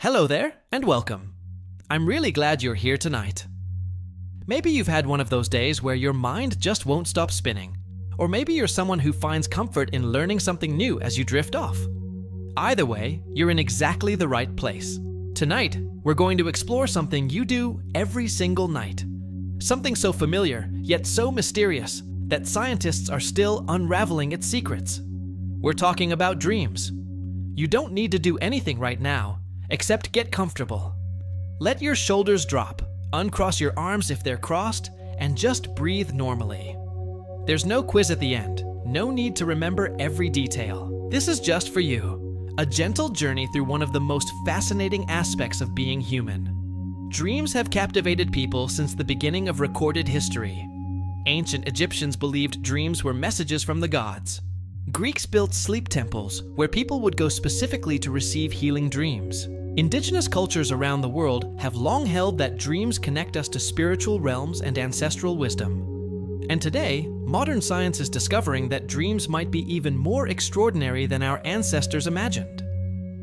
Hello there, and welcome. I'm really glad you're here tonight. Maybe you've had one of those days where your mind just won't stop spinning. Or maybe you're someone who finds comfort in learning something new as you drift off. Either way, you're in exactly the right place. Tonight, we're going to explore something you do every single night. Something so familiar, yet so mysterious, that scientists are still unraveling its secrets. We're talking about dreams. You don't need to do anything right now, except get comfortable. Let your shoulders drop, uncross your arms if they're crossed, and just breathe normally. There's no quiz at the end, no need to remember every detail. This is just for you, a gentle journey through one of the most fascinating aspects of being human. Dreams have captivated people since the beginning of recorded history. Ancient Egyptians believed dreams were messages from the gods. Greeks built sleep temples where people would go specifically to receive healing dreams. Indigenous cultures around the world have long held that dreams connect us to spiritual realms and ancestral wisdom. And today, modern science is discovering that dreams might be even more extraordinary than our ancestors imagined.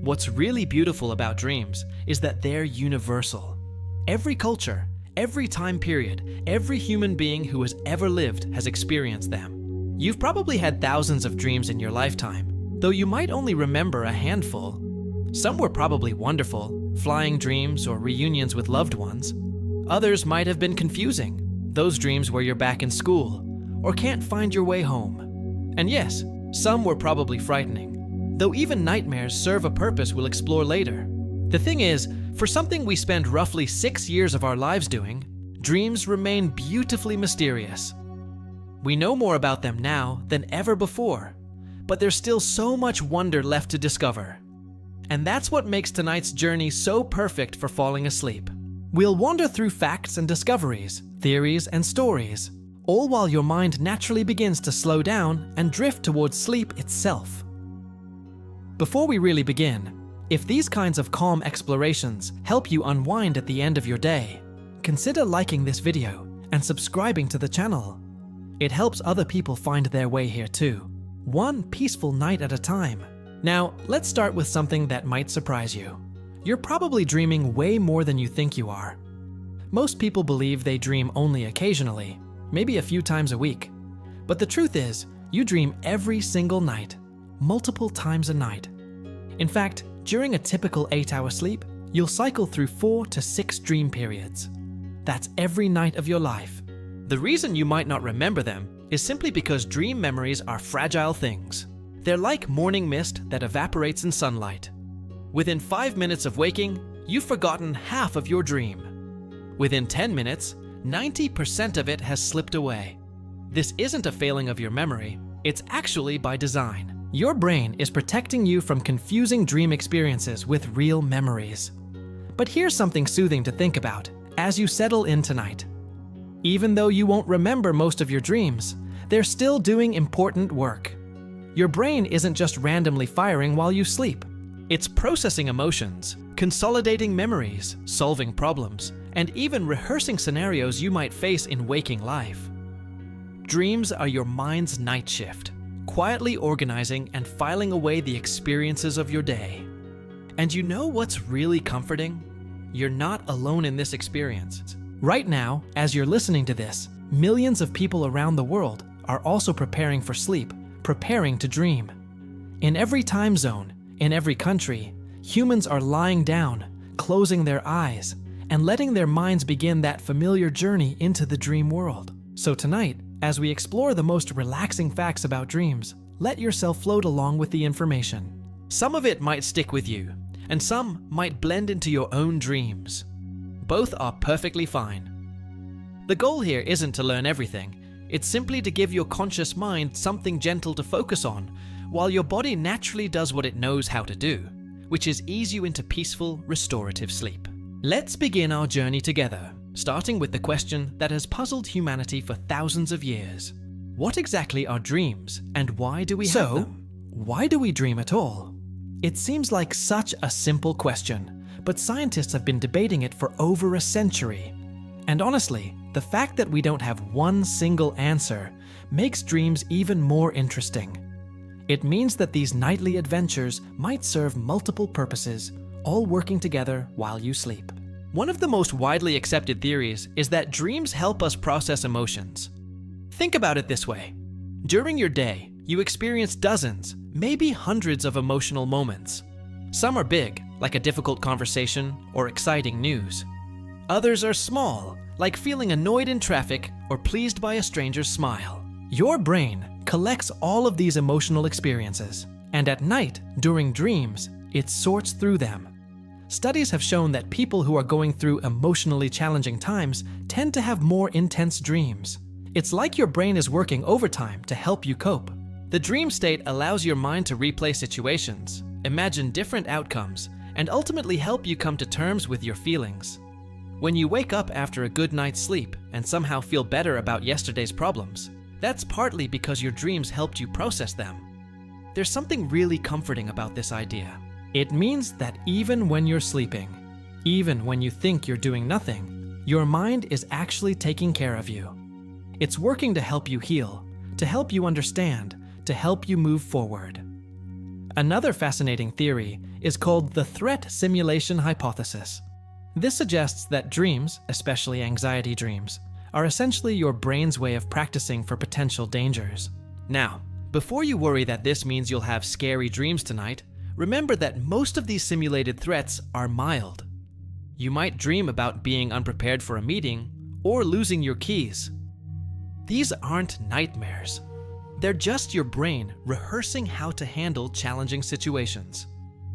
What's really beautiful about dreams is that they're universal. Every culture, every time period, every human being who has ever lived has experienced them. You've probably had thousands of dreams in your lifetime, though you might only remember a handful. Some were probably wonderful, flying dreams or reunions with loved ones. Others might have been confusing, those dreams where you're back in school or can't find your way home. And yes, some were probably frightening, though even nightmares serve a purpose we'll explore later. The thing is, for something we spend roughly 6 years of our lives doing, dreams remain beautifully mysterious. We know more about them now than ever before, but there's still so much wonder left to discover. And that's what makes tonight's journey so perfect for falling asleep. We'll wander through facts and discoveries, theories and stories, all while your mind naturally begins to slow down and drift towards sleep itself. Before we really begin, if these kinds of calm explorations help you unwind at the end of your day, consider liking this video and subscribing to the channel. It helps other people find their way here too, one peaceful night at a time. Now, let's start with something that might surprise you. You're probably dreaming way more than you think you are. Most people believe they dream only occasionally, maybe a few times a week. But the truth is, you dream every single night, multiple times a night. In fact, during a typical 8-hour sleep, you'll cycle through 4 to 6 dream periods. That's every night of your life. The reason you might not remember them is simply because dream memories are fragile things. They're like morning mist that evaporates in sunlight. Within 5 minutes of waking, you've forgotten half of your dream. Within 10 minutes, 90% of it has slipped away. This isn't a failing of your memory, it's actually by design. Your brain is protecting you from confusing dream experiences with real memories. But here's something soothing to think about as you settle in tonight. Even though you won't remember most of your dreams, they're still doing important work. Your brain isn't just randomly firing while you sleep. It's processing emotions, consolidating memories, solving problems, and even rehearsing scenarios you might face in waking life. Dreams are your mind's night shift, quietly organizing and filing away the experiences of your day. And you know what's really comforting? You're not alone in this experience. Right now, as you're listening to this, millions of people around the world are also preparing for sleep, preparing to dream. In every time zone, in every country, humans are lying down, closing their eyes, and letting their minds begin that familiar journey into the dream world. So tonight, as we explore the most relaxing facts about dreams, let yourself float along with the information. Some of it might stick with you, and some might blend into your own dreams. Both are perfectly fine. The goal here isn't to learn everything. It's simply to give your conscious mind something gentle to focus on, while your body naturally does what it knows how to do, which is ease you into peaceful, restorative sleep. Let's begin our journey together, starting with the question that has puzzled humanity for thousands of years. What exactly are dreams, and why do we have them? Why do we dream at all? It seems like such a simple question, but scientists have been debating it for over a century. And honestly, the fact that we don't have one single answer makes dreams even more interesting. It means that these nightly adventures might serve multiple purposes, all working together while you sleep. One of the most widely accepted theories is that dreams help us process emotions. Think about it this way. During your day, you experience dozens, maybe hundreds of emotional moments. Some are big, like a difficult conversation or exciting news. Others are small, like feeling annoyed in traffic or pleased by a stranger's smile. Your brain collects all of these emotional experiences, and at night, during dreams, it sorts through them. Studies have shown that people who are going through emotionally challenging times tend to have more intense dreams. It's like your brain is working overtime to help you cope. The dream state allows your mind to replay situations, imagine different outcomes, and ultimately help you come to terms with your feelings. When you wake up after a good night's sleep and somehow feel better about yesterday's problems, that's partly because your dreams helped you process them. There's something really comforting about this idea. It means that even when you're sleeping, even when you think you're doing nothing, your mind is actually taking care of you. It's working to help you heal, to help you understand, to help you move forward. Another fascinating theory is called the threat simulation hypothesis. This suggests that dreams, especially anxiety dreams, are essentially your brain's way of practicing for potential dangers. Now, before you worry that this means you'll have scary dreams tonight, remember that most of these simulated threats are mild. You might dream about being unprepared for a meeting or losing your keys. These aren't nightmares. They're just your brain rehearsing how to handle challenging situations.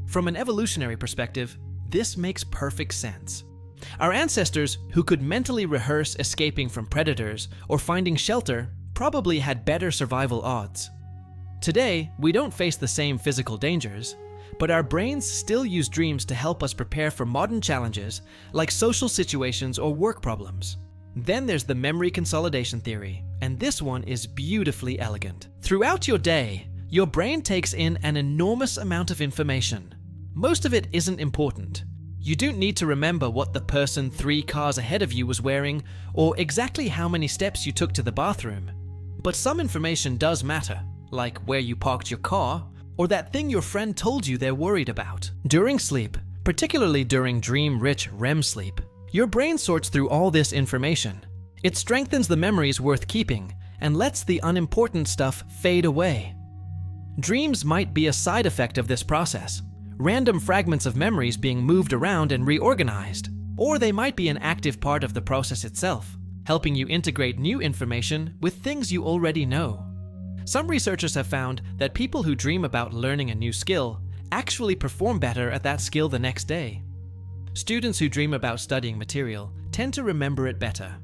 From an evolutionary perspective, this makes perfect sense. Our ancestors, who could mentally rehearse escaping from predators or finding shelter, probably had better survival odds. Today, we don't face the same physical dangers, but our brains still use dreams to help us prepare for modern challenges like social situations or work problems. Then there's the memory consolidation theory, and this one is beautifully elegant. Throughout your day, your brain takes in an enormous amount of information. Most of it isn't important. You don't need to remember what the person 3 cars ahead of you was wearing or exactly how many steps you took to the bathroom. But some information does matter, like where you parked your car or that thing your friend told you they're worried about. During sleep, particularly during dream-rich REM sleep, your brain sorts through all this information. It strengthens the memories worth keeping and lets the unimportant stuff fade away. Dreams might be a side effect of this process, random fragments of memories being moved around and reorganized, or they might be an active part of the process itself, helping you integrate new information with things you already know. Some researchers have found that people who dream about learning a new skill actually perform better at that skill the next day. Students who dream about studying material tend to remember it better.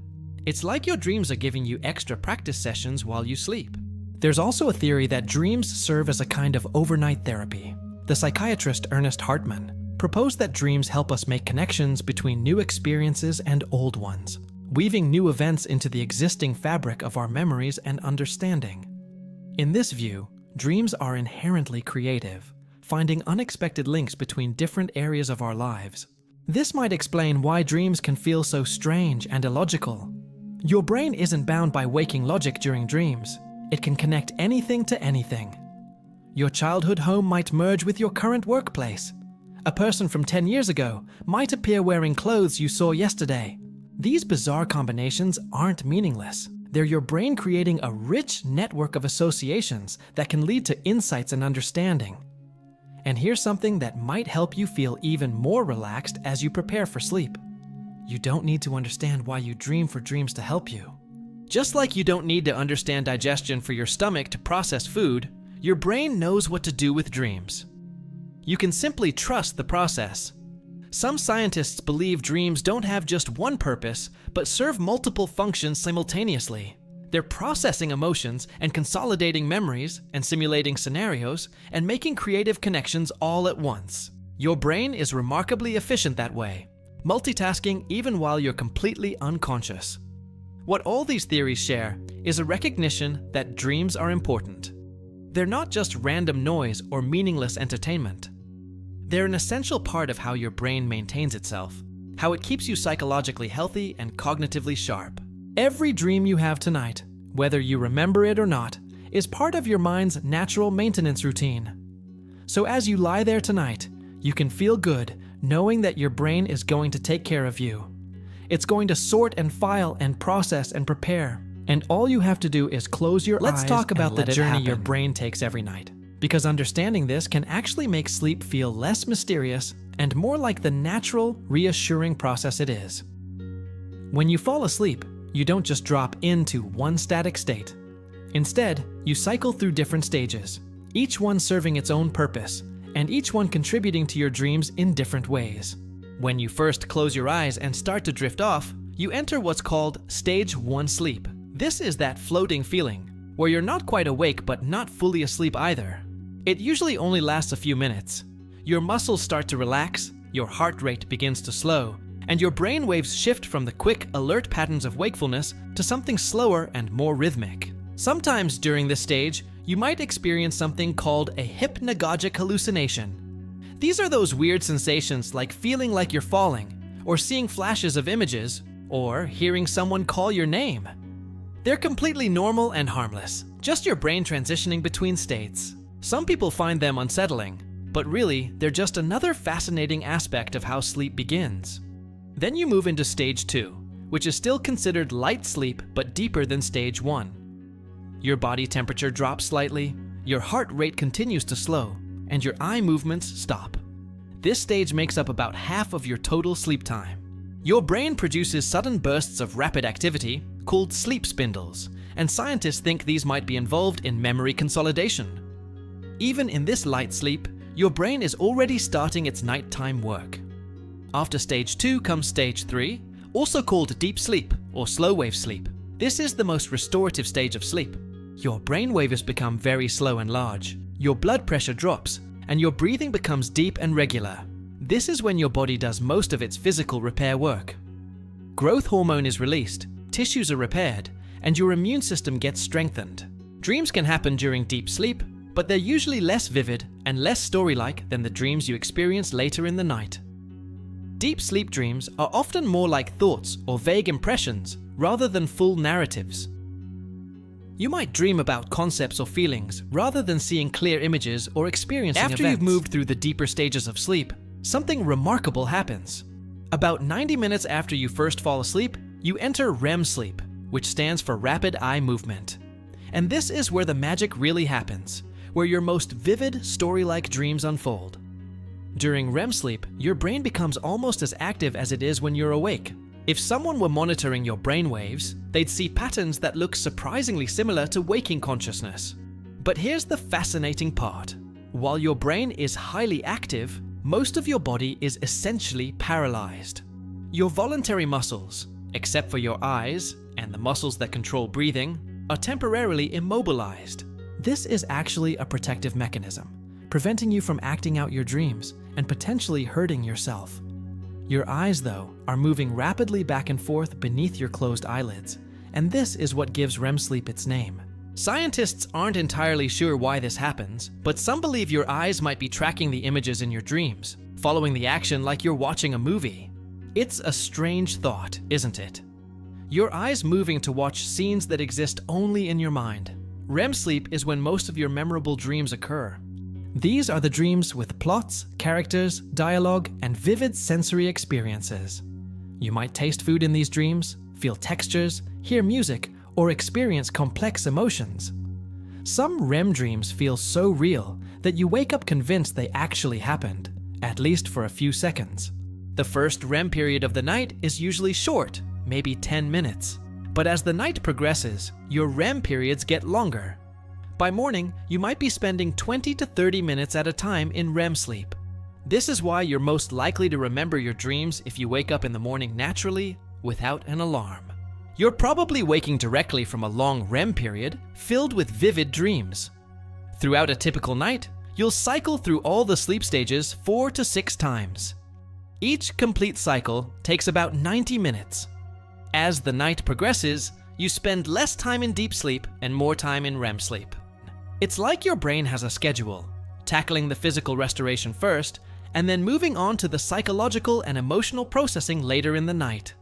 It's like your dreams are giving you extra practice sessions while you sleep. There's also a theory that dreams serve as a kind of overnight therapy. The psychiatrist Ernest Hartman proposed that dreams help us make connections between new experiences and old ones, weaving new events into the existing fabric of our memories and understanding. In this view, dreams are inherently creative, finding unexpected links between different areas of our lives. This might explain why dreams can feel so strange and illogical. Your brain isn't bound by waking logic during dreams. It can connect anything to anything. Your childhood home might merge with your current workplace. A person from 10 years ago might appear wearing clothes you saw yesterday. These bizarre combinations aren't meaningless. They're your brain creating a rich network of associations that can lead to insights and understanding. And here's something that might help you feel even more relaxed as you prepare for sleep. You don't need to understand why you dream for dreams to help you. Just like you don't need to understand digestion for your stomach to process food, your brain knows what to do with dreams. You can simply trust the process. Some scientists believe dreams don't have just one purpose, but serve multiple functions simultaneously. They're processing emotions and consolidating memories and simulating scenarios and making creative connections all at once. Your brain is remarkably efficient that way, multitasking even while you're completely unconscious. What all these theories share is a recognition that dreams are important. They're not just random noise or meaningless entertainment. They're an essential part of how your brain maintains itself, how it keeps you psychologically healthy and cognitively sharp. Every dream you have tonight, whether you remember it or not, is part of your mind's natural maintenance routine. So as you lie there tonight, you can feel good knowing that your brain is going to take care of you. It's going to sort and file and process and prepare. And all you have to do is close your eyes. Let's talk about the journey your brain takes every night, because understanding this can actually make sleep feel less mysterious and more like the natural, reassuring process it is. When you fall asleep, you don't just drop into one static state. Instead, you cycle through different stages, each one serving its own purpose, and each one contributing to your dreams in different ways. When you first close your eyes and start to drift off, you enter what's called Stage 1 sleep. This is that floating feeling, where you're not quite awake but not fully asleep either. It usually only lasts a few minutes. Your muscles start to relax, your heart rate begins to slow, and your brain waves shift from the quick, alert patterns of wakefulness to something slower and more rhythmic. Sometimes during this stage, you might experience something called a hypnagogic hallucination. These are those weird sensations like feeling like you're falling, or seeing flashes of images, or hearing someone call your name. They're completely normal and harmless, just your brain transitioning between states. Some people find them unsettling, but really, they're just another fascinating aspect of how sleep begins. Then you move into Stage 2, which is still considered light sleep but deeper than Stage 1. Your body temperature drops slightly, your heart rate continues to slow, and your eye movements stop. This stage makes up about half of your total sleep time. Your brain produces sudden bursts of rapid activity called sleep spindles, and scientists think these might be involved in memory consolidation. Even in this light sleep, your brain is already starting its nighttime work. After Stage 2 comes Stage 3, also called deep sleep or slow wave sleep. This is the most restorative stage of sleep. Your brain waves become very slow and large, your blood pressure drops, and your breathing becomes deep and regular. This is when your body does most of its physical repair work. Growth hormone is released, tissues are repaired, and your immune system gets strengthened. Dreams can happen during deep sleep, but they're usually less vivid and less story-like than the dreams you experience later in the night. Deep sleep dreams are often more like thoughts or vague impressions rather than full narratives. You might dream about concepts or feelings rather than seeing clear images or experiencing events. After you've moved through the deeper stages of sleep, something remarkable happens. About 90 minutes after you first fall asleep, you enter REM sleep, which stands for rapid eye movement. And this is where the magic really happens, where your most vivid, story-like dreams unfold. During REM sleep, your brain becomes almost as active as it is when you're awake. If someone were monitoring your brain waves, they'd see patterns that look surprisingly similar to waking consciousness. But here's the fascinating part. While your brain is highly active, most of your body is essentially paralyzed. Your voluntary muscles, except for your eyes and the muscles that control breathing, are temporarily immobilized. This is actually a protective mechanism, preventing you from acting out your dreams and potentially hurting yourself. Your eyes, though, are moving rapidly back and forth beneath your closed eyelids, and this is what gives REM sleep its name. Scientists aren't entirely sure why this happens, but some believe your eyes might be tracking the images in your dreams, following the action like you're watching a movie. It's a strange thought, isn't it? Your eyes moving to watch scenes that exist only in your mind. REM sleep is when most of your memorable dreams occur. These are the dreams with plots, characters, dialogue, and vivid sensory experiences. You might taste food in these dreams, feel textures, hear music, or experience complex emotions. Some REM dreams feel so real that you wake up convinced they actually happened, at least for a few seconds. The first REM period of the night is usually short, maybe 10 minutes. But as the night progresses, your REM periods get longer. By morning, you might be spending 20 to 30 minutes at a time in REM sleep. This is why you're most likely to remember your dreams if you wake up in the morning naturally, without an alarm. You're probably waking directly from a long REM period filled with vivid dreams. Throughout a typical night, you'll cycle through all the sleep stages 4 to 6 times. Each complete cycle takes about 90 minutes. As the night progresses, you spend less time in deep sleep and more time in REM sleep. It's like your brain has a schedule, tackling the physical restoration first, and then moving on to the psychological and emotional processing later in the night.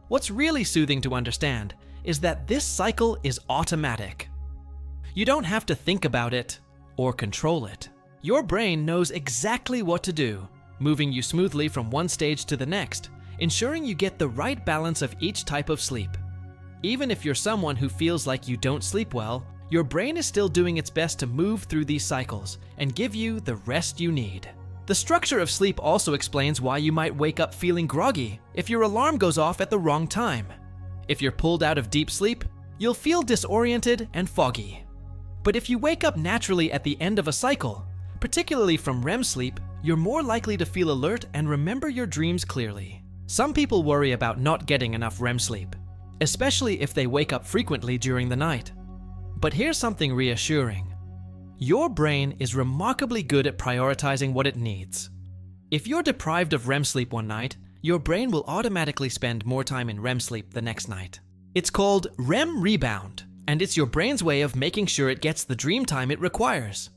What's really soothing to understand is that this cycle is automatic. You don't have to think about it or control it. Your brain knows exactly what to do, moving you smoothly from one stage to the next, ensuring you get the right balance of each type of sleep. Even if you're someone who feels like you don't sleep well, your brain is still doing its best to move through these cycles and give you the rest you need. The structure of sleep also explains why you might wake up feeling groggy if your alarm goes off at the wrong time. If you're pulled out of deep sleep, you'll feel disoriented and foggy. But if you wake up naturally at the end of a cycle, particularly from REM sleep, you're more likely to feel alert and remember your dreams clearly. Some people worry about not getting enough REM sleep, especially if they wake up frequently during the night. But here's something reassuring. Your brain is remarkably good at prioritizing what it needs. If you're deprived of REM sleep one night, your brain will automatically spend more time in REM sleep the next night. It's called REM rebound, and it's your brain's way of making sure it gets the dream time it requires.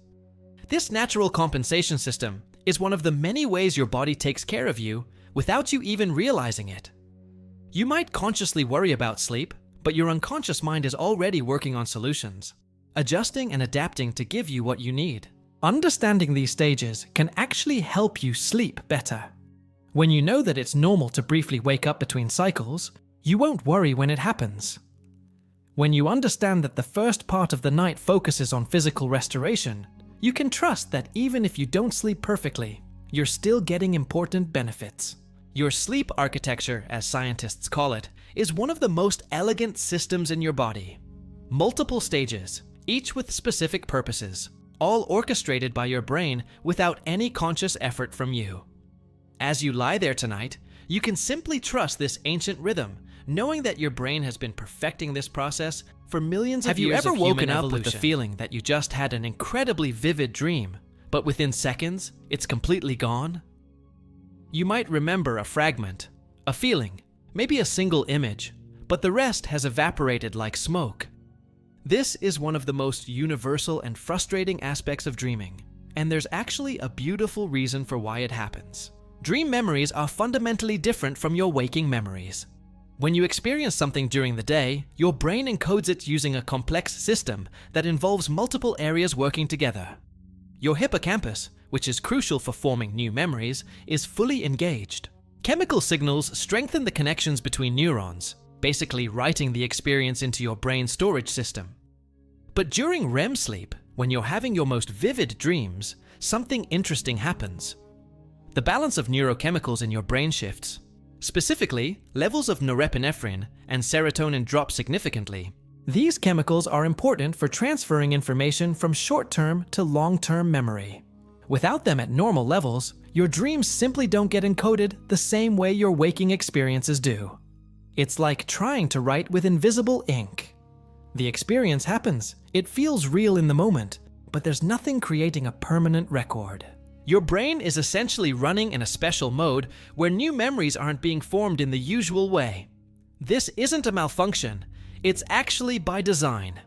This natural compensation system is one of the many ways your body takes care of you without you even realizing it. You might consciously worry about sleep, but your unconscious mind is already working on solutions, adjusting and adapting to give you what you need. Understanding these stages can actually help you sleep better. When you know that it's normal to briefly wake up between cycles, you won't worry when it happens. When you understand that the first part of the night focuses on physical restoration, you can trust that even if you don't sleep perfectly, you're still getting important benefits. Your sleep architecture, as scientists call it, is one of the most elegant systems in your body. Multiple stages, each with specific purposes, all orchestrated by your brain without any conscious effort from you. As you lie there tonight, you can simply trust this ancient rhythm, knowing that your brain has been perfecting this process for millions of years of human evolution. Have you ever woken up with the feeling that you just had an incredibly vivid dream, but within seconds, it's completely gone? You might remember a fragment, a feeling, maybe a single image, but the rest has evaporated like smoke. This is one of the most universal and frustrating aspects of dreaming, and there's actually a beautiful reason for why it happens. Dream memories are fundamentally different from your waking memories. When you experience something during the day, your brain encodes it using a complex system that involves multiple areas working together. Your hippocampus, which is crucial for forming new memories, is fully engaged. Chemical signals strengthen the connections between neurons, basically writing the experience into your brain storage system. But during REM sleep, when you're having your most vivid dreams, something interesting happens. The balance of neurochemicals in your brain shifts. Specifically, levels of norepinephrine and serotonin drop significantly. These chemicals are important for transferring information from short-term to long-term memory. Without them at normal levels, your dreams simply don't get encoded the same way your waking experiences do. It's like trying to write with invisible ink. The experience happens, it feels real in the moment, but there's nothing creating a permanent record. Your brain is essentially running in a special mode where new memories aren't being formed in the usual way. This isn't a malfunction, it's actually by design.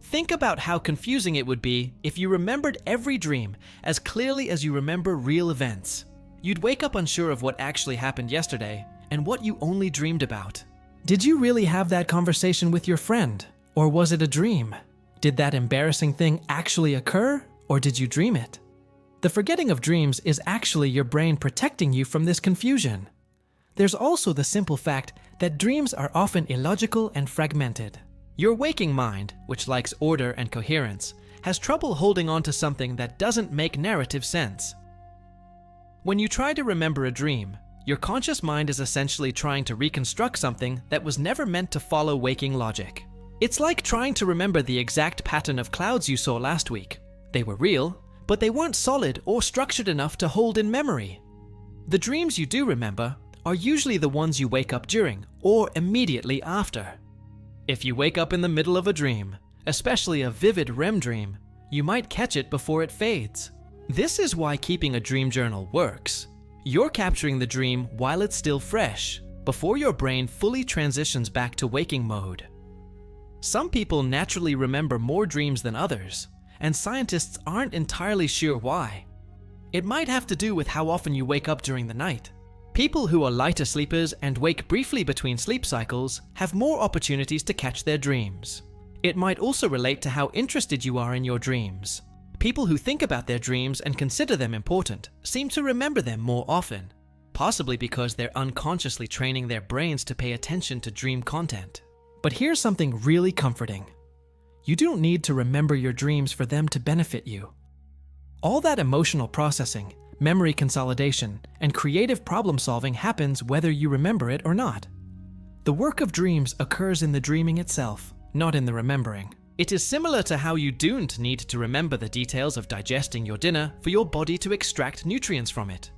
Think about how confusing it would be if you remembered every dream as clearly as you remember real events. You'd wake up unsure of what actually happened yesterday and what you only dreamed about. Did you really have that conversation with your friend? Or was it a dream? Did that embarrassing thing actually occur? Or did you dream it? The forgetting of dreams is actually your brain protecting you from this confusion. There's also the simple fact that dreams are often illogical and fragmented. Your waking mind, which likes order and coherence, has trouble holding on to something that doesn't make narrative sense. When you try to remember a dream, your conscious mind is essentially trying to reconstruct something that was never meant to follow waking logic. It's like trying to remember the exact pattern of clouds you saw last week. They were real, but they weren't solid or structured enough to hold in memory. The dreams you do remember are usually the ones you wake up during or immediately after. If you wake up in the middle of a dream, especially a vivid REM dream, you might catch it before it fades. This is why keeping a dream journal works. You're capturing the dream while it's still fresh, before your brain fully transitions back to waking mode. Some people naturally remember more dreams than others, and scientists aren't entirely sure why. It might have to do with how often you wake up during the night. People who are lighter sleepers and wake briefly between sleep cycles have more opportunities to catch their dreams. It might also relate to how interested you are in your dreams. People who think about their dreams and consider them important seem to remember them more often, possibly because they're unconsciously training their brains to pay attention to dream content. But here's something really comforting. You don't need to remember your dreams for them to benefit you. All that emotional processing, memory consolidation, and creative problem solving happens whether you remember it or not. The work of dreams occurs in the dreaming itself, not in the remembering. It is similar to how you don't need to remember the details of digesting your dinner for your body to extract nutrients from it.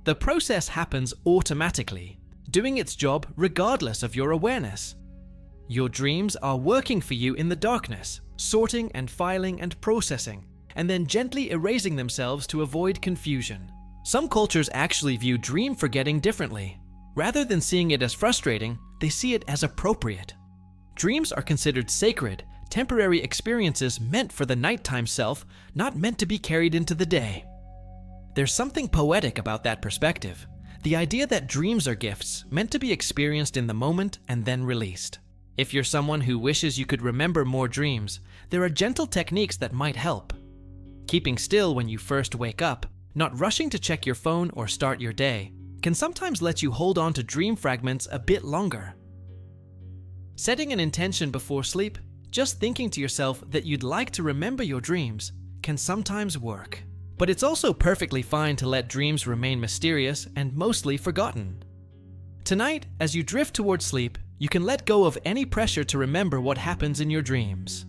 The process happens automatically, doing its job regardless of your awareness. Your dreams are working for you in the darkness, sorting and filing and processing, and then gently erasing themselves to avoid confusion. Some cultures actually view dream forgetting differently. Rather than seeing it as frustrating, they see it as appropriate. Dreams are considered sacred, temporary experiences meant for the nighttime self, not meant to be carried into the day. There's something poetic about that perspective, the idea that dreams are gifts meant to be experienced in the moment and then released. If you're someone who wishes you could remember more dreams, there are gentle techniques that might help. Keeping still when you first wake up, not rushing to check your phone or start your day, can sometimes let you hold on to dream fragments a bit longer. Setting an intention before sleep, just thinking to yourself that you'd like to remember your dreams, can sometimes work. But it's also perfectly fine to let dreams remain mysterious and mostly forgotten. Tonight, as you drift towards sleep, you can let go of any pressure to remember what happens in your dreams.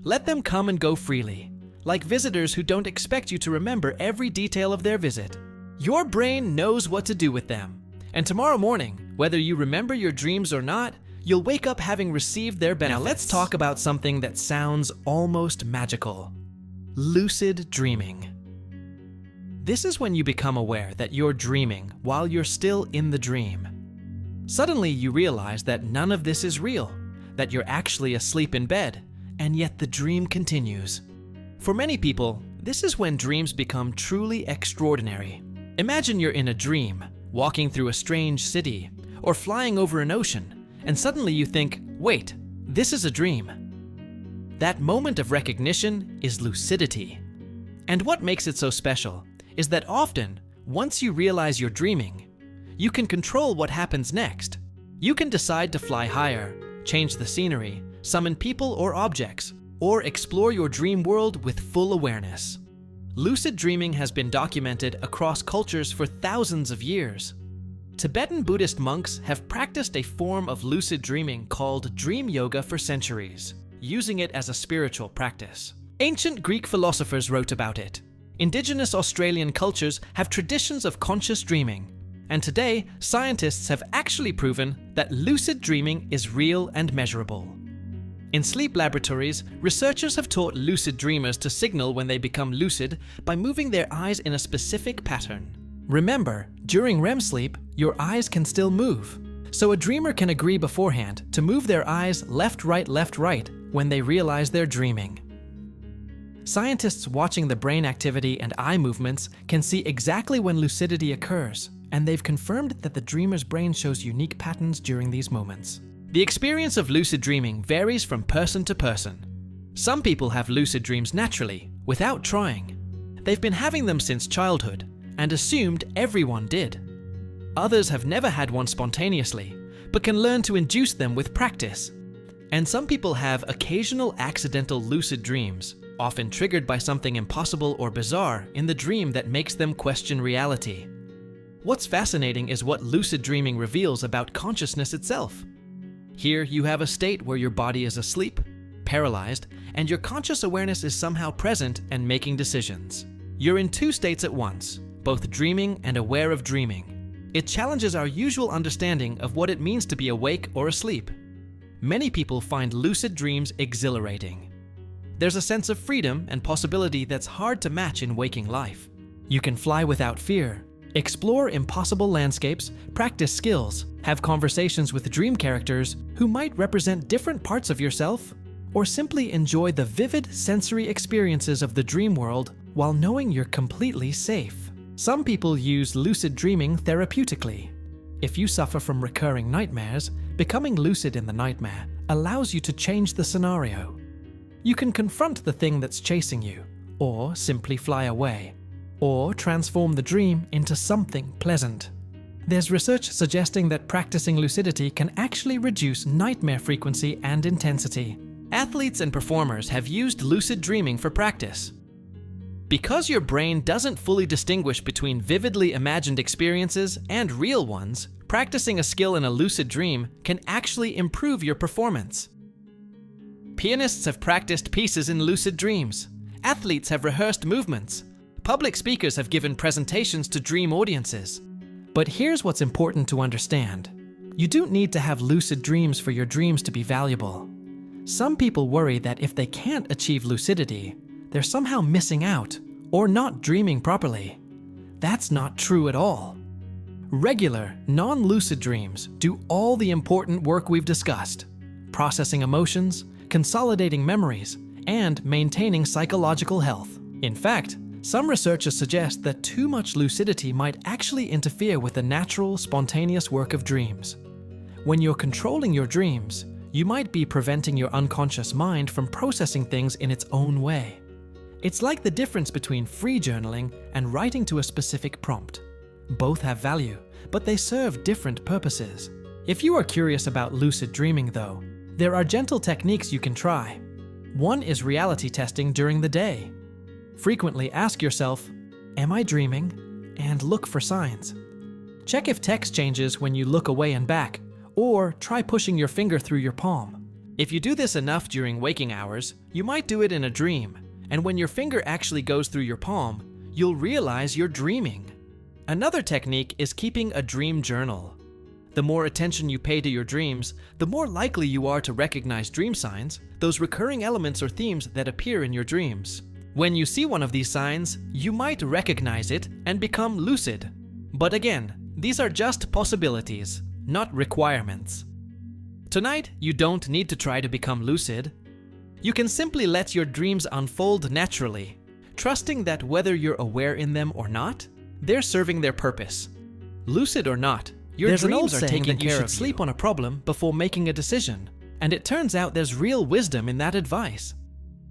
Let them come and go freely, like visitors who don't expect you to remember every detail of their visit. Your brain knows what to do with them, and tomorrow morning, whether you remember your dreams or not, you'll wake up having received their benefits. Now let's talk about something that sounds almost magical. Lucid dreaming. This is when you become aware that you're dreaming while you're still in the dream. Suddenly you realize that none of this is real, that you're actually asleep in bed, and yet the dream continues. For many people, this is when dreams become truly extraordinary. Imagine you're in a dream, walking through a strange city, or flying over an ocean, and suddenly you think, wait, this is a dream. That moment of recognition is lucidity. And what makes it so special is that often, once you realize you're dreaming, you can control what happens next. You can decide to fly higher, change the scenery, summon people or objects, or explore your dream world with full awareness. Lucid dreaming has been documented across cultures for thousands of years. Tibetan Buddhist monks have practiced a form of lucid dreaming called dream yoga for centuries, using it as a spiritual practice. Ancient Greek philosophers wrote about it. Indigenous Australian cultures have traditions of conscious dreaming, and today scientists have actually proven that lucid dreaming is real and measurable. In sleep laboratories, researchers have taught lucid dreamers to signal when they become lucid by moving their eyes in a specific pattern. Remember, during REM sleep, your eyes can still move, so a dreamer can agree beforehand to move their eyes left, right when they realize they're dreaming. Scientists watching the brain activity and eye movements can see exactly when lucidity occurs, and they've confirmed that the dreamer's brain shows unique patterns during these moments. The experience of lucid dreaming varies from person to person. Some people have lucid dreams naturally, without trying. They've been having them since childhood, and assumed everyone did. Others have never had one spontaneously, but can learn to induce them with practice. And some people have occasional accidental lucid dreams, often triggered by something impossible or bizarre in the dream that makes them question reality. What's fascinating is what lucid dreaming reveals about consciousness itself. Here you have a state where your body is asleep, paralyzed, and your conscious awareness is somehow present and making decisions. You're in two states at once, both dreaming and aware of dreaming. It challenges our usual understanding of what it means to be awake or asleep. Many people find lucid dreams exhilarating. There's a sense of freedom and possibility that's hard to match in waking life. You can fly without fear, explore impossible landscapes, practice skills, have conversations with dream characters who might represent different parts of yourself, or simply enjoy the vivid sensory experiences of the dream world while knowing you're completely safe. Some people use lucid dreaming therapeutically. If you suffer from recurring nightmares, becoming lucid in the nightmare allows you to change the scenario. You can confront the thing that's chasing you, or simply fly away, or transform the dream into something pleasant. There's research suggesting that practicing lucidity can actually reduce nightmare frequency and intensity. Athletes and performers have used lucid dreaming for practice. Because your brain doesn't fully distinguish between vividly imagined experiences and real ones, practicing a skill in a lucid dream can actually improve your performance. Pianists have practiced pieces in lucid dreams. Athletes have rehearsed movements. Public speakers have given presentations to dream audiences. But here's what's important to understand. You don't need to have lucid dreams for your dreams to be valuable. Some people worry that if they can't achieve lucidity, they're somehow missing out or not dreaming properly. That's not true at all. Regular, non-lucid dreams do all the important work we've discussed: processing emotions, consolidating memories, and maintaining psychological health. In fact, some researchers suggest that too much lucidity might actually interfere with the natural, spontaneous work of dreams. When you're controlling your dreams, you might be preventing your unconscious mind from processing things in its own way. It's like the difference between free journaling and writing to a specific prompt. Both have value, but they serve different purposes. If you are curious about lucid dreaming, though, there are gentle techniques you can try. One is reality testing during the day. Frequently ask yourself, "Am I dreaming?" and look for signs. Check if text changes when you look away and back, or try pushing your finger through your palm. If you do this enough during waking hours, you might do it in a dream, and when your finger actually goes through your palm, you'll realize you're dreaming. Another technique is keeping a dream journal. The more attention you pay to your dreams, the more likely you are to recognize dream signs, those recurring elements or themes that appear in your dreams. When you see one of these signs, you might recognize it and become lucid. But again, these are just possibilities, not requirements. Tonight, you don't need to try to become lucid. You can simply let your dreams unfold naturally, trusting that whether you're aware in them or not, they're serving their purpose. Lucid or not, your dreams are taking care of you. You should sleep on a problem before making a decision, and it turns out there's real wisdom in that advice.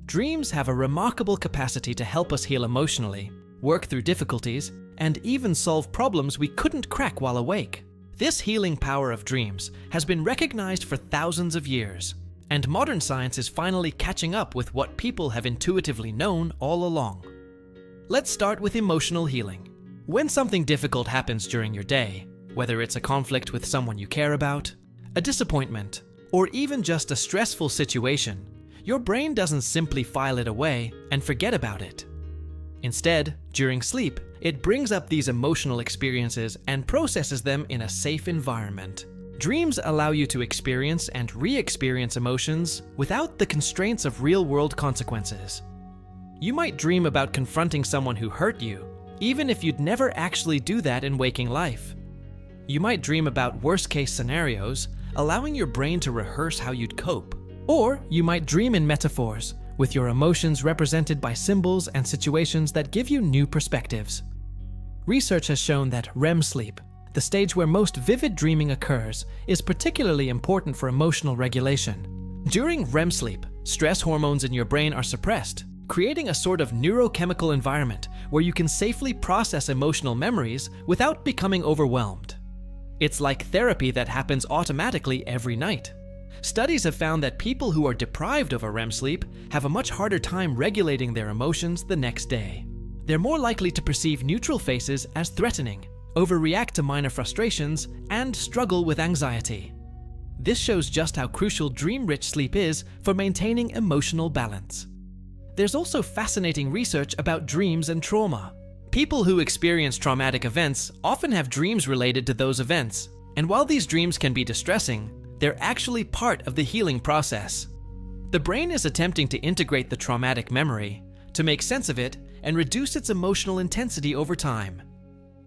Dreams have a remarkable capacity to help us heal emotionally, work through difficulties, and even solve problems we couldn't crack while awake. This healing power of dreams has been recognized for thousands of years, and modern science is finally catching up with what people have intuitively known all along. Let's start with emotional healing. When something difficult happens during your day, whether it's a conflict with someone you care about, a disappointment, or even just a stressful situation, your brain doesn't simply file it away and forget about it. Instead, during sleep, it brings up these emotional experiences and processes them in a safe environment. Dreams allow you to experience and re-experience emotions without the constraints of real-world consequences. You might dream about confronting someone who hurt you, even if you'd never actually do that in waking life. You might dream about worst-case scenarios, allowing your brain to rehearse how you'd cope. Or you might dream in metaphors, with your emotions represented by symbols and situations that give you new perspectives. Research has shown that REM sleep, the stage where most vivid dreaming occurs, is particularly important for emotional regulation. During REM sleep, stress hormones in your brain are suppressed, creating a sort of neurochemical environment where you can safely process emotional memories without becoming overwhelmed. It's like therapy that happens automatically every night. Studies have found that people who are deprived of a REM sleep have a much harder time regulating their emotions the next day. They're more likely to perceive neutral faces as threatening, overreact to minor frustrations, and struggle with anxiety. This shows just how crucial dream-rich sleep is for maintaining emotional balance. There's also fascinating research about dreams and trauma. People who experience traumatic events often have dreams related to those events, and while these dreams can be distressing, they're actually part of the healing process. The brain is attempting to integrate the traumatic memory, to make sense of it, and reduce its emotional intensity over time.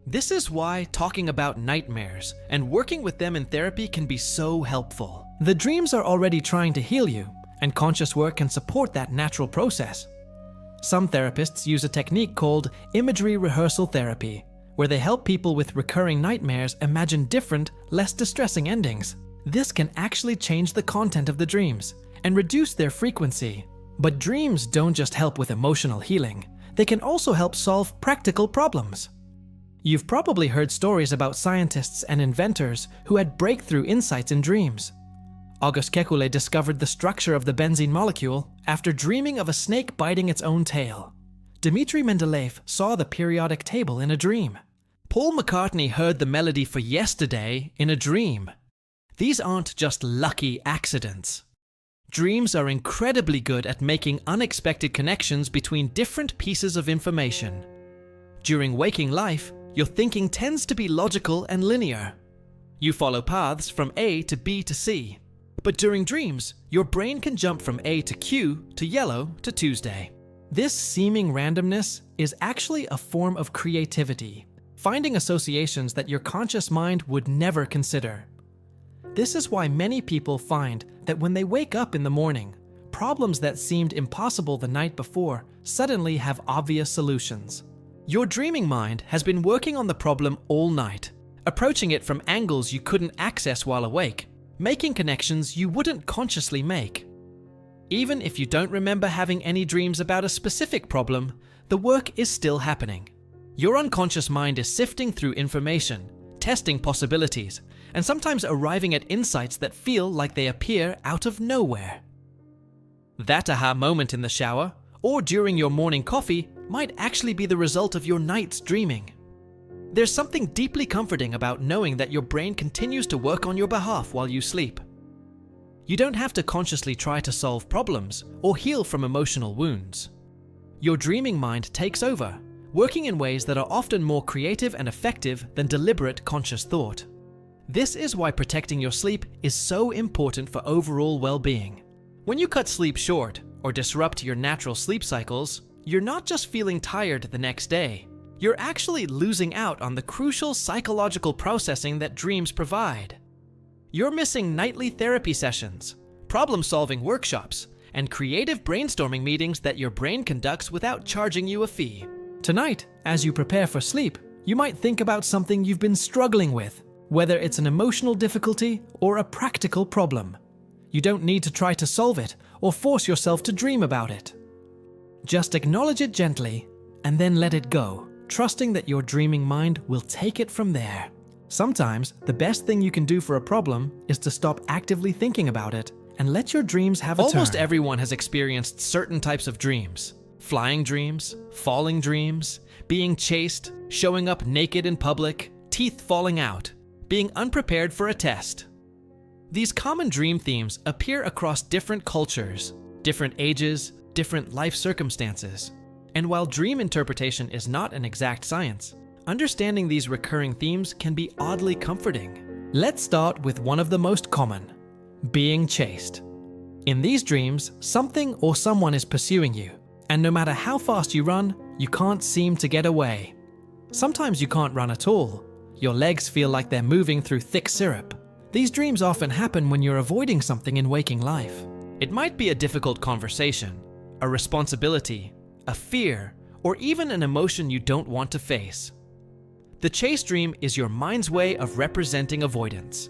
This is why talking about nightmares and working with them in therapy can be so helpful. The dreams are already trying to heal you, and conscious work can support that natural process. Some therapists use a technique called imagery rehearsal therapy, where they help people with recurring nightmares imagine different, less distressing endings. This can actually change the content of the dreams and reduce their frequency, But dreams don't just help with emotional healing, they can also help solve practical problems. You've probably heard stories about scientists and inventors who had breakthrough insights in dreams. August Kekulé discovered the structure of the benzene molecule after dreaming of a snake biting its own tail. Dmitri Mendeleev saw the periodic table in a dream. Paul McCartney heard the melody for Yesterday in a dream. These aren't just lucky accidents. Dreams are incredibly good at making unexpected connections between different pieces of information. During waking life, your thinking tends to be logical and linear. You follow paths from A to B to C. But during dreams, your brain can jump from A to Q to yellow to Tuesday. This seeming randomness is actually a form of creativity, finding associations that your conscious mind would never consider. This is why many people find that when they wake up in the morning, problems that seemed impossible the night before suddenly have obvious solutions. Your dreaming mind has been working on the problem all night, approaching it from angles you couldn't access while awake, making connections you wouldn't consciously make. Even if you don't remember having any dreams about a specific problem, the work is still happening. Your unconscious mind is sifting through information, testing possibilities, and sometimes arriving at insights that feel like they appear out of nowhere. That aha moment in the shower, or during your morning coffee, might actually be the result of your night's dreaming. There's something deeply comforting about knowing that your brain continues to work on your behalf while you sleep. You don't have to consciously try to solve problems or heal from emotional wounds. Your dreaming mind takes over, working in ways that are often more creative and effective than deliberate conscious thought. This is why protecting your sleep is so important for overall well-being. When you cut sleep short or disrupt your natural sleep cycles, you're not just feeling tired the next day. You're actually losing out on the crucial psychological processing that dreams provide. You're missing nightly therapy sessions, problem-solving workshops, and creative brainstorming meetings that your brain conducts without charging you a fee. Tonight, as you prepare for sleep, you might think about something you've been struggling with, whether it's an emotional difficulty or a practical problem. You don't need to try to solve it or force yourself to dream about it. Just acknowledge it gently and then let it go, trusting that your dreaming mind will take it from there. Sometimes, the best thing you can do for a problem is to stop actively thinking about it and let your dreams have a turn. Almost everyone has experienced certain types of dreams. Flying dreams, falling dreams, being chased, showing up naked in public, teeth falling out, being unprepared for a test. These common dream themes appear across different cultures, different ages, different life circumstances. And while dream interpretation is not an exact science, understanding these recurring themes can be oddly comforting. Let's start with one of the most common: being chased. In these dreams, something or someone is pursuing you, and no matter how fast you run, you can't seem to get away. Sometimes you can't run at all. Your legs feel like they're moving through thick syrup. These dreams often happen when you're avoiding something in waking life. It might be a difficult conversation, a responsibility, a fear, or even an emotion you don't want to face. The chase dream is your mind's way of representing avoidance.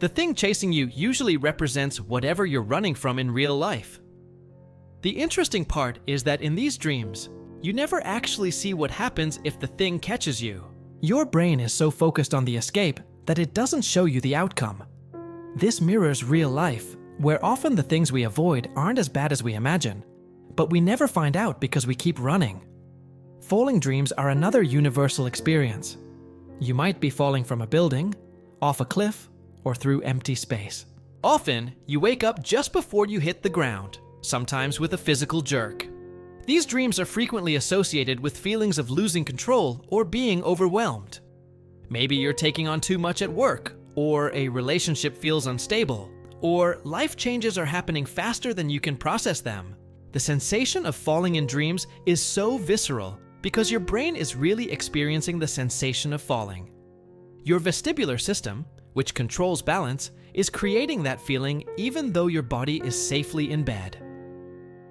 The thing chasing you usually represents whatever you're running from in real life. The interesting part is that in these dreams, you never actually see what happens if the thing catches you. Your brain is so focused on the escape that it doesn't show you the outcome. This mirrors real life, where often the things we avoid aren't as bad as we imagine, but we never find out because we keep running. Falling dreams are another universal experience. You might be falling from a building, off a cliff, or through empty space. Often, you wake up just before you hit the ground, sometimes with a physical jerk. These dreams are frequently associated with feelings of losing control or being overwhelmed. Maybe you're taking on too much at work, or a relationship feels unstable, or life changes are happening faster than you can process them. The sensation of falling in dreams is so visceral because your brain is really experiencing the sensation of falling. Your vestibular system, which controls balance, is creating that feeling even though your body is safely in bed.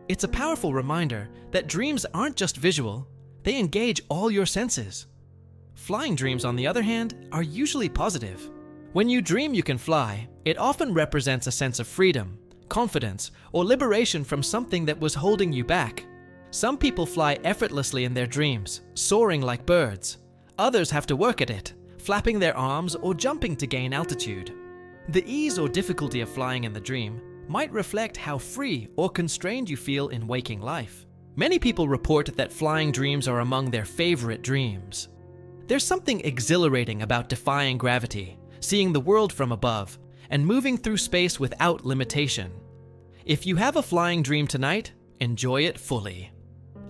It's a powerful reminder that dreams aren't just visual, they engage all your senses. Flying dreams, on the other hand, are usually positive. When you dream you can fly, it often represents a sense of freedom, confidence, or liberation from something that was holding you back. Some people fly effortlessly in their dreams, soaring like birds. Others have to work at it, flapping their arms or jumping to gain altitude. The ease or difficulty of flying in the dream might reflect how free or constrained you feel in waking life. Many people report that flying dreams are among their favorite dreams. There's something exhilarating about defying gravity, seeing the world from above, and moving through space without limitation. If you have a flying dream tonight, enjoy it fully.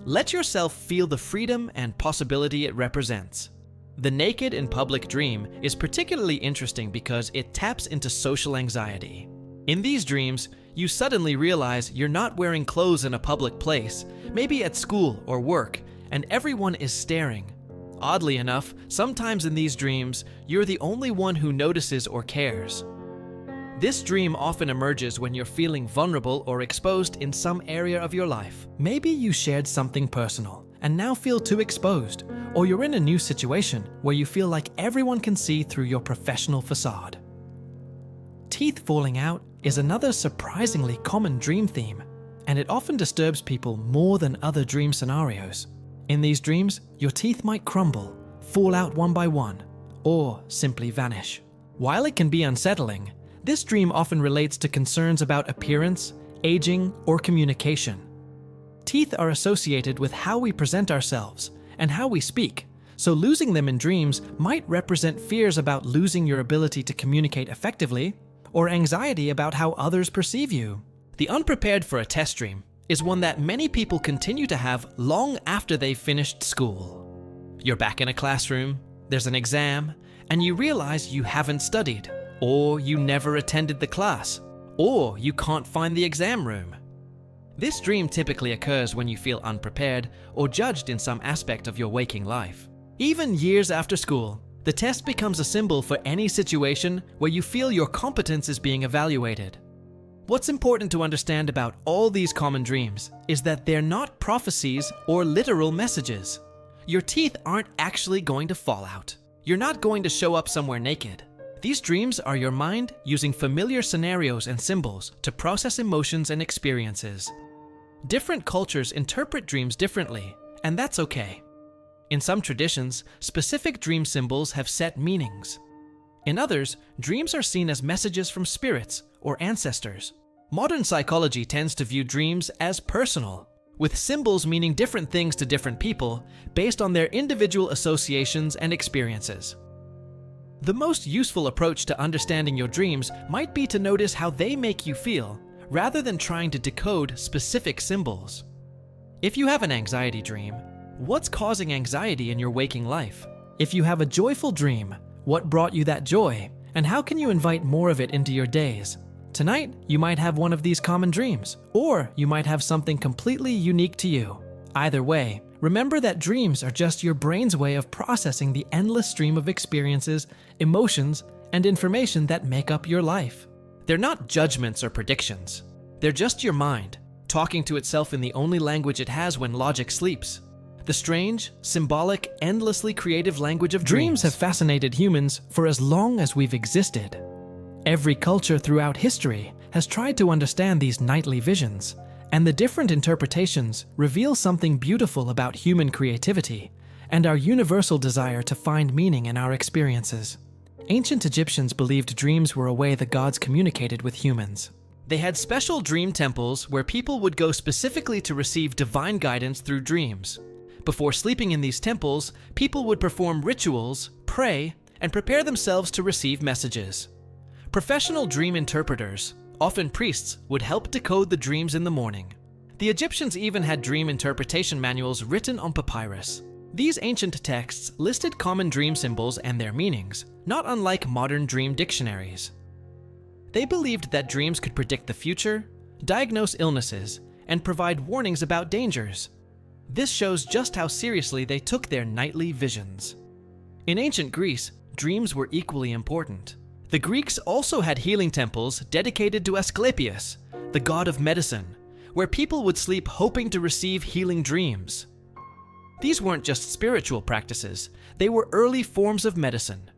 Let yourself feel the freedom and possibility it represents. The naked in public dream is particularly interesting because it taps into social anxiety. In these dreams, you suddenly realize you're not wearing clothes in a public place, maybe at school or work, and everyone is staring. Oddly enough, sometimes in these dreams, you're the only one who notices or cares. This dream often emerges when you're feeling vulnerable or exposed in some area of your life. Maybe you shared something personal and now feel too exposed, or you're in a new situation where you feel like everyone can see through your professional facade. Teeth falling out is another surprisingly common dream theme, and it often disturbs people more than other dream scenarios. In these dreams, your teeth might crumble, fall out one by one, or simply vanish. While it can be unsettling, this dream often relates to concerns about appearance, aging, or communication. Teeth are associated with how we present ourselves and how we speak, so losing them in dreams might represent fears about losing your ability to communicate effectively, or anxiety about how others perceive you. The unprepared for a test dream is one that many people continue to have long after they've finished school. You're back in a classroom, there's an exam, and you realize you haven't studied, or you never attended the class, or you can't find the exam room. This dream typically occurs when you feel unprepared or judged in some aspect of your waking life. Even years after school, the test becomes a symbol for any situation where you feel your competence is being evaluated. What's important to understand about all these common dreams is that they're not prophecies or literal messages. Your teeth aren't actually going to fall out. You're not going to show up somewhere naked. These dreams are your mind using familiar scenarios and symbols to process emotions and experiences. Different cultures interpret dreams differently, and that's okay. In some traditions, specific dream symbols have set meanings. In others, dreams are seen as messages from spirits or ancestors. Modern psychology tends to view dreams as personal, with symbols meaning different things to different people based on their individual associations and experiences. The most useful approach to understanding your dreams might be to notice how they make you feel, rather than trying to decode specific symbols. If you have an anxiety dream, what's causing anxiety in your waking life? If you have a joyful dream, what brought you that joy, and how can you invite more of it into your days? Tonight, you might have one of these common dreams, or you might have something completely unique to you. Either way, remember that dreams are just your brain's way of processing the endless stream of experiences, emotions, and information that make up your life. They're not judgments or predictions. They're just your mind, talking to itself in the only language it has when logic sleeps. The strange, symbolic, endlessly creative language of dreams have fascinated humans for as long as we've existed. Every culture throughout history has tried to understand these nightly visions, and the different interpretations reveal something beautiful about human creativity and our universal desire to find meaning in our experiences. Ancient Egyptians believed dreams were a way the gods communicated with humans. They had special dream temples where people would go specifically to receive divine guidance through dreams. Before sleeping in these temples, people would perform rituals, pray, and prepare themselves to receive messages. Professional dream interpreters, often priests, would help decode the dreams in the morning. The Egyptians even had dream interpretation manuals written on papyrus. These ancient texts listed common dream symbols and their meanings, not unlike modern dream dictionaries. They believed that dreams could predict the future, diagnose illnesses, and provide warnings about dangers. This shows just how seriously they took their nightly visions. In ancient Greece, dreams were equally important. The Greeks also had healing temples dedicated to Asclepius, the god of medicine, where people would sleep hoping to receive healing dreams. These weren't just spiritual practices, they were early forms of medicine.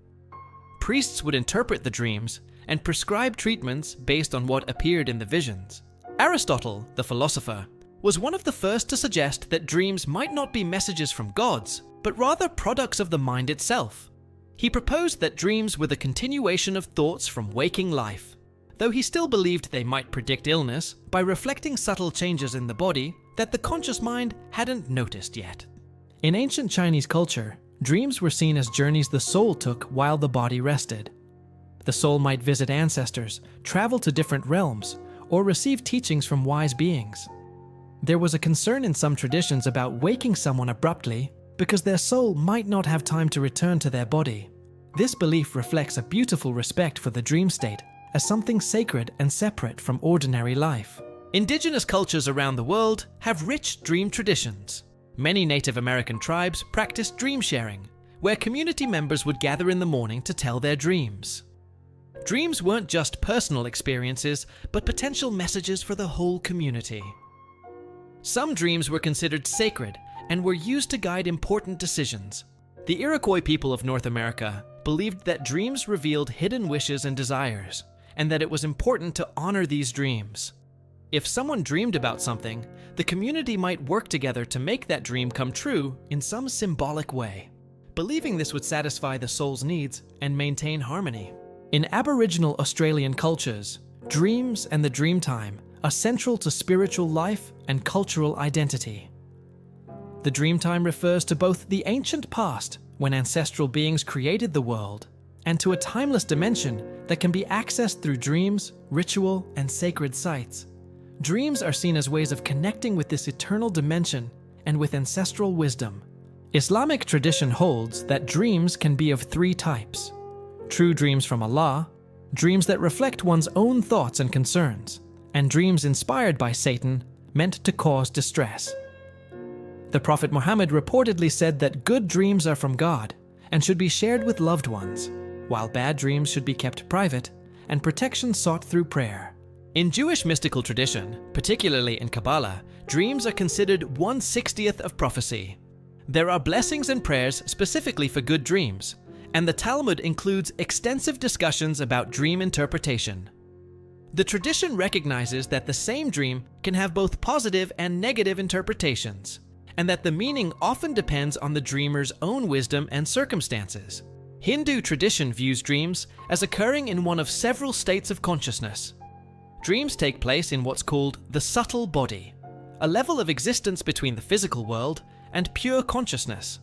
Priests would interpret the dreams and prescribe treatments based on what appeared in the visions. Aristotle, the philosopher, was one of the first to suggest that dreams might not be messages from gods, but rather products of the mind itself. He proposed that dreams were the continuation of thoughts from waking life, though he still believed they might predict illness by reflecting subtle changes in the body that the conscious mind hadn't noticed yet. In ancient Chinese culture, dreams were seen as journeys the soul took while the body rested. The soul might visit ancestors, travel to different realms, or receive teachings from wise beings. There was a concern in some traditions about waking someone abruptly because their soul might not have time to return to their body. This belief reflects a beautiful respect for the dream state as something sacred and separate from ordinary life. Indigenous cultures around the world have rich dream traditions. Many Native American tribes practiced dream sharing, where community members would gather in the morning to tell their dreams. Dreams weren't just personal experiences, but potential messages for the whole community. Some dreams were considered sacred and were used to guide important decisions. The Iroquois people of North America believed that dreams revealed hidden wishes and desires, and that it was important to honor these dreams. If someone dreamed about something, the community might work together to make that dream come true in some symbolic way, believing this would satisfy the soul's needs and maintain harmony. In Aboriginal Australian cultures, dreams and the dream time are central to spiritual life and cultural identity. The dream time refers to both the ancient past, when ancestral beings created the world, and to a timeless dimension that can be accessed through dreams, ritual, and sacred sites. Dreams are seen as ways of connecting with this eternal dimension and with ancestral wisdom. Islamic tradition holds that dreams can be of three types: true dreams from Allah, dreams that reflect one's own thoughts and concerns, and dreams inspired by Satan, meant to cause distress. The Prophet Muhammad reportedly said that good dreams are from God and should be shared with loved ones, while bad dreams should be kept private and protection sought through prayer. In Jewish mystical tradition, particularly in Kabbalah, dreams are considered 1/60th of prophecy. There are blessings and prayers specifically for good dreams, and the Talmud includes extensive discussions about dream interpretation. The tradition recognizes that the same dream can have both positive and negative interpretations, and that the meaning often depends on the dreamer's own wisdom and circumstances. Hindu tradition views dreams as occurring in one of several states of consciousness. Dreams take place in what's called the subtle body, a level of existence between the physical world and pure consciousness.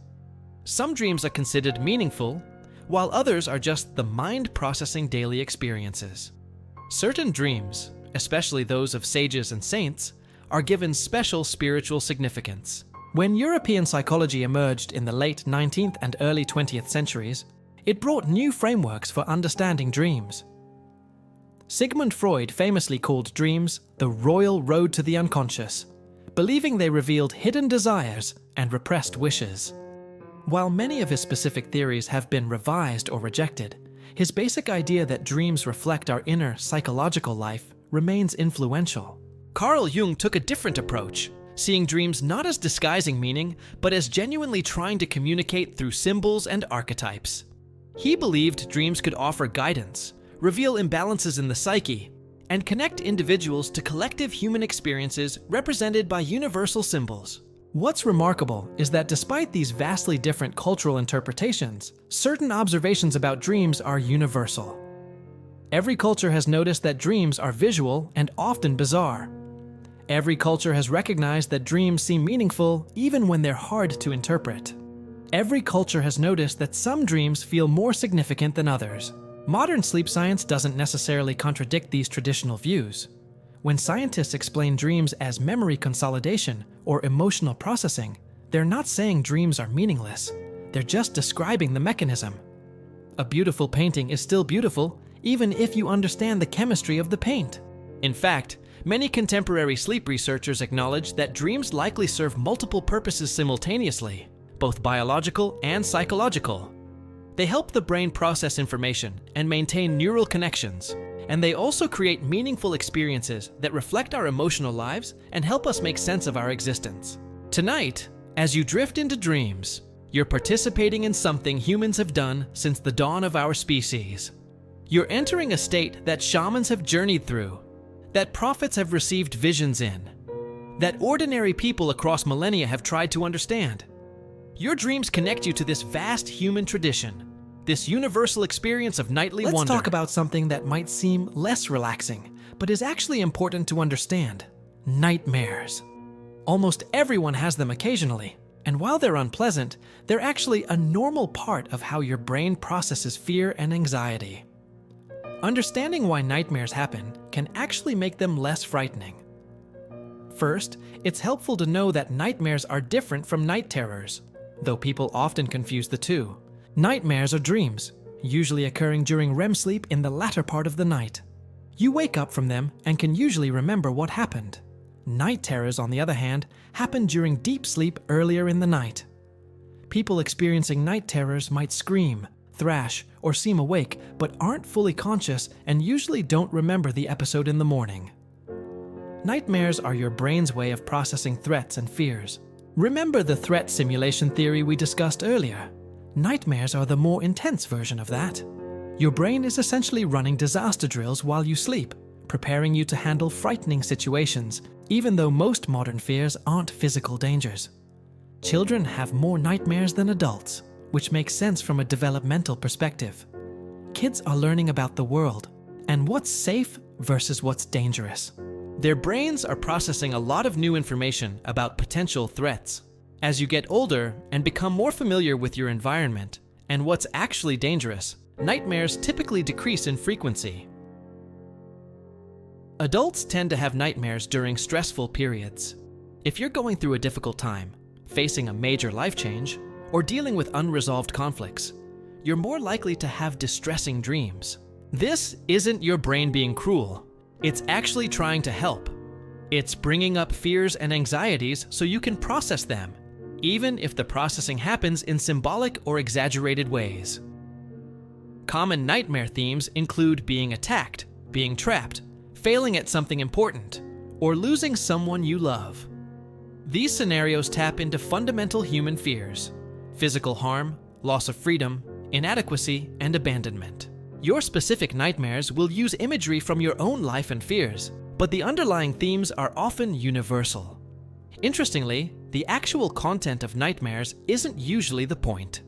Some dreams are considered meaningful, while others are just the mind processing daily experiences. Certain dreams, especially those of sages and saints, are given special spiritual significance. When European psychology emerged in the late 19th and early 20th centuries, it brought new frameworks for understanding dreams. Sigmund Freud famously called dreams the royal road to the unconscious, believing they revealed hidden desires and repressed wishes. While many of his specific theories have been revised or rejected, his basic idea that dreams reflect our inner psychological life remains influential. Carl Jung took a different approach, seeing dreams not as disguising meaning, but as genuinely trying to communicate through symbols and archetypes. He believed dreams could offer guidance, reveal imbalances in the psyche, and connect individuals to collective human experiences represented by universal symbols. What's remarkable is that despite these vastly different cultural interpretations, certain observations about dreams are universal. Every culture has noticed that dreams are visual and often bizarre. Every culture has recognized that dreams seem meaningful even when they're hard to interpret. Every culture has noticed that some dreams feel more significant than others. Modern sleep science doesn't necessarily contradict these traditional views. When scientists explain dreams as memory consolidation or emotional processing, they're not saying dreams are meaningless. They're just describing the mechanism. A beautiful painting is still beautiful, even if you understand the chemistry of the paint. In fact, many contemporary sleep researchers acknowledge that dreams likely serve multiple purposes simultaneously, both biological and psychological. They help the brain process information and maintain neural connections, and they also create meaningful experiences that reflect our emotional lives and help us make sense of our existence. Tonight, as you drift into dreams, you're participating in something humans have done since the dawn of our species. You're entering a state that shamans have journeyed through, that prophets have received visions in, that ordinary people across millennia have tried to understand. Your dreams connect you to this vast human tradition, this universal experience of nightly wonder. Let's talk about something that might seem less relaxing, but is actually important to understand: nightmares. Almost everyone has them occasionally, and while they're unpleasant, they're actually a normal part of how your brain processes fear and anxiety. Understanding why nightmares happen can actually make them less frightening. First, it's helpful to know that nightmares are different from night terrors, though people often confuse the two. Nightmares are dreams, usually occurring during REM sleep in the latter part of the night. You wake up from them and can usually remember what happened. Night terrors, on the other hand, happen during deep sleep earlier in the night. People experiencing night terrors might scream, thrash, or seem awake, but aren't fully conscious and usually don't remember the episode in the morning. Nightmares are your brain's way of processing threats and fears. Remember the threat simulation theory we discussed earlier? Nightmares are the more intense version of that. Your brain is essentially running disaster drills while you sleep, preparing you to handle frightening situations, even though most modern fears aren't physical dangers. Children have more nightmares than adults, which makes sense from a developmental perspective. Kids are learning about the world and what's safe versus what's dangerous. Their brains are processing a lot of new information about potential threats. As you get older and become more familiar with your environment and what's actually dangerous, nightmares typically decrease in frequency. Adults tend to have nightmares during stressful periods. If you're going through a difficult time, facing a major life change, or dealing with unresolved conflicts, you're more likely to have distressing dreams. This isn't your brain being cruel. It's actually trying to help. It's bringing up fears and anxieties so you can process them, even if the processing happens in symbolic or exaggerated ways. Common nightmare themes include being attacked, being trapped, failing at something important, or losing someone you love. These scenarios tap into fundamental human fears: physical harm, loss of freedom, inadequacy, and abandonment. Your specific nightmares will use imagery from your own life and fears, but the underlying themes are often universal. Interestingly, the actual content of nightmares isn't usually the point.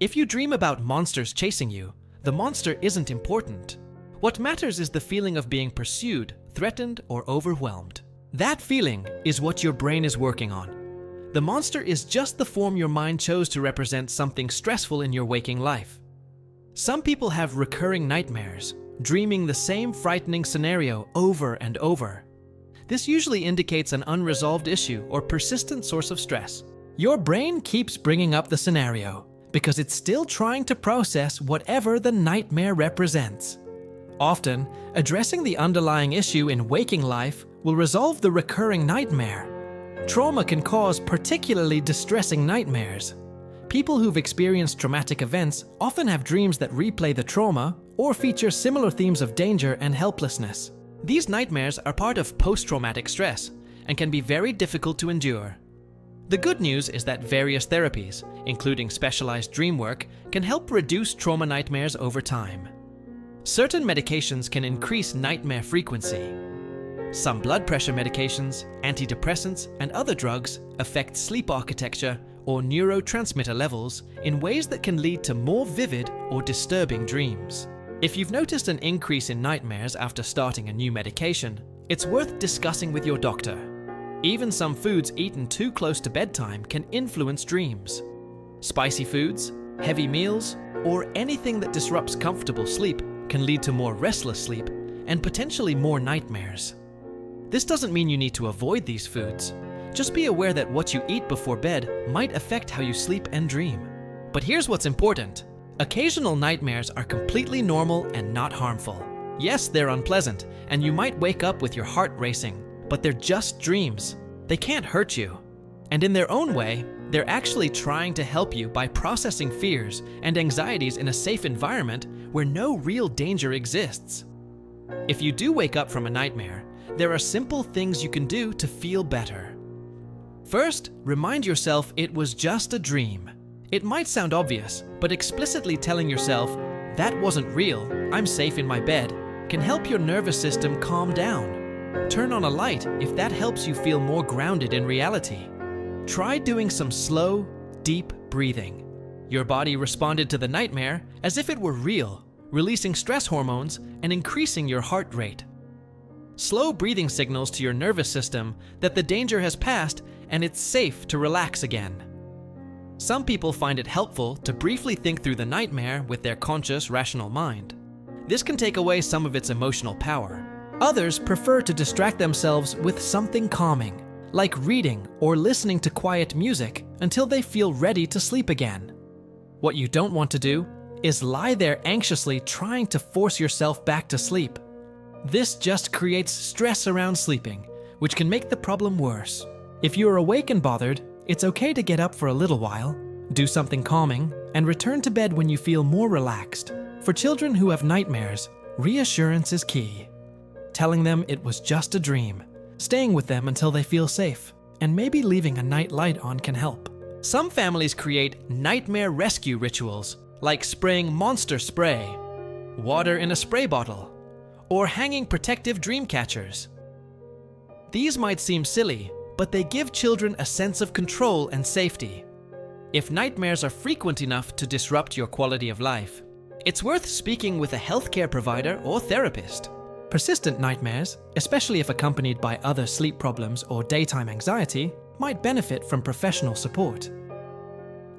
If you dream about monsters chasing you, the monster isn't important. What matters is the feeling of being pursued, threatened, or overwhelmed. That feeling is what your brain is working on. The monster is just the form your mind chose to represent something stressful in your waking life. Some people have recurring nightmares, dreaming the same frightening scenario over and over. This usually indicates an unresolved issue or persistent source of stress. Your brain keeps bringing up the scenario because it's still trying to process whatever the nightmare represents. Often, addressing the underlying issue in waking life will resolve the recurring nightmare. Trauma can cause particularly distressing nightmares. People who've experienced traumatic events often have dreams that replay the trauma or feature similar themes of danger and helplessness. These nightmares are part of post-traumatic stress and can be very difficult to endure. The good news is that various therapies, including specialized dream work, can help reduce trauma nightmares over time. Certain medications can increase nightmare frequency. Some blood pressure medications, antidepressants, and other drugs affect sleep architecture or neurotransmitter levels in ways that can lead to more vivid or disturbing dreams. If you've noticed an increase in nightmares after starting a new medication, it's worth discussing with your doctor. Even some foods eaten too close to bedtime can influence dreams. Spicy foods, heavy meals, or anything that disrupts comfortable sleep can lead to more restless sleep and potentially more nightmares. This doesn't mean you need to avoid these foods. Just be aware that what you eat before bed might affect how you sleep and dream. But here's what's important. Occasional nightmares are completely normal and not harmful. Yes, they're unpleasant, and you might wake up with your heart racing, but they're just dreams. They can't hurt you. And in their own way, they're actually trying to help you by processing fears and anxieties in a safe environment where no real danger exists. If you do wake up from a nightmare, there are simple things you can do to feel better. First, remind yourself it was just a dream. It might sound obvious, but explicitly telling yourself, "That wasn't real, I'm safe in my bed," can help your nervous system calm down. Turn on a light if that helps you feel more grounded in reality. Try doing some slow, deep breathing. Your body responded to the nightmare as if it were real, releasing stress hormones and increasing your heart rate. Slow breathing signals to your nervous system that the danger has passed and it's safe to relax again. Some people find it helpful to briefly think through the nightmare with their conscious, rational mind. This can take away some of its emotional power. Others prefer to distract themselves with something calming, like reading or listening to quiet music until they feel ready to sleep again. What you don't want to do is lie there anxiously trying to force yourself back to sleep. This just creates stress around sleeping, which can make the problem worse. If you're awake and bothered, it's okay to get up for a little while, do something calming, and return to bed when you feel more relaxed. For children who have nightmares, reassurance is key. Telling them it was just a dream, staying with them until they feel safe, and maybe leaving a night light on can help. Some families create nightmare rescue rituals, like spraying monster spray, water in a spray bottle, or hanging protective dream catchers. These might seem silly, but they give children a sense of control and safety. If nightmares are frequent enough to disrupt your quality of life, it's worth speaking with a healthcare provider or therapist. Persistent nightmares, especially if accompanied by other sleep problems or daytime anxiety, might benefit from professional support.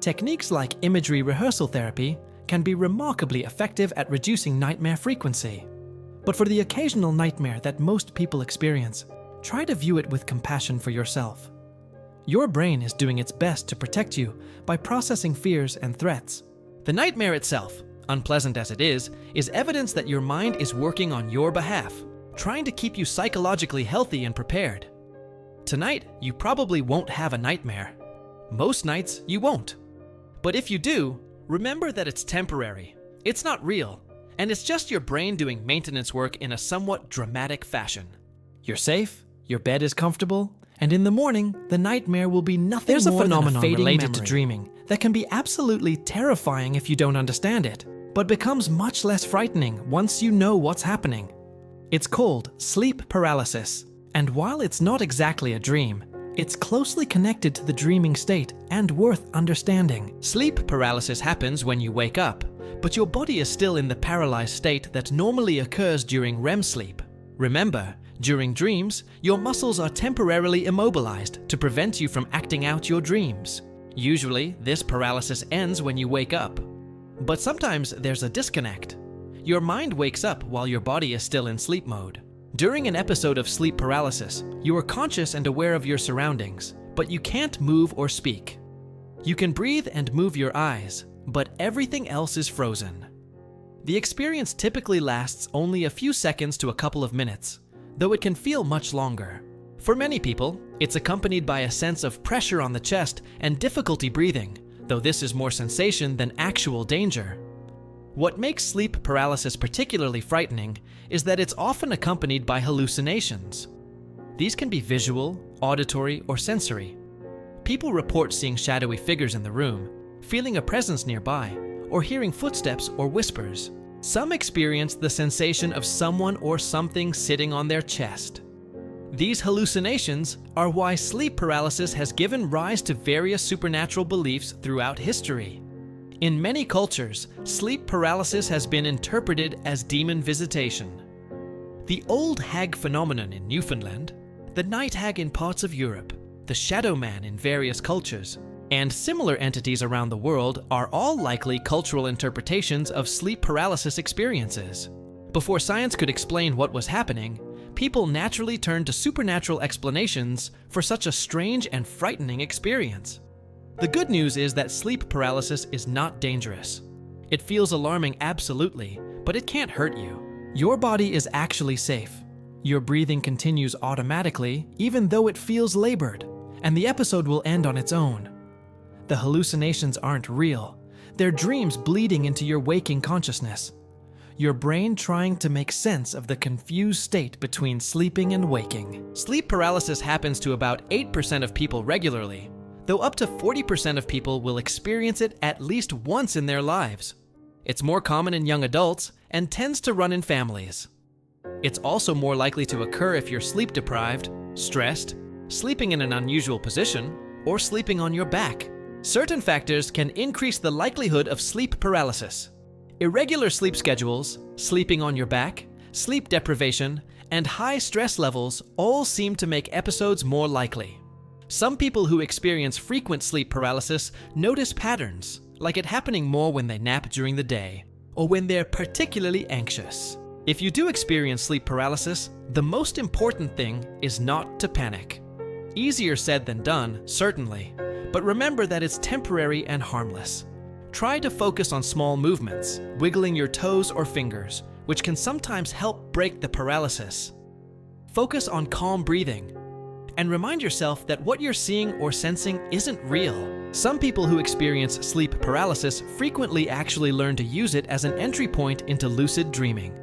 Techniques like imagery rehearsal therapy can be remarkably effective at reducing nightmare frequency. But for the occasional nightmare that most people experience, try to view it with compassion for yourself. Your brain is doing its best to protect you by processing fears and threats. The nightmare itself, unpleasant as it is evidence that your mind is working on your behalf, trying to keep you psychologically healthy and prepared. Tonight, you probably won't have a nightmare. Most nights, you won't. But if you do, remember that it's temporary. It's not real, and it's just your brain doing maintenance work in a somewhat dramatic fashion. You're safe, your bed is comfortable, and in the morning, the nightmare will be nothing more than a fading related to dreaming that can be absolutely terrifying if you don't understand it, but becomes much less frightening once you know what's happening. It's called sleep paralysis, and while it's not exactly a dream, it's closely connected to the dreaming state and worth understanding. Sleep paralysis happens when you wake up, but your body is still in the paralyzed state that normally occurs during REM sleep. Remember, during dreams, your muscles are temporarily immobilized to prevent you from acting out your dreams. Usually, this paralysis ends when you wake up. But sometimes there's a disconnect. Your mind wakes up while your body is still in sleep mode. During an episode of sleep paralysis, you are conscious and aware of your surroundings, but you can't move or speak. You can breathe and move your eyes, but everything else is frozen. The experience typically lasts only a few seconds to a couple of minutes, though it can feel much longer. For many people, it's accompanied by a sense of pressure on the chest and difficulty breathing, though this is more sensation than actual danger. What makes sleep paralysis particularly frightening is that it's often accompanied by hallucinations. These can be visual, auditory, or sensory. People report seeing shadowy figures in the room, feeling a presence nearby, or hearing footsteps or whispers. Some experience the sensation of someone or something sitting on their chest. These hallucinations are why sleep paralysis has given rise to various supernatural beliefs throughout history. In many cultures, sleep paralysis has been interpreted as demon visitation. The old hag phenomenon in Newfoundland, the night hag in parts of Europe, the shadow man in various cultures, and similar entities around the world are all likely cultural interpretations of sleep paralysis experiences. Before science could explain what was happening, people naturally turned to supernatural explanations for such a strange and frightening experience. The good news is that sleep paralysis is not dangerous. It feels alarming absolutely, but it can't hurt you. Your body is actually safe. Your breathing continues automatically, even though it feels labored, and the episode will end on its own. The hallucinations aren't real. They're dreams bleeding into your waking consciousness. Your brain trying to make sense of the confused state between sleeping and waking. Sleep paralysis happens to about 8% of people regularly, though up to 40% of people will experience it at least once in their lives. It's more common in young adults and tends to run in families. It's also more likely to occur if you're sleep deprived, stressed, sleeping in an unusual position, or sleeping on your back. Certain factors can increase the likelihood of sleep paralysis. Irregular sleep schedules, sleeping on your back, sleep deprivation, and high stress levels all seem to make episodes more likely. Some people who experience frequent sleep paralysis notice patterns, like it happening more when they nap during the day, or when they're particularly anxious. If you do experience sleep paralysis, the most important thing is not to panic. Easier said than done, certainly, but remember that it's temporary and harmless. Try to focus on small movements, wiggling your toes or fingers, which can sometimes help break the paralysis. Focus on calm breathing, and remind yourself that what you're seeing or sensing isn't real. Some people who experience sleep paralysis frequently actually learn to use it as an entry point into lucid dreaming.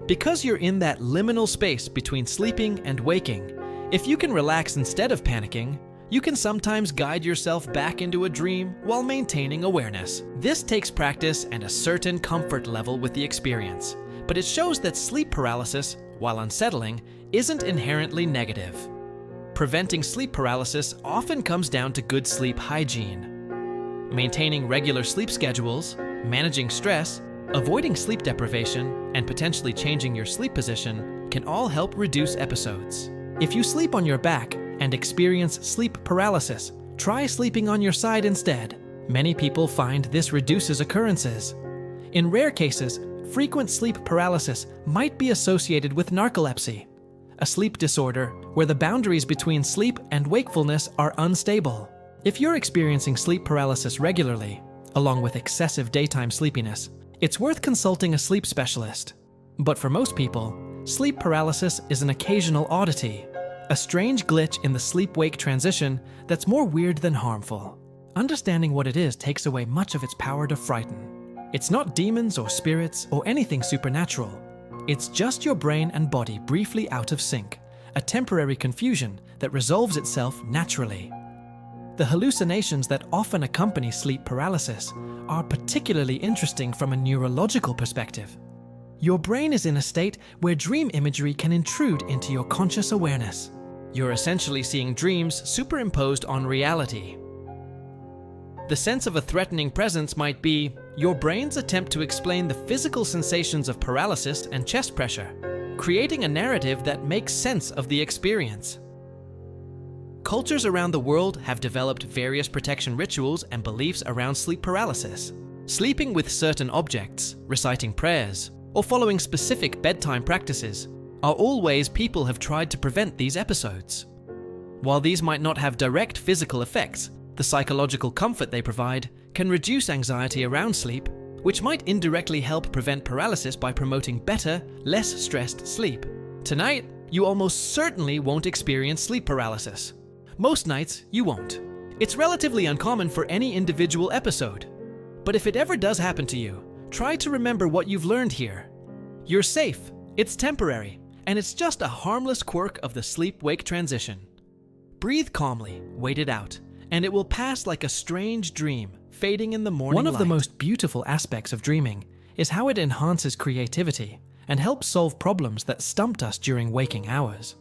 Because you're in that liminal space between sleeping and waking, if you can relax instead of panicking, you can sometimes guide yourself back into a dream while maintaining awareness. This takes practice and a certain comfort level with the experience, but it shows that sleep paralysis, while unsettling, isn't inherently negative. Preventing sleep paralysis often comes down to good sleep hygiene. Maintaining regular sleep schedules, managing stress, avoiding sleep deprivation, and potentially changing your sleep position can all help reduce episodes. If you sleep on your back and experience sleep paralysis, try sleeping on your side instead. Many people find this reduces occurrences. In rare cases, frequent sleep paralysis might be associated with narcolepsy, a sleep disorder where the boundaries between sleep and wakefulness are unstable. If you're experiencing sleep paralysis regularly, along with excessive daytime sleepiness, it's worth consulting a sleep specialist. But for most people, sleep paralysis is an occasional oddity, a strange glitch in the sleep-wake transition that's more weird than harmful. Understanding what it is takes away much of its power to frighten. It's not demons or spirits or anything supernatural. It's just your brain and body briefly out of sync, a temporary confusion that resolves itself naturally. The hallucinations that often accompany sleep paralysis are particularly interesting from a neurological perspective. Your brain is in a state where dream imagery can intrude into your conscious awareness. You're essentially seeing dreams superimposed on reality. The sense of a threatening presence might be your brain's attempt to explain the physical sensations of paralysis and chest pressure, creating a narrative that makes sense of the experience. Cultures around the world have developed various protection rituals and beliefs around sleep paralysis. Sleeping with certain objects, reciting prayers, or following specific bedtime practices are all ways people have tried to prevent these episodes. While these might not have direct physical effects, the psychological comfort they provide can reduce anxiety around sleep, which might indirectly help prevent paralysis by promoting better, less stressed sleep. Tonight, you almost certainly won't experience sleep paralysis. Most nights, you won't. It's relatively uncommon for any individual episode. But if it ever does happen to you, try to remember what you've learned here. You're safe, it's temporary, and it's just a harmless quirk of the sleep-wake transition. Breathe calmly, wait it out, and it will pass like a strange dream, fading in the morning light. One of the most beautiful aspects of dreaming is how it enhances creativity and helps solve problems that stumped us during waking hours.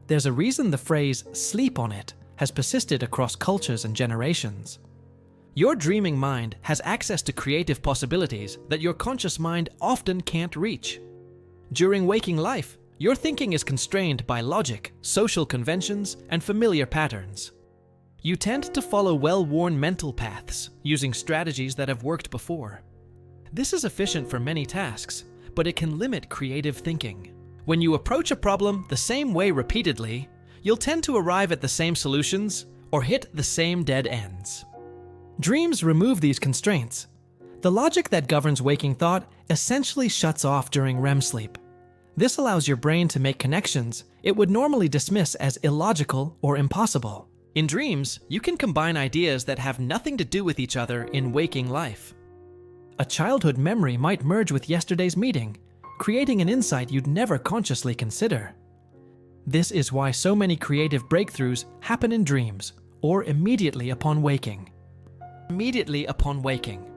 There's a reason the phrase "sleep on it" has persisted across cultures and generations. Your dreaming mind has access to creative possibilities that your conscious mind often can't reach. During waking life, your thinking is constrained by logic, social conventions, and familiar patterns. You tend to follow well-worn mental paths, using strategies that have worked before. This is efficient for many tasks, but it can limit creative thinking. When you approach a problem the same way repeatedly, you'll tend to arrive at the same solutions or hit the same dead ends. Dreams remove these constraints. The logic that governs waking thought essentially shuts off during REM sleep. This allows your brain to make connections it would normally dismiss as illogical or impossible. In dreams, you can combine ideas that have nothing to do with each other in waking life. A childhood memory might merge with yesterday's meeting, creating an insight you'd never consciously consider. This is why so many creative breakthroughs happen in dreams or immediately upon waking. Immediately upon waking.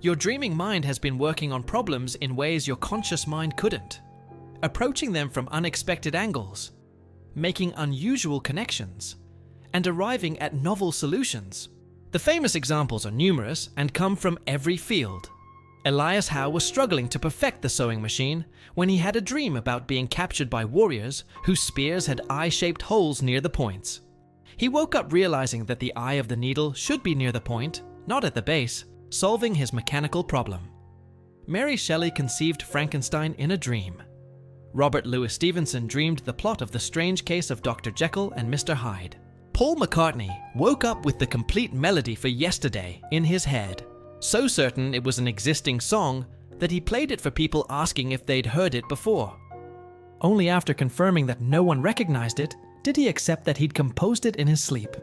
Your dreaming mind has been working on problems in ways your conscious mind couldn't, approaching them from unexpected angles, making unusual connections, and arriving at novel solutions. The famous examples are numerous and come from every field. Elias Howe was struggling to perfect the sewing machine when he had a dream about being captured by warriors whose spears had eye-shaped holes near the points. He woke up realizing that the eye of the needle should be near the point, not at the base, solving his mechanical problem. Mary Shelley conceived Frankenstein in a dream. Robert Louis Stevenson dreamed the plot of The Strange Case of Dr. Jekyll and Mr. Hyde. Paul McCartney woke up with the complete melody for Yesterday in his head, so certain it was an existing song that he played it for people asking if they'd heard it before. Only after confirming that no one recognized it did he accept that he'd composed it in his sleep.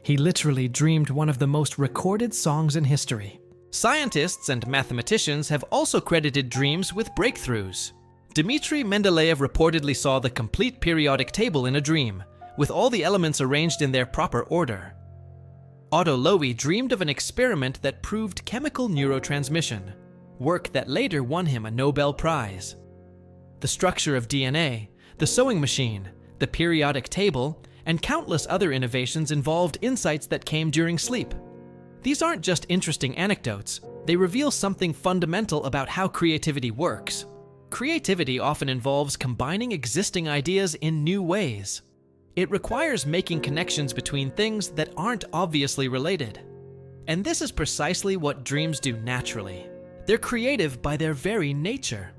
He literally dreamed one of the most recorded songs in history. Scientists and mathematicians have also credited dreams with breakthroughs. Dmitri Mendeleev reportedly saw the complete periodic table in a dream, with all the elements arranged in their proper order. Otto Loewy dreamed of an experiment that proved chemical neurotransmission, work that later won him a Nobel Prize. The structure of DNA, the sewing machine, the periodic table, and countless other innovations involved insights that came during sleep. These aren't just interesting anecdotes, they reveal something fundamental about how creativity works. Creativity often involves combining existing ideas in new ways. It requires making connections between things that aren't obviously related. And this is precisely what dreams do naturally. They're creative by their very nature.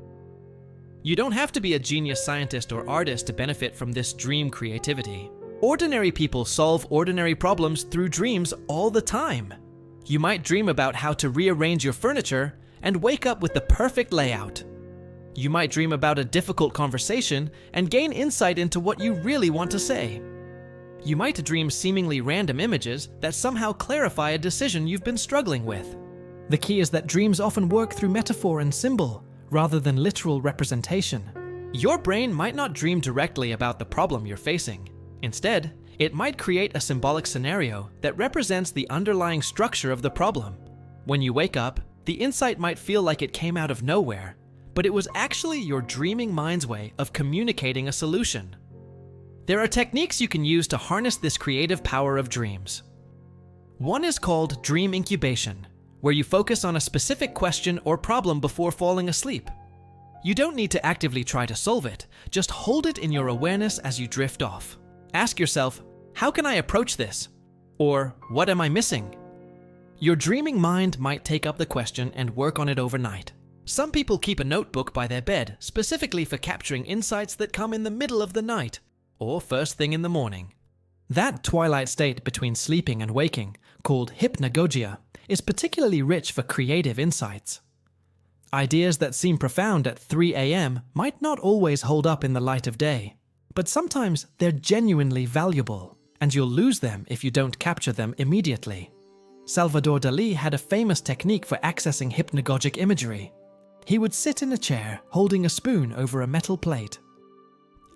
You don't have to be a genius scientist or artist to benefit from this dream creativity. Ordinary people solve ordinary problems through dreams all the time. You might dream about how to rearrange your furniture and wake up with the perfect layout. You might dream about a difficult conversation and gain insight into what you really want to say. You might dream seemingly random images that somehow clarify a decision you've been struggling with. The key is that dreams often work through metaphor and symbol, rather than literal representation. Your brain might not dream directly about the problem you're facing. Instead, it might create a symbolic scenario that represents the underlying structure of the problem. When you wake up, the insight might feel like it came out of nowhere, but it was actually your dreaming mind's way of communicating a solution. There are techniques you can use to harness this creative power of dreams. One is called dream incubation, where you focus on a specific question or problem before falling asleep. You don't need to actively try to solve it, just hold it in your awareness as you drift off. Ask yourself, how can I approach this? Or, what am I missing? Your dreaming mind might take up the question and work on it overnight. Some people keep a notebook by their bed specifically for capturing insights that come in the middle of the night or first thing in the morning. That twilight state between sleeping and waking, called hypnagogia, is particularly rich for creative insights. Ideas that seem profound at 3 a.m. might not always hold up in the light of day, but sometimes they're genuinely valuable, and you'll lose them if you don't capture them immediately. Salvador Dalí had a famous technique for accessing hypnagogic imagery. He would sit in a chair holding a spoon over a metal plate.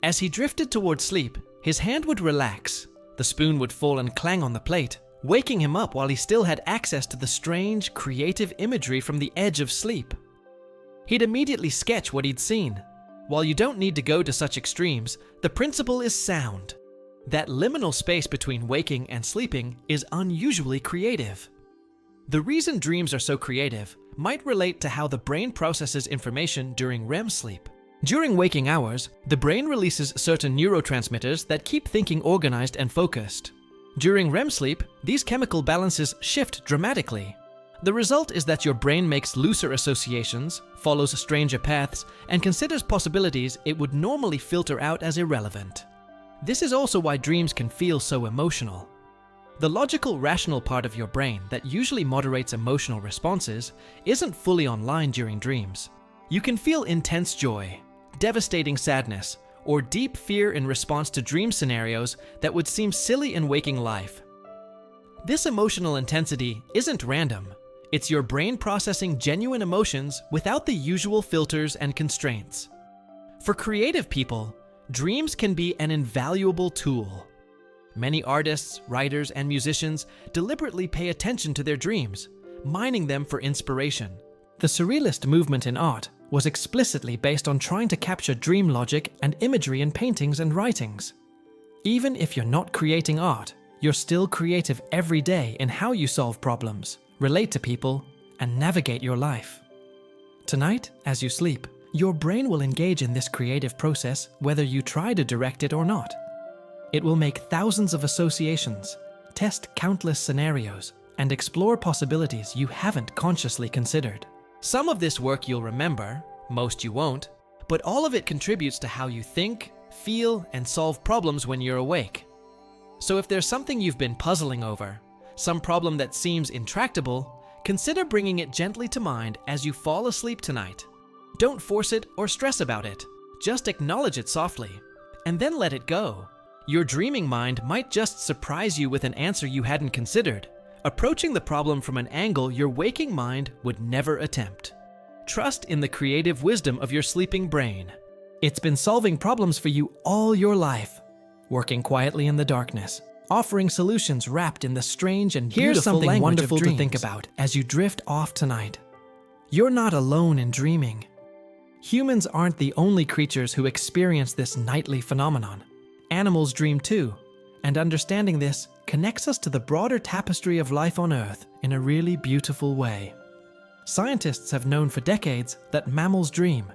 As he drifted toward sleep, his hand would relax, the spoon would fall and clang on the plate, waking him up while he still had access to the strange, creative imagery from the edge of sleep. He'd immediately sketch what he'd seen. While you don't need to go to such extremes, the principle is sound. That liminal space between waking and sleeping is unusually creative. The reason dreams are so creative might relate to how the brain processes information during REM sleep. During waking hours, the brain releases certain neurotransmitters that keep thinking organized and focused. During REM sleep, these chemical balances shift dramatically. The result is that your brain makes looser associations, follows stranger paths, and considers possibilities it would normally filter out as irrelevant. This is also why dreams can feel so emotional. The logical, rational part of your brain that usually moderates emotional responses isn't fully online during dreams. You can feel intense joy, devastating sadness, or deep fear in response to dream scenarios that would seem silly in waking life. This emotional intensity isn't random. It's your brain processing genuine emotions without the usual filters and constraints. For creative people, dreams can be an invaluable tool. Many artists, writers, and musicians deliberately pay attention to their dreams, mining them for inspiration. The Surrealist movement in art was explicitly based on trying to capture dream logic and imagery in paintings and writings. Even if you're not creating art, you're still creative every day in how you solve problems, relate to people, and navigate your life. Tonight, as you sleep, your brain will engage in this creative process whether you try to direct it or not. It will make thousands of associations, test countless scenarios, and explore possibilities you haven't consciously considered. Some of this work you'll remember, most you won't, but all of it contributes to how you think, feel, and solve problems when you're awake. So if there's something you've been puzzling over, some problem that seems intractable, consider bringing it gently to mind as you fall asleep tonight. Don't force it or stress about it. Just acknowledge it softly, and then let it go. Your dreaming mind might just surprise you with an answer you hadn't considered, approaching the problem from an angle your waking mind would never attempt. Trust in the creative wisdom of your sleeping brain. It's been solving problems for you all your life, working quietly in the darkness, offering solutions wrapped in the strange and beautiful Here's something language wonderful of to dreams. think about as you drift off tonight. You're not alone in dreaming. Humans aren't the only creatures who experience this nightly phenomenon. Animals dream too, and understanding this connects us to the broader tapestry of life on Earth in a really beautiful way. Scientists have known for decades that mammals dream,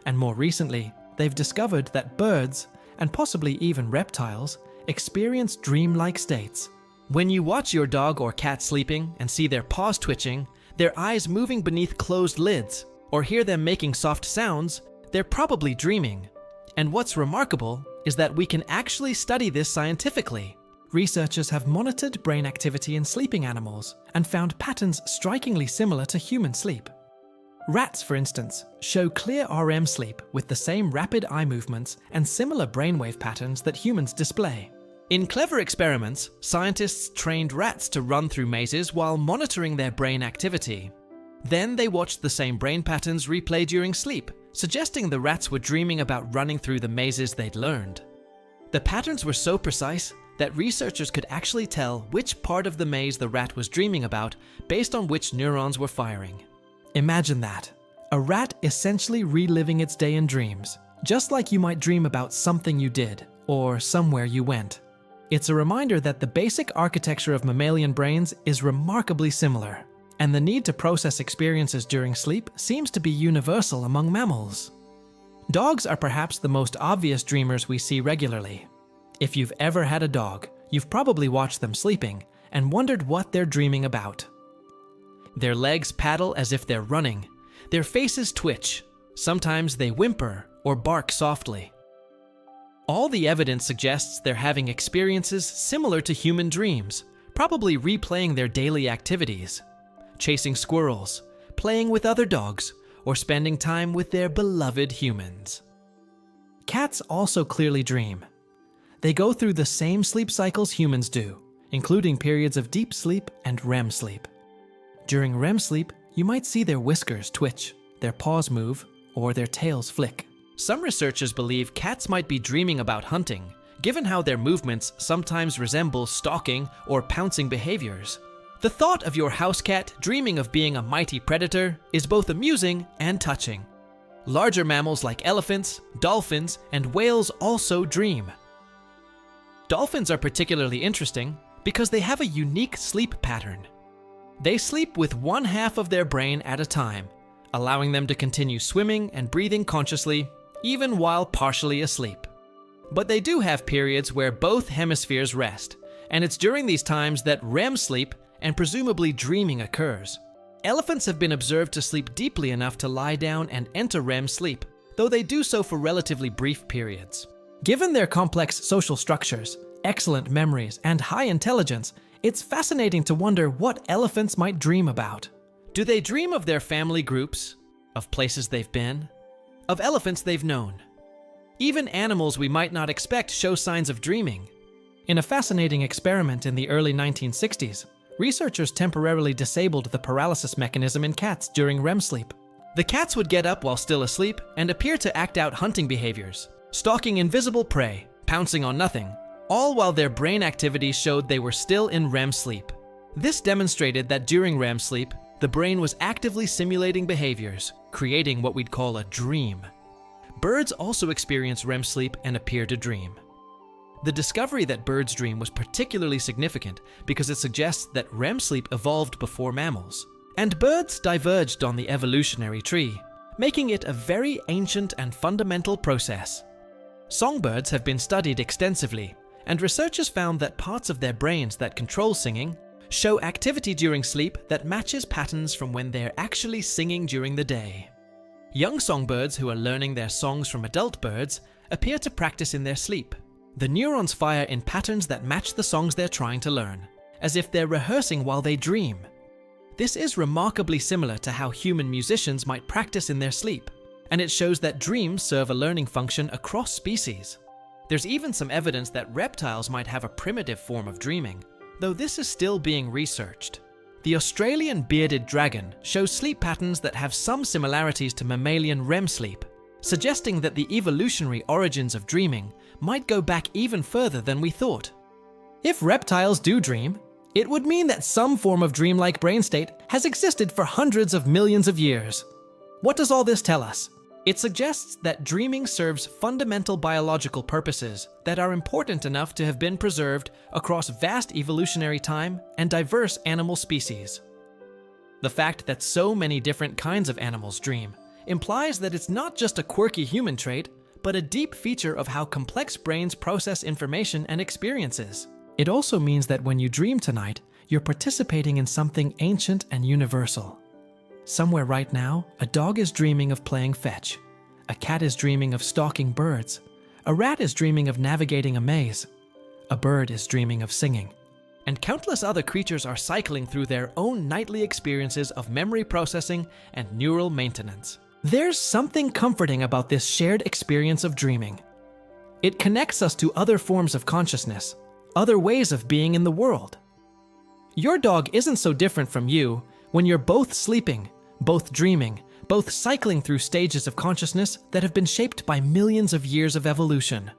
and more recently, they've discovered that birds, and possibly even reptiles, experience dreamlike states. When you watch your dog or cat sleeping and see their paws twitching, their eyes moving beneath closed lids, or hear them making soft sounds, they're probably dreaming. And what's remarkable is that we can actually study this scientifically. Researchers have monitored brain activity in sleeping animals and found patterns strikingly similar to human sleep. Rats, for instance, show clear REM sleep with the same rapid eye movements and similar brainwave patterns that humans display. In clever experiments, scientists trained rats to run through mazes while monitoring their brain activity. Then they watched the same brain patterns replay during sleep, suggesting the rats were dreaming about running through the mazes they'd learned. The patterns were so precise that researchers could actually tell which part of the maze the rat was dreaming about based on which neurons were firing. Imagine that. A rat essentially reliving its day in dreams, just like you might dream about something you did, or somewhere you went. It's a reminder that the basic architecture of mammalian brains is remarkably similar, and the need to process experiences during sleep seems to be universal among mammals. Dogs are perhaps the most obvious dreamers we see regularly. If you've ever had a dog, you've probably watched them sleeping and wondered what they're dreaming about. Their legs paddle as if they're running. Their faces twitch. Sometimes they whimper or bark softly. All the evidence suggests they're having experiences similar to human dreams, probably replaying their daily activities. Chasing squirrels, playing with other dogs, or spending time with their beloved humans. Cats also clearly dream. They go through the same sleep cycles humans do, including periods of deep sleep and REM sleep. During REM sleep, you might see their whiskers twitch, their paws move, or their tails flick. Some researchers believe cats might be dreaming about hunting, given how their movements sometimes resemble stalking or pouncing behaviors. The thought of your house cat dreaming of being a mighty predator is both amusing and touching. Larger mammals like elephants, dolphins, and whales also dream. Dolphins are particularly interesting because they have a unique sleep pattern. They sleep with one half of their brain at a time, allowing them to continue swimming and breathing consciously, even while partially asleep. But they do have periods where both hemispheres rest, and it's during these times that REM sleep and presumably dreaming occurs. Elephants have been observed to sleep deeply enough to lie down and enter REM sleep, though they do so for relatively brief periods. Given their complex social structures, excellent memories, and high intelligence, it's fascinating to wonder what elephants might dream about. Do they dream of their family groups, of places they've been, of elephants they've known? Even animals we might not expect show signs of dreaming. In a fascinating experiment in the early 1960s, researchers temporarily disabled the paralysis mechanism in cats during REM sleep. The cats would get up while still asleep and appear to act out hunting behaviors, stalking invisible prey, pouncing on nothing, all while their brain activity showed they were still in REM sleep. This demonstrated that during REM sleep, The brain was actively simulating behaviors, creating what we'd call a dream. Birds also experience REM sleep and appear to dream. The discovery that birds dream was particularly significant because it suggests that REM sleep evolved before mammals. And birds diverged on the evolutionary tree, making it a very ancient and fundamental process. Songbirds have been studied extensively, and researchers found that parts of their brains that control singing show activity during sleep that matches patterns from when they're actually singing during the day. Young songbirds who are learning their songs from adult birds appear to practice in their sleep. The neurons fire in patterns that match the songs they're trying to learn, as if they're rehearsing while they dream. This is remarkably similar to how human musicians might practice in their sleep, and it shows that dreams serve a learning function across species. There's even some evidence that reptiles might have a primitive form of dreaming, though this is still being researched. The Australian bearded dragon shows sleep patterns that have some similarities to mammalian REM sleep, suggesting that the evolutionary origins of dreaming might go back even further than we thought. If reptiles do dream, it would mean that some form of dreamlike brain state has existed for hundreds of millions of years. What does all this tell us? It suggests that dreaming serves fundamental biological purposes that are important enough to have been preserved across vast evolutionary time and diverse animal species. The fact that so many different kinds of animals dream implies that it's not just a quirky human trait, but a deep feature of how complex brains process information and experiences. It also means that when you dream tonight, you're participating in something ancient and universal. Somewhere right now, a dog is dreaming of playing fetch. A cat is dreaming of stalking birds. A rat is dreaming of navigating a maze. A bird is dreaming of singing. And countless other creatures are cycling through their own nightly experiences of memory processing and neural maintenance. There's something comforting about this shared experience of dreaming. It connects us to other forms of consciousness, other ways of being in the world. Your dog isn't so different from you when you're both sleeping, both dreaming, both cycling through stages of consciousness that have been shaped by millions of years of evolution.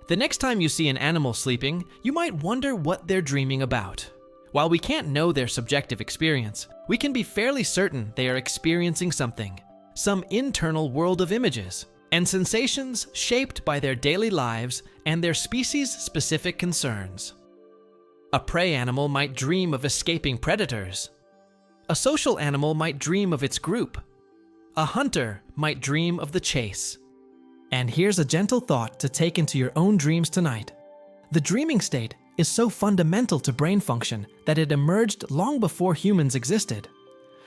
The next time you see an animal sleeping, you might wonder what they're dreaming about. While we can't know their subjective experience, we can be fairly certain they are experiencing something, some internal world of images and sensations shaped by their daily lives and their species-specific concerns. A prey animal might dream of escaping predators. A social animal might dream of its group. A hunter might dream of the chase. And here's a gentle thought to take into your own dreams tonight. The dreaming state is so fundamental to brain function that it emerged long before humans existed.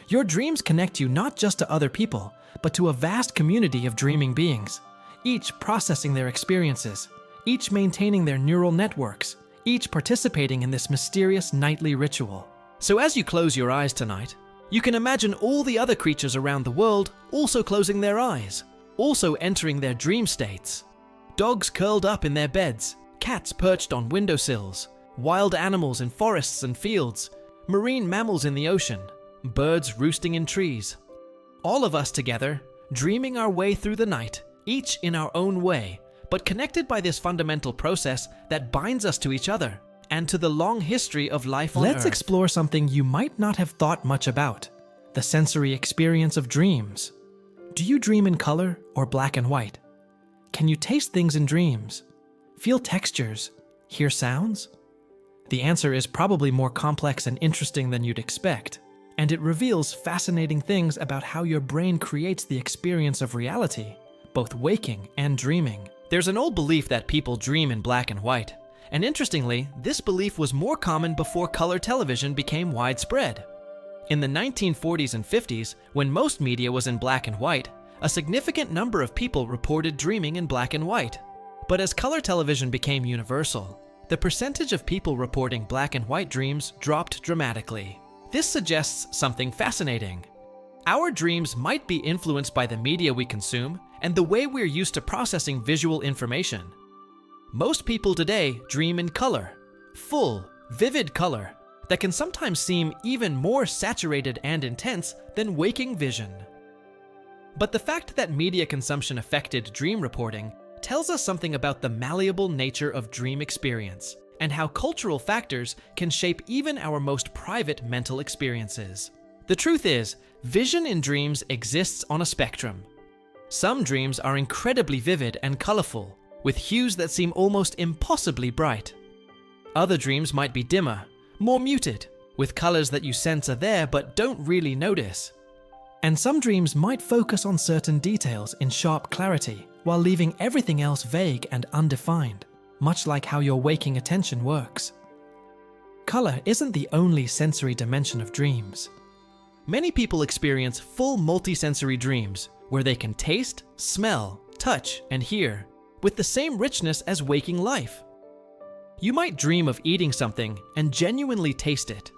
Your dreams connect you not just to other people, but to a vast community of dreaming beings, each processing their experiences, each maintaining their neural networks, each participating in this mysterious nightly ritual. So as you close your eyes tonight, you can imagine all the other creatures around the world also closing their eyes, also entering their dream states. Dogs curled up in their beds, cats perched on windowsills, wild animals in forests and fields, marine mammals in the ocean, birds roosting in trees. All of us together, dreaming our way through the night, each in our own way, but connected by this fundamental process that binds us to each other and to the long history of life on Earth. Let's explore something you might not have thought much about: the sensory experience of dreams. Do you dream in color or black and white? Can you taste things in dreams? Feel textures? Hear sounds? The answer is probably more complex and interesting than you'd expect, and it reveals fascinating things about how your brain creates the experience of reality, both waking and dreaming. There's an old belief that people dream in black and white, and interestingly, this belief was more common before color television became widespread. In the 1940s and 50s, when most media was in black and white, a significant number of people reported dreaming in black and white. But as color television became universal, the percentage of people reporting black and white dreams dropped dramatically. This suggests something fascinating. Our dreams might be influenced by the media we consume and the way we're used to processing visual information. Most people today dream in color, full, vivid color, that can sometimes seem even more saturated and intense than waking vision. But the fact that media consumption affected dream reporting tells us something about the malleable nature of dream experience and how cultural factors can shape even our most private mental experiences. The truth is, vision in dreams exists on a spectrum. Some dreams are incredibly vivid and colorful, with hues that seem almost impossibly bright. Other dreams might be dimmer, more muted, with colors that you sense are there but don't really notice. And some dreams might focus on certain details in sharp clarity, while leaving everything else vague and undefined, much like how your waking attention works. Color isn't the only sensory dimension of dreams. Many people experience full multisensory dreams, where they can taste, smell, touch, and hear, with the same richness as waking life. You might dream of eating something and genuinely taste it.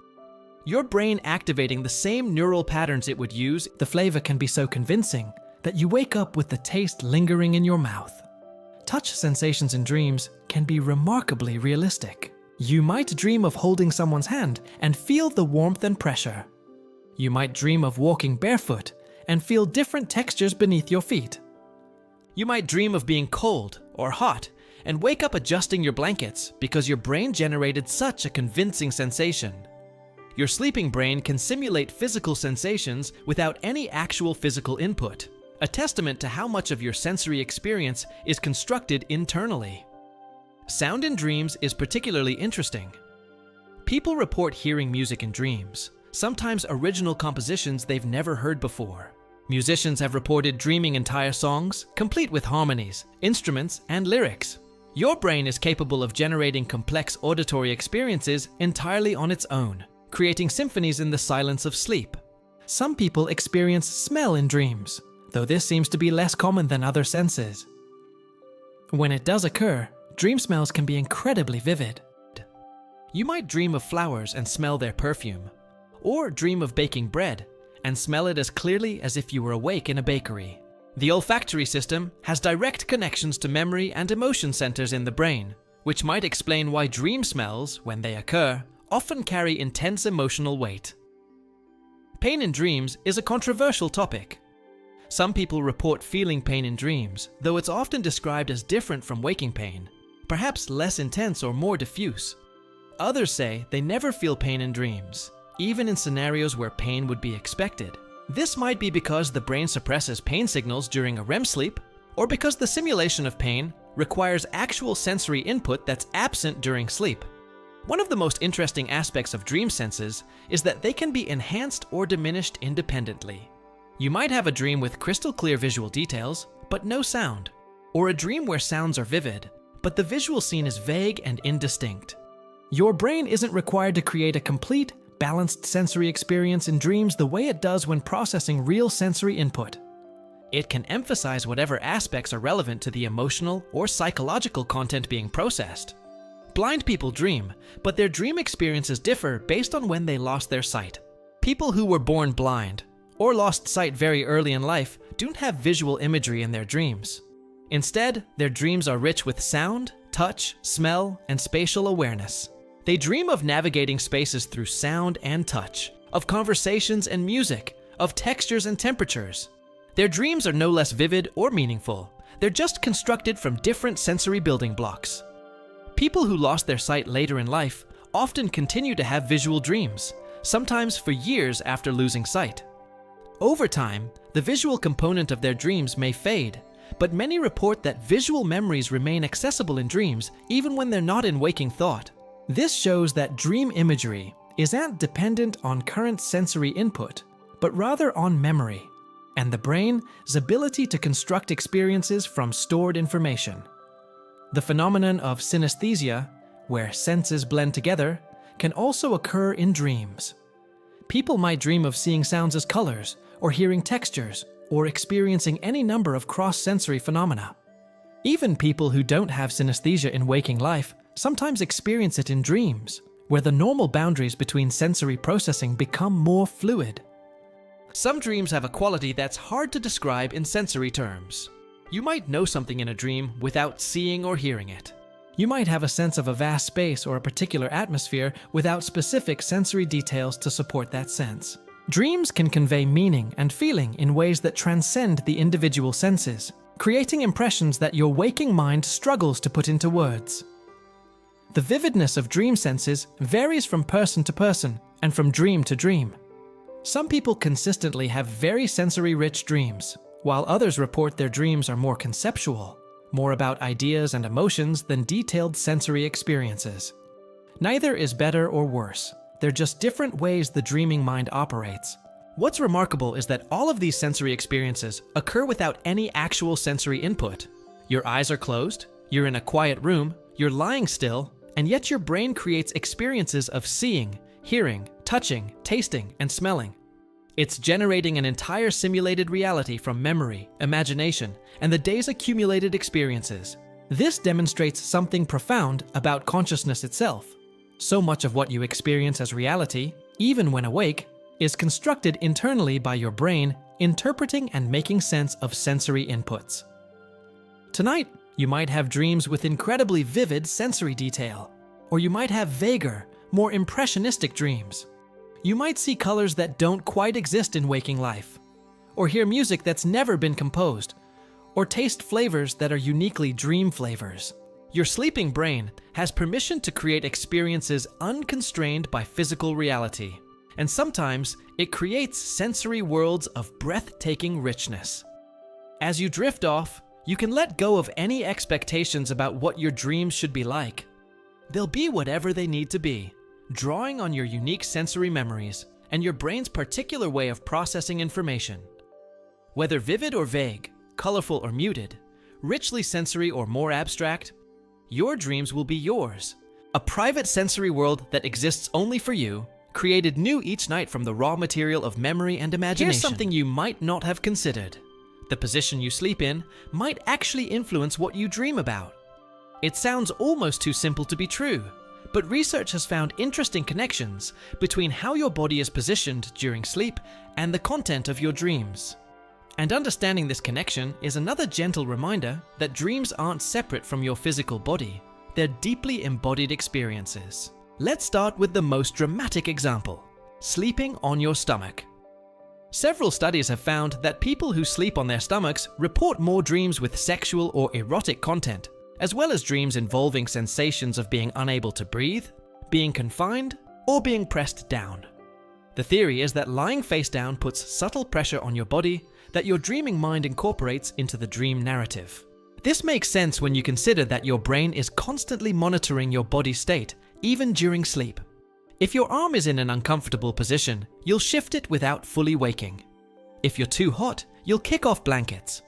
Your brain activating the same neural patterns it would use. The flavor can be so convincing that you wake up with the taste lingering in your mouth. Touch sensations in dreams can be remarkably realistic. You might dream of holding someone's hand and feel the warmth and pressure. You might dream of walking barefoot and feel different textures beneath your feet. You might dream of being cold or hot and wake up adjusting your blankets because your brain generated such a convincing sensation. Your sleeping brain can simulate physical sensations without any actual physical input, a testament to how much of your sensory experience is constructed internally. Sound in dreams is particularly interesting. People report hearing music in dreams, sometimes original compositions they've never heard before. Musicians have reported dreaming entire songs, complete with harmonies, instruments, and lyrics. Your brain is capable of generating complex auditory experiences entirely on its own, creating symphonies in the silence of sleep. Some people experience smell in dreams, though this seems to be less common than other senses. When it does occur, dream smells can be incredibly vivid. You might dream of flowers and smell their perfume, or dream of baking bread and smell it as clearly as if you were awake in a bakery. The olfactory system has direct connections to memory and emotion centers in the brain, which might explain why dream smells, when they occur, often carry intense emotional weight. Pain in dreams is a controversial topic. Some people report feeling pain in dreams, though it's often described as different from waking pain, perhaps less intense or more diffuse. Others say they never feel pain in dreams, even in scenarios where pain would be expected. This might be because the brain suppresses pain signals during a REM sleep, or because the simulation of pain requires actual sensory input that's absent during sleep. One of the most interesting aspects of dream senses is that they can be enhanced or diminished independently. You might have a dream with crystal clear visual details, but no sound, or a dream where sounds are vivid, but the visual scene is vague and indistinct. Your brain isn't required to create a complete, balanced sensory experience in dreams the way it does when processing real sensory input. It can emphasize whatever aspects are relevant to the emotional or psychological content being processed. Blind people dream, but their dream experiences differ based on when they lost their sight. People who were born blind or lost sight very early in life don't have visual imagery in their dreams. Instead, their dreams are rich with sound, touch, smell, and spatial awareness. They dream of navigating spaces through sound and touch, of conversations and music, of textures and temperatures. Their dreams are no less vivid or meaningful. They're just constructed from different sensory building blocks. People who lost their sight later in life often continue to have visual dreams, sometimes for years after losing sight. Over time, the visual component of their dreams may fade, but many report that visual memories remain accessible in dreams even when they're not in waking thought. This shows that dream imagery isn't dependent on current sensory input, but rather on memory, and the brain's ability to construct experiences from stored information. The phenomenon of synesthesia, where senses blend together, can also occur in dreams. People might dream of seeing sounds as colors, or hearing textures, or experiencing any number of cross-sensory phenomena. Even people who don't have synesthesia in waking life sometimes experience it in dreams, where the normal boundaries between sensory processing become more fluid. Some dreams have a quality that's hard to describe in sensory terms. You might know something in a dream without seeing or hearing it. You might have a sense of a vast space or a particular atmosphere without specific sensory details to support that sense. Dreams can convey meaning and feeling in ways that transcend the individual senses, creating impressions that your waking mind struggles to put into words. The vividness of dream senses varies from person to person and from dream to dream. Some people consistently have very sensory-rich dreams, while others report their dreams are more conceptual, more about ideas and emotions than detailed sensory experiences. Neither is better or worse. They're just different ways the dreaming mind operates. What's remarkable is that all of these sensory experiences occur without any actual sensory input. Your eyes are closed, you're in a quiet room, you're lying still, and yet your brain creates experiences of seeing, hearing, touching, tasting, and smelling. It's generating an entire simulated reality from memory, imagination, and the day's accumulated experiences. This demonstrates something profound about consciousness itself. So much of what you experience as reality, even when awake, is constructed internally by your brain, interpreting and making sense of sensory inputs. Tonight, you might have dreams with incredibly vivid sensory detail, or you might have vaguer, more impressionistic dreams. You might see colors that don't quite exist in waking life, or hear music that's never been composed, or taste flavors that are uniquely dream flavors. Your sleeping brain has permission to create experiences unconstrained by physical reality, and sometimes it creates sensory worlds of breathtaking richness. As you drift off, you can let go of any expectations about what your dreams should be like. They'll be whatever they need to be, drawing on your unique sensory memories and your brain's particular way of processing information. Whether vivid or vague, colorful or muted, richly sensory or more abstract, your dreams will be yours. A private sensory world that exists only for you, created new each night from the raw material of memory and imagination. Here's something you might not have considered. The position you sleep in might actually influence what you dream about. It sounds almost too simple to be true, but research has found interesting connections between how your body is positioned during sleep and the content of your dreams. And understanding this connection is another gentle reminder that dreams aren't separate from your physical body. They're deeply embodied experiences. Let's start with the most dramatic example: sleeping on your stomach. Several studies have found that people who sleep on their stomachs report more dreams with sexual or erotic content, as well as dreams involving sensations of being unable to breathe, being confined, or being pressed down. The theory is that lying face down puts subtle pressure on your body that your dreaming mind incorporates into the dream narrative. This makes sense when you consider that your brain is constantly monitoring your body state, even during sleep. If your arm is in an uncomfortable position, you'll shift it without fully waking. If you're too hot, you'll kick off blankets.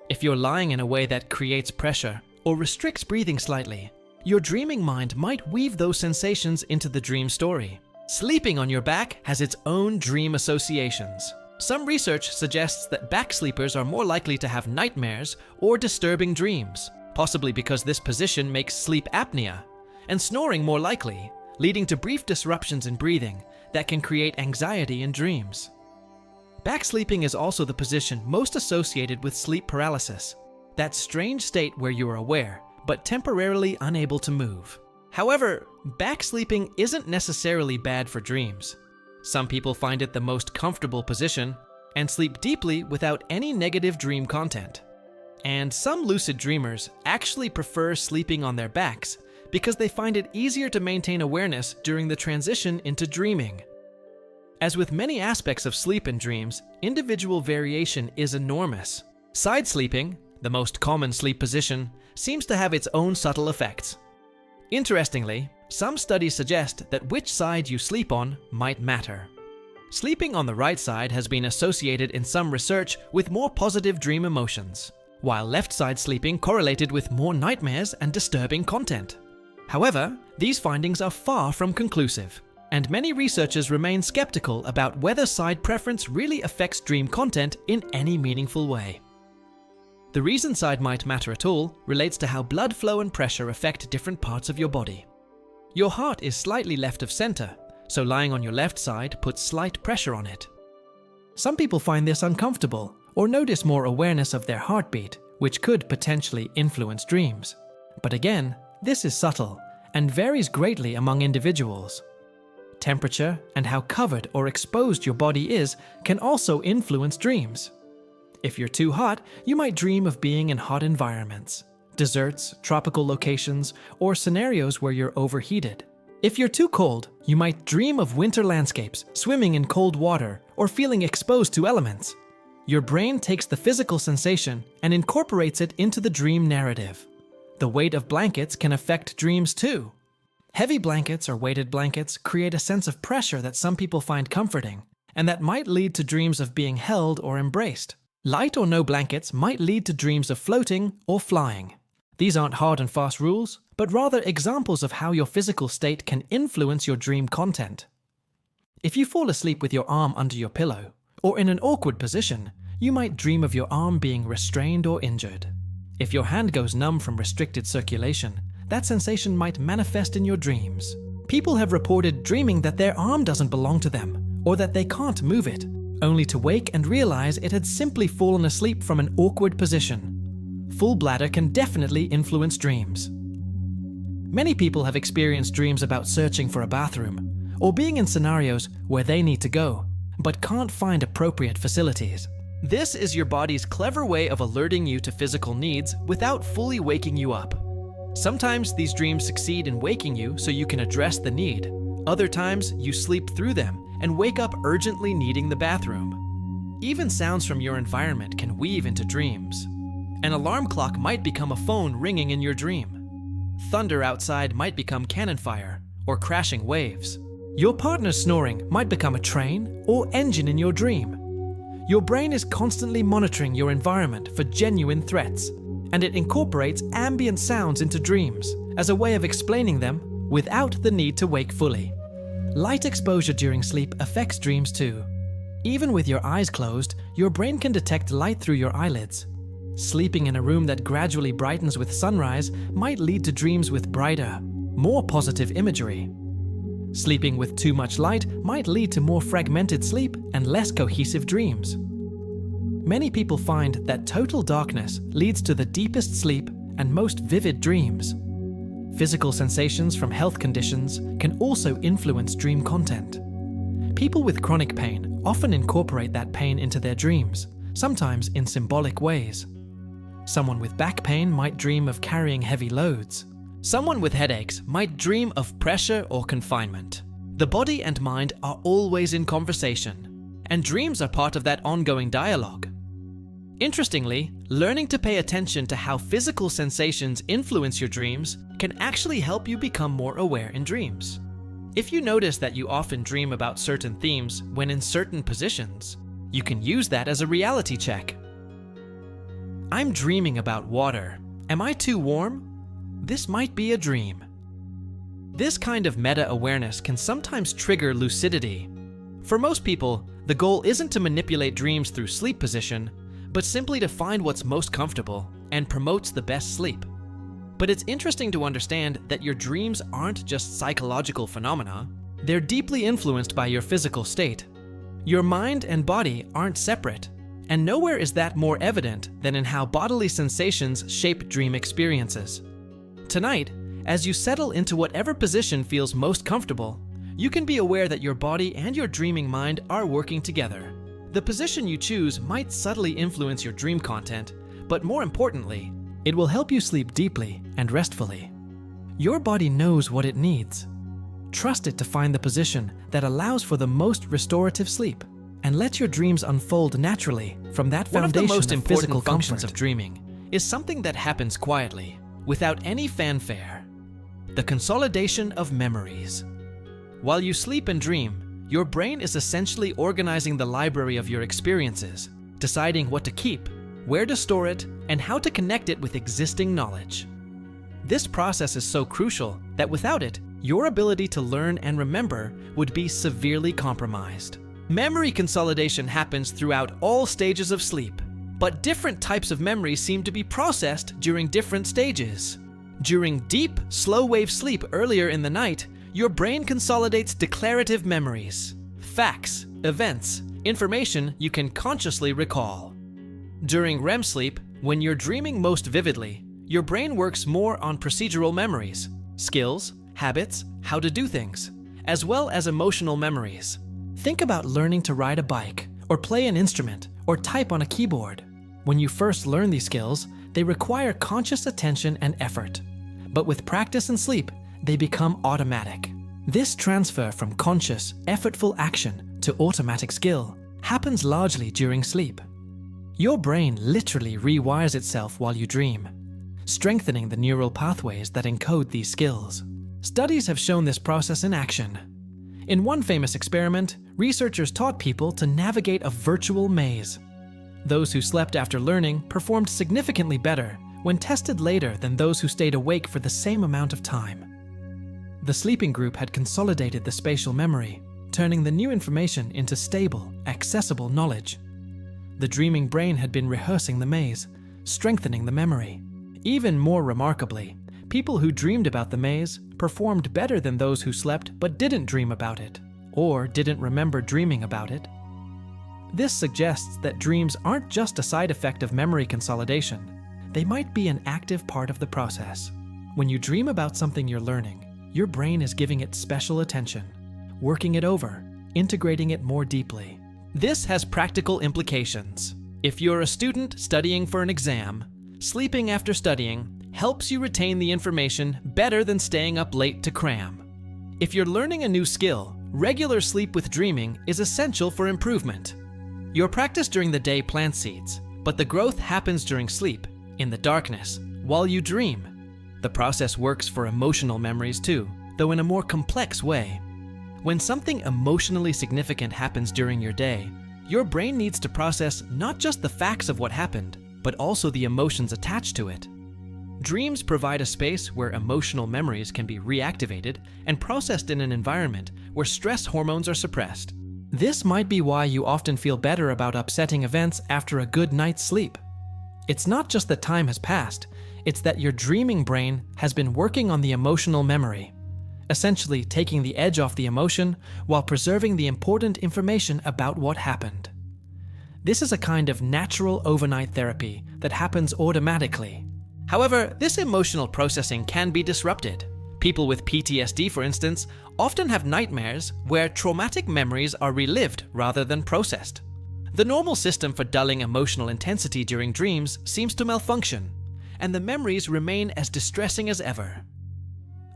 If you're lying in a way that creates pressure or restricts breathing slightly, your dreaming mind might weave those sensations into the dream story. Sleeping on your back has its own dream associations. Some research suggests that back sleepers are more likely to have nightmares or disturbing dreams, possibly because this position makes sleep apnea, and snoring more likely, leading to brief disruptions in breathing that can create anxiety in dreams. Back sleeping is also the position most associated with sleep paralysis, that strange state where you are aware, but temporarily unable to move. However, back sleeping isn't necessarily bad for dreams. Some people find it the most comfortable position and sleep deeply without any negative dream content. And some lucid dreamers actually prefer sleeping on their backs because they find it easier to maintain awareness during the transition into dreaming. As with many aspects of sleep and dreams, individual variation is enormous. Side sleeping, the most common sleep position, seems to have its own subtle effects. Interestingly, some studies suggest that which side you sleep on might matter. Sleeping on the right side has been associated in some research with more positive dream emotions, while left side sleeping correlated with more nightmares and disturbing content. However, these findings are far from conclusive, and many researchers remain skeptical about whether side preference really affects dream content in any meaningful way. The reason side might matter at all relates to how blood flow and pressure affect different parts of your body. Your heart is slightly left of center, so lying on your left side puts slight pressure on it. Some people find this uncomfortable or notice more awareness of their heartbeat, which could potentially influence dreams. But again, this is subtle and varies greatly among individuals. Temperature and how covered or exposed your body is can also influence dreams. If you're too hot, you might dream of being in hot environments, deserts, tropical locations, or scenarios where you're overheated. If you're too cold, you might dream of winter landscapes, swimming in cold water, or feeling exposed to elements. Your brain takes the physical sensation and incorporates it into the dream narrative. The weight of blankets can affect dreams too. Heavy blankets or weighted blankets create a sense of pressure that some people find comforting, and that might lead to dreams of being held or embraced. Light or no blankets might lead to dreams of floating or flying. These aren't hard and fast rules, but rather examples of how your physical state can influence your dream content. If you fall asleep with your arm under your pillow, or in an awkward position, you might dream of your arm being restrained or injured. If your hand goes numb from restricted circulation, that sensation might manifest in your dreams. People have reported dreaming that their arm doesn't belong to them, or that they can't move it, only to wake and realize it had simply fallen asleep from an awkward position. Full bladder can definitely influence dreams. Many people have experienced dreams about searching for a bathroom, or being in scenarios where they need to go, but can't find appropriate facilities. This is your body's clever way of alerting you to physical needs without fully waking you up. Sometimes these dreams succeed in waking you so you can address the need. Other times, you sleep through them and wake up urgently needing the bathroom. Even sounds from your environment can weave into dreams. An alarm clock might become a phone ringing in your dream. Thunder outside might become cannon fire or crashing waves. Your partner's snoring might become a train or engine in your dream. Your brain is constantly monitoring your environment for genuine threats, and it incorporates ambient sounds into dreams as a way of explaining them without the need to wake fully. Light exposure during sleep affects dreams too. Even with your eyes closed, your brain can detect light through your eyelids. Sleeping in a room that gradually brightens with sunrise might lead to dreams with brighter, more positive imagery. Sleeping with too much light might lead to more fragmented sleep and less cohesive dreams. Many people find that total darkness leads to the deepest sleep and most vivid dreams. Physical sensations from health conditions can also influence dream content. People with chronic pain often incorporate that pain into their dreams, sometimes in symbolic ways. Someone with back pain might dream of carrying heavy loads. Someone with headaches might dream of pressure or confinement. The body and mind are always in conversation, and dreams are part of that ongoing dialogue. Interestingly, learning to pay attention to how physical sensations influence your dreams can actually help you become more aware in dreams. If you notice that you often dream about certain themes when in certain positions, you can use that as a reality check. I'm dreaming about water. Am I too warm? This might be a dream. This kind of meta-awareness can sometimes trigger lucidity. For most people, the goal isn't to manipulate dreams through sleep position, but simply to find what's most comfortable and promotes the best sleep. But it's interesting to understand that your dreams aren't just psychological phenomena, they're deeply influenced by your physical state. Your mind and body aren't separate, and nowhere is that more evident than in how bodily sensations shape dream experiences. Tonight, as you settle into whatever position feels most comfortable, you can be aware that your body and your dreaming mind are working together. The position you choose might subtly influence your dream content, but more importantly, it will help you sleep deeply and restfully. Your body knows what it needs. Trust it to find the position that allows for the most restorative sleep, and let your dreams unfold naturally from that foundation of physical comfort. One of the most important functions of dreaming is something that happens quietly, without any fanfare: the consolidation of memories. While you sleep and dream, your brain is essentially organizing the library of your experiences, deciding what to keep, where to store it, and how to connect it with existing knowledge. This process is so crucial that without it, your ability to learn and remember would be severely compromised. Memory consolidation happens throughout all stages of sleep, but different types of memories seem to be processed during different stages. During deep, slow-wave sleep earlier in the night, your brain consolidates declarative memories, facts, events, information you can consciously recall. During REM sleep, when you're dreaming most vividly, your brain works more on procedural memories, skills, habits, how to do things, as well as emotional memories. Think about learning to ride a bike, or play an instrument, or type on a keyboard. When you first learn these skills, they require conscious attention and effort. But with practice and sleep, they become automatic. This transfer from conscious, effortful action to automatic skill happens largely during sleep. Your brain literally rewires itself while you dream, strengthening the neural pathways that encode these skills. Studies have shown this process in action. In one famous experiment, researchers taught people to navigate a virtual maze. Those who slept after learning performed significantly better when tested later than those who stayed awake for the same amount of time. The sleeping group had consolidated the spatial memory, turning the new information into stable, accessible knowledge. The dreaming brain had been rehearsing the maze, strengthening the memory. Even more remarkably, people who dreamed about the maze performed better than those who slept but didn't dream about it, or didn't remember dreaming about it. This suggests that dreams aren't just a side effect of memory consolidation. They might be an active part of the process. When you dream about something you're learning, your brain is giving it special attention, working it over, integrating it more deeply. This has practical implications. If you're a student studying for an exam, sleeping after studying helps you retain the information better than staying up late to cram. If you're learning a new skill, regular sleep with dreaming is essential for improvement. Your practice during the day plants seeds, but the growth happens during sleep, in the darkness, while you dream. The process works for emotional memories too, though in a more complex way. When something emotionally significant happens during your day, your brain needs to process not just the facts of what happened, but also the emotions attached to it. Dreams provide a space where emotional memories can be reactivated and processed in an environment where stress hormones are suppressed. This might be why you often feel better about upsetting events after a good night's sleep. It's not just that time has passed, it's that your dreaming brain has been working on the emotional memory, essentially taking the edge off the emotion while preserving the important information about what happened. This is a kind of natural overnight therapy that happens automatically. However, this emotional processing can be disrupted. People with PTSD, for instance, often have nightmares where traumatic memories are relived rather than processed. The normal system for dulling emotional intensity during dreams seems to malfunction, and the memories remain as distressing as ever.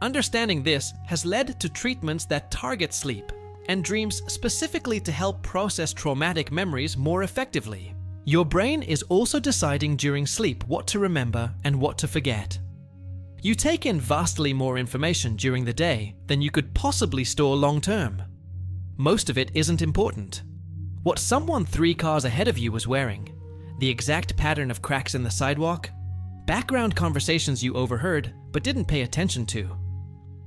Understanding this has led to treatments that target sleep and dreams specifically to help process traumatic memories more effectively. Your brain is also deciding during sleep what to remember and what to forget. You take in vastly more information during the day than you could possibly store long term. Most of it isn't important. What someone 3 cars ahead of you was wearing, the exact pattern of cracks in the sidewalk, background conversations you overheard but didn't pay attention to.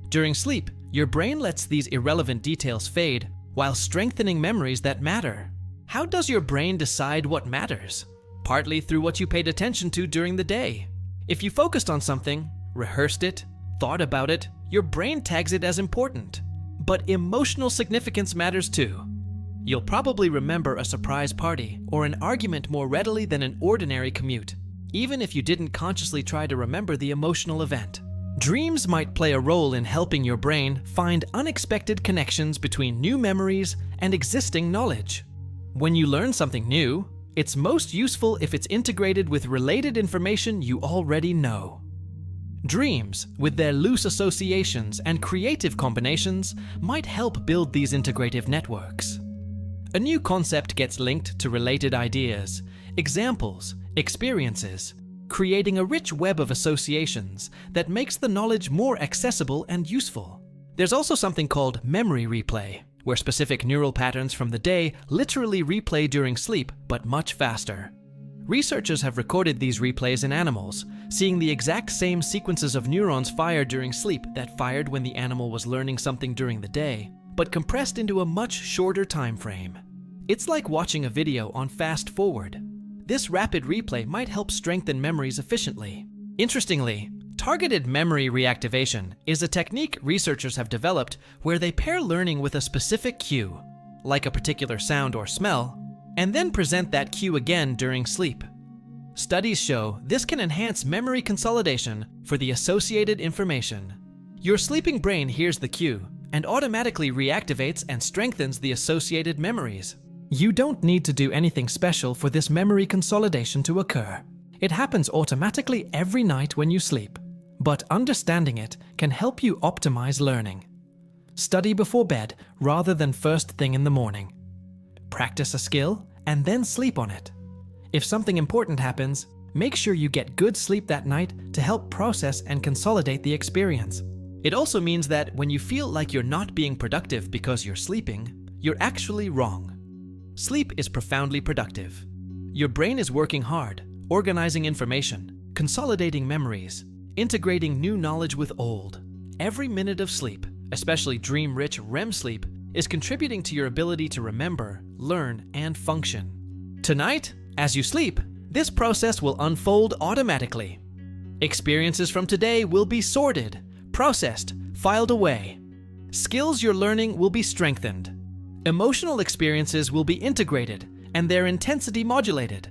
During sleep, your brain lets these irrelevant details fade while strengthening memories that matter. How does your brain decide what matters? Partly through what you paid attention to during the day. If you focused on something, rehearsed it, thought about it, your brain tags it as important. But emotional significance matters too. You'll probably remember a surprise party or an argument more readily than an ordinary commute, even if you didn't consciously try to remember the emotional event. Dreams might play a role in helping your brain find unexpected connections between new memories and existing knowledge. When you learn something new, it's most useful if it's integrated with related information you already know. Dreams, with their loose associations and creative combinations, might help build these integrative networks. A new concept gets linked to related ideas, examples, experiences, creating a rich web of associations that makes the knowledge more accessible and useful. There's also something called memory replay, where specific neural patterns from the day literally replay during sleep, but much faster. Researchers have recorded these replays in animals, seeing the exact same sequences of neurons fired during sleep that fired when the animal was learning something during the day, but compressed into a much shorter time frame. It's like watching a video on fast forward. This rapid replay might help strengthen memories efficiently. Interestingly, targeted memory reactivation is a technique researchers have developed where they pair learning with a specific cue, like a particular sound or smell, and then present that cue again during sleep. Studies show this can enhance memory consolidation for the associated information. Your sleeping brain hears the cue and automatically reactivates and strengthens the associated memories. You don't need to do anything special for this memory consolidation to occur. It happens automatically every night when you sleep, but understanding it can help you optimize learning. Study before bed rather than first thing in the morning. Practice a skill and then sleep on it. If something important happens, make sure you get good sleep that night to help process and consolidate the experience. It also means that when you feel like you're not being productive because you're sleeping, you're actually wrong. Sleep is profoundly productive. Your brain is working hard, organizing information, consolidating memories, integrating new knowledge with old. Every minute of sleep, especially dream-rich REM sleep, is contributing to your ability to remember, learn, and function. Tonight, as you sleep, this process will unfold automatically. Experiences from today will be sorted, processed, filed away. Skills you're learning will be strengthened. Emotional experiences will be integrated and their intensity modulated.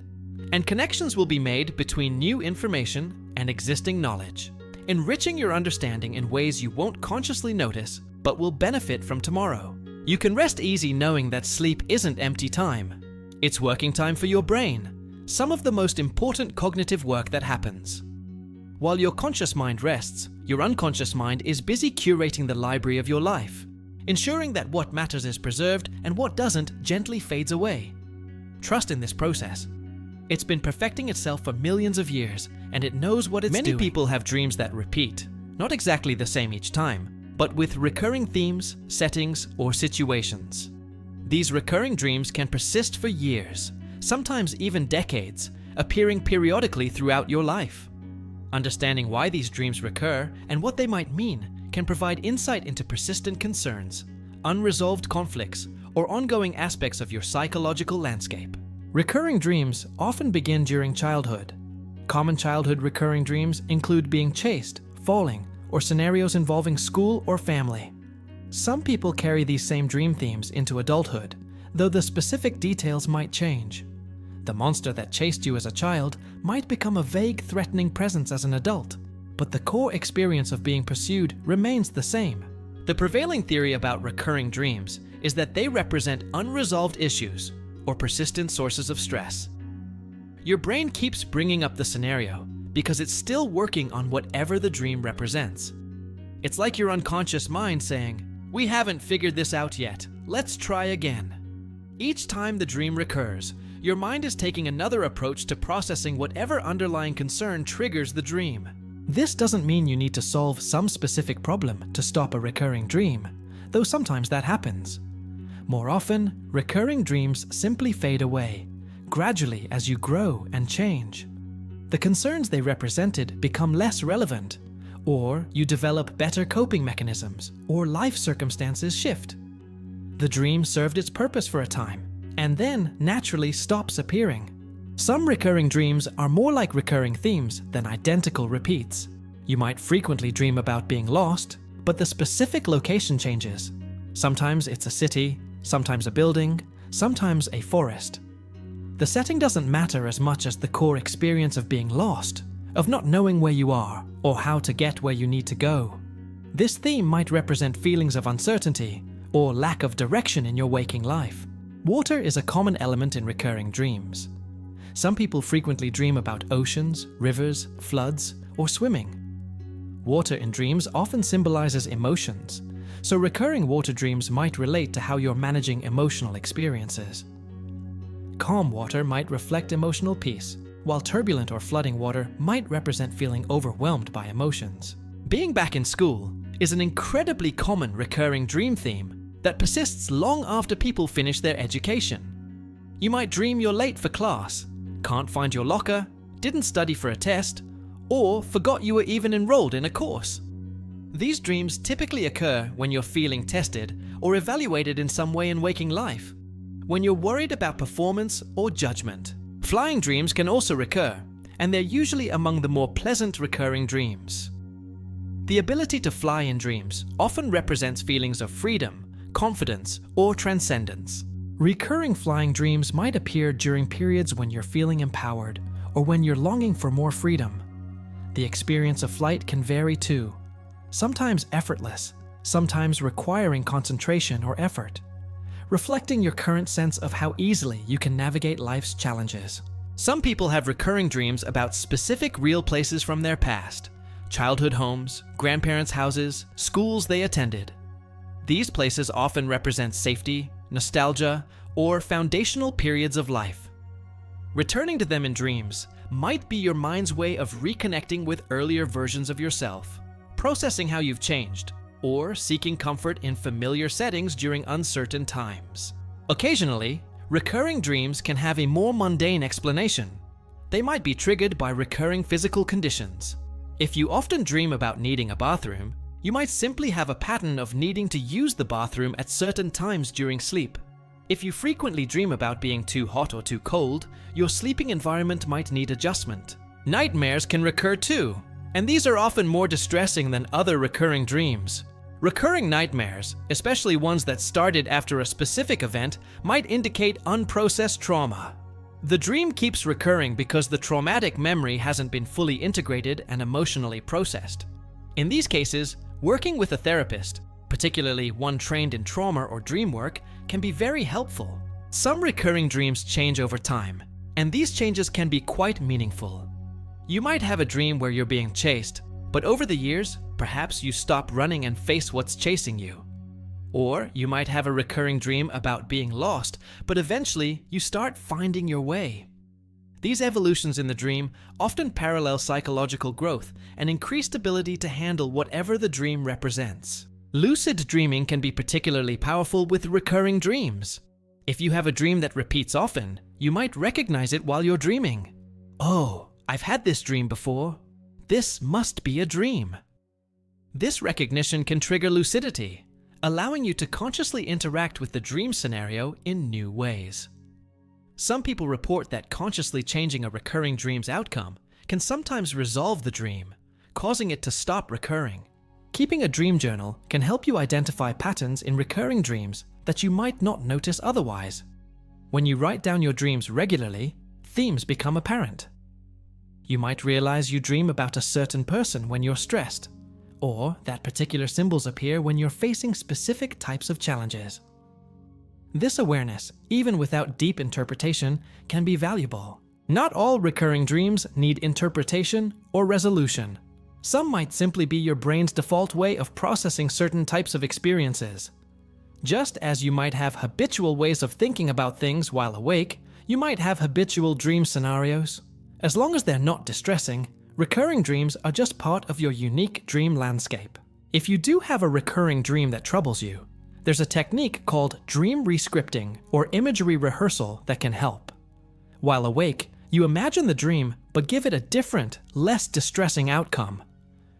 And connections will be made between new information and existing knowledge, enriching your understanding in ways you won't consciously notice but will benefit from tomorrow. You can rest easy knowing that sleep isn't empty time. It's working time for your brain, some of the most important cognitive work that happens. While your conscious mind rests, your unconscious mind is busy curating the library of your life, ensuring that what matters is preserved and what doesn't gently fades away. Trust in this process. It's been perfecting itself for millions of years, and it knows what it's doing. Many people have dreams that repeat, not exactly the same each time, but with recurring themes, settings, or situations. These recurring dreams can persist for years, sometimes even decades, appearing periodically throughout your life. Understanding why these dreams recur and what they might mean can provide insight into persistent concerns, unresolved conflicts, or ongoing aspects of your psychological landscape. Recurring dreams often begin during childhood. Common childhood recurring dreams include being chased, falling, or scenarios involving school or family. Some people carry these same dream themes into adulthood, though the specific details might change. The monster that chased you as a child might become a vague, threatening presence as an adult, but the core experience of being pursued remains the same. The prevailing theory about recurring dreams is that they represent unresolved issues or persistent sources of stress. Your brain keeps bringing up the scenario because it's still working on whatever the dream represents. It's like your unconscious mind saying, "We haven't figured this out yet, let's try again." Each time the dream recurs, your mind is taking another approach to processing whatever underlying concern triggers the dream. This doesn't mean you need to solve some specific problem to stop a recurring dream, though sometimes that happens. More often, recurring dreams simply fade away, gradually as you grow and change. The concerns they represented become less relevant, or you develop better coping mechanisms, or life circumstances shift. The dream served its purpose for a time, and then naturally stops appearing. Some recurring dreams are more like recurring themes than identical repeats. You might frequently dream about being lost, but the specific location changes. Sometimes it's a city, sometimes a building, sometimes a forest. The setting doesn't matter as much as the core experience of being lost, of not knowing where you are or how to get where you need to go. This theme might represent feelings of uncertainty or lack of direction in your waking life. Water is a common element in recurring dreams. Some people frequently dream about oceans, rivers, floods, or swimming. Water in dreams often symbolizes emotions, so recurring water dreams might relate to how you're managing emotional experiences. Calm water might reflect emotional peace, while turbulent or flooding water might represent feeling overwhelmed by emotions. Being back in school is an incredibly common recurring dream theme that persists long after people finish their education. You might dream you're late for class, can't find your locker, didn't study for a test, or forgot you were even enrolled in a course. These dreams typically occur when you're feeling tested or evaluated in some way in waking life, when you're worried about performance or judgment. Flying dreams can also recur, and they're usually among the more pleasant recurring dreams. The ability to fly in dreams often represents feelings of freedom, confidence, or transcendence. Recurring flying dreams might appear during periods when you're feeling empowered or when you're longing for more freedom. The experience of flight can vary too, sometimes effortless, sometimes requiring concentration or effort, reflecting your current sense of how easily you can navigate life's challenges. Some people have recurring dreams about specific real places from their past, childhood homes, grandparents' houses, schools they attended. These places often represent safety, nostalgia, or foundational periods of life. Returning to them in dreams might be your mind's way of reconnecting with earlier versions of yourself, processing how you've changed, or seeking comfort in familiar settings during uncertain times. Occasionally, recurring dreams can have a more mundane explanation. They might be triggered by recurring physical conditions. If you often dream about needing a bathroom, you might simply have a pattern of needing to use the bathroom at certain times during sleep. If you frequently dream about being too hot or too cold, your sleeping environment might need adjustment. Nightmares can recur too, and these are often more distressing than other recurring dreams. Recurring nightmares, especially ones that started after a specific event, might indicate unprocessed trauma. The dream keeps recurring because the traumatic memory hasn't been fully integrated and emotionally processed. In these cases, working with a therapist, particularly one trained in trauma or dream work, can be very helpful. Some recurring dreams change over time, and these changes can be quite meaningful. You might have a dream where you're being chased, but over the years, perhaps you stop running and face what's chasing you. Or you might have a recurring dream about being lost, but eventually you start finding your way. These evolutions in the dream often parallel psychological growth and increased ability to handle whatever the dream represents. Lucid dreaming can be particularly powerful with recurring dreams. If you have a dream that repeats often, you might recognize it while you're dreaming. Oh, I've had this dream before. This must be a dream. This recognition can trigger lucidity, allowing you to consciously interact with the dream scenario in new ways. Some people report that consciously changing a recurring dream's outcome can sometimes resolve the dream, causing it to stop recurring. Keeping a dream journal can help you identify patterns in recurring dreams that you might not notice otherwise. When you write down your dreams regularly, themes become apparent. You might realize you dream about a certain person when you're stressed, or that particular symbols appear when you're facing specific types of challenges. This awareness, even without deep interpretation, can be valuable. Not all recurring dreams need interpretation or resolution. Some might simply be your brain's default way of processing certain types of experiences. Just as you might have habitual ways of thinking about things while awake, you might have habitual dream scenarios. As long as they're not distressing, recurring dreams are just part of your unique dream landscape. If you do have a recurring dream that troubles you, there's a technique called dream rescripting or imagery rehearsal that can help. While awake, you imagine the dream but give it a different, less distressing outcome.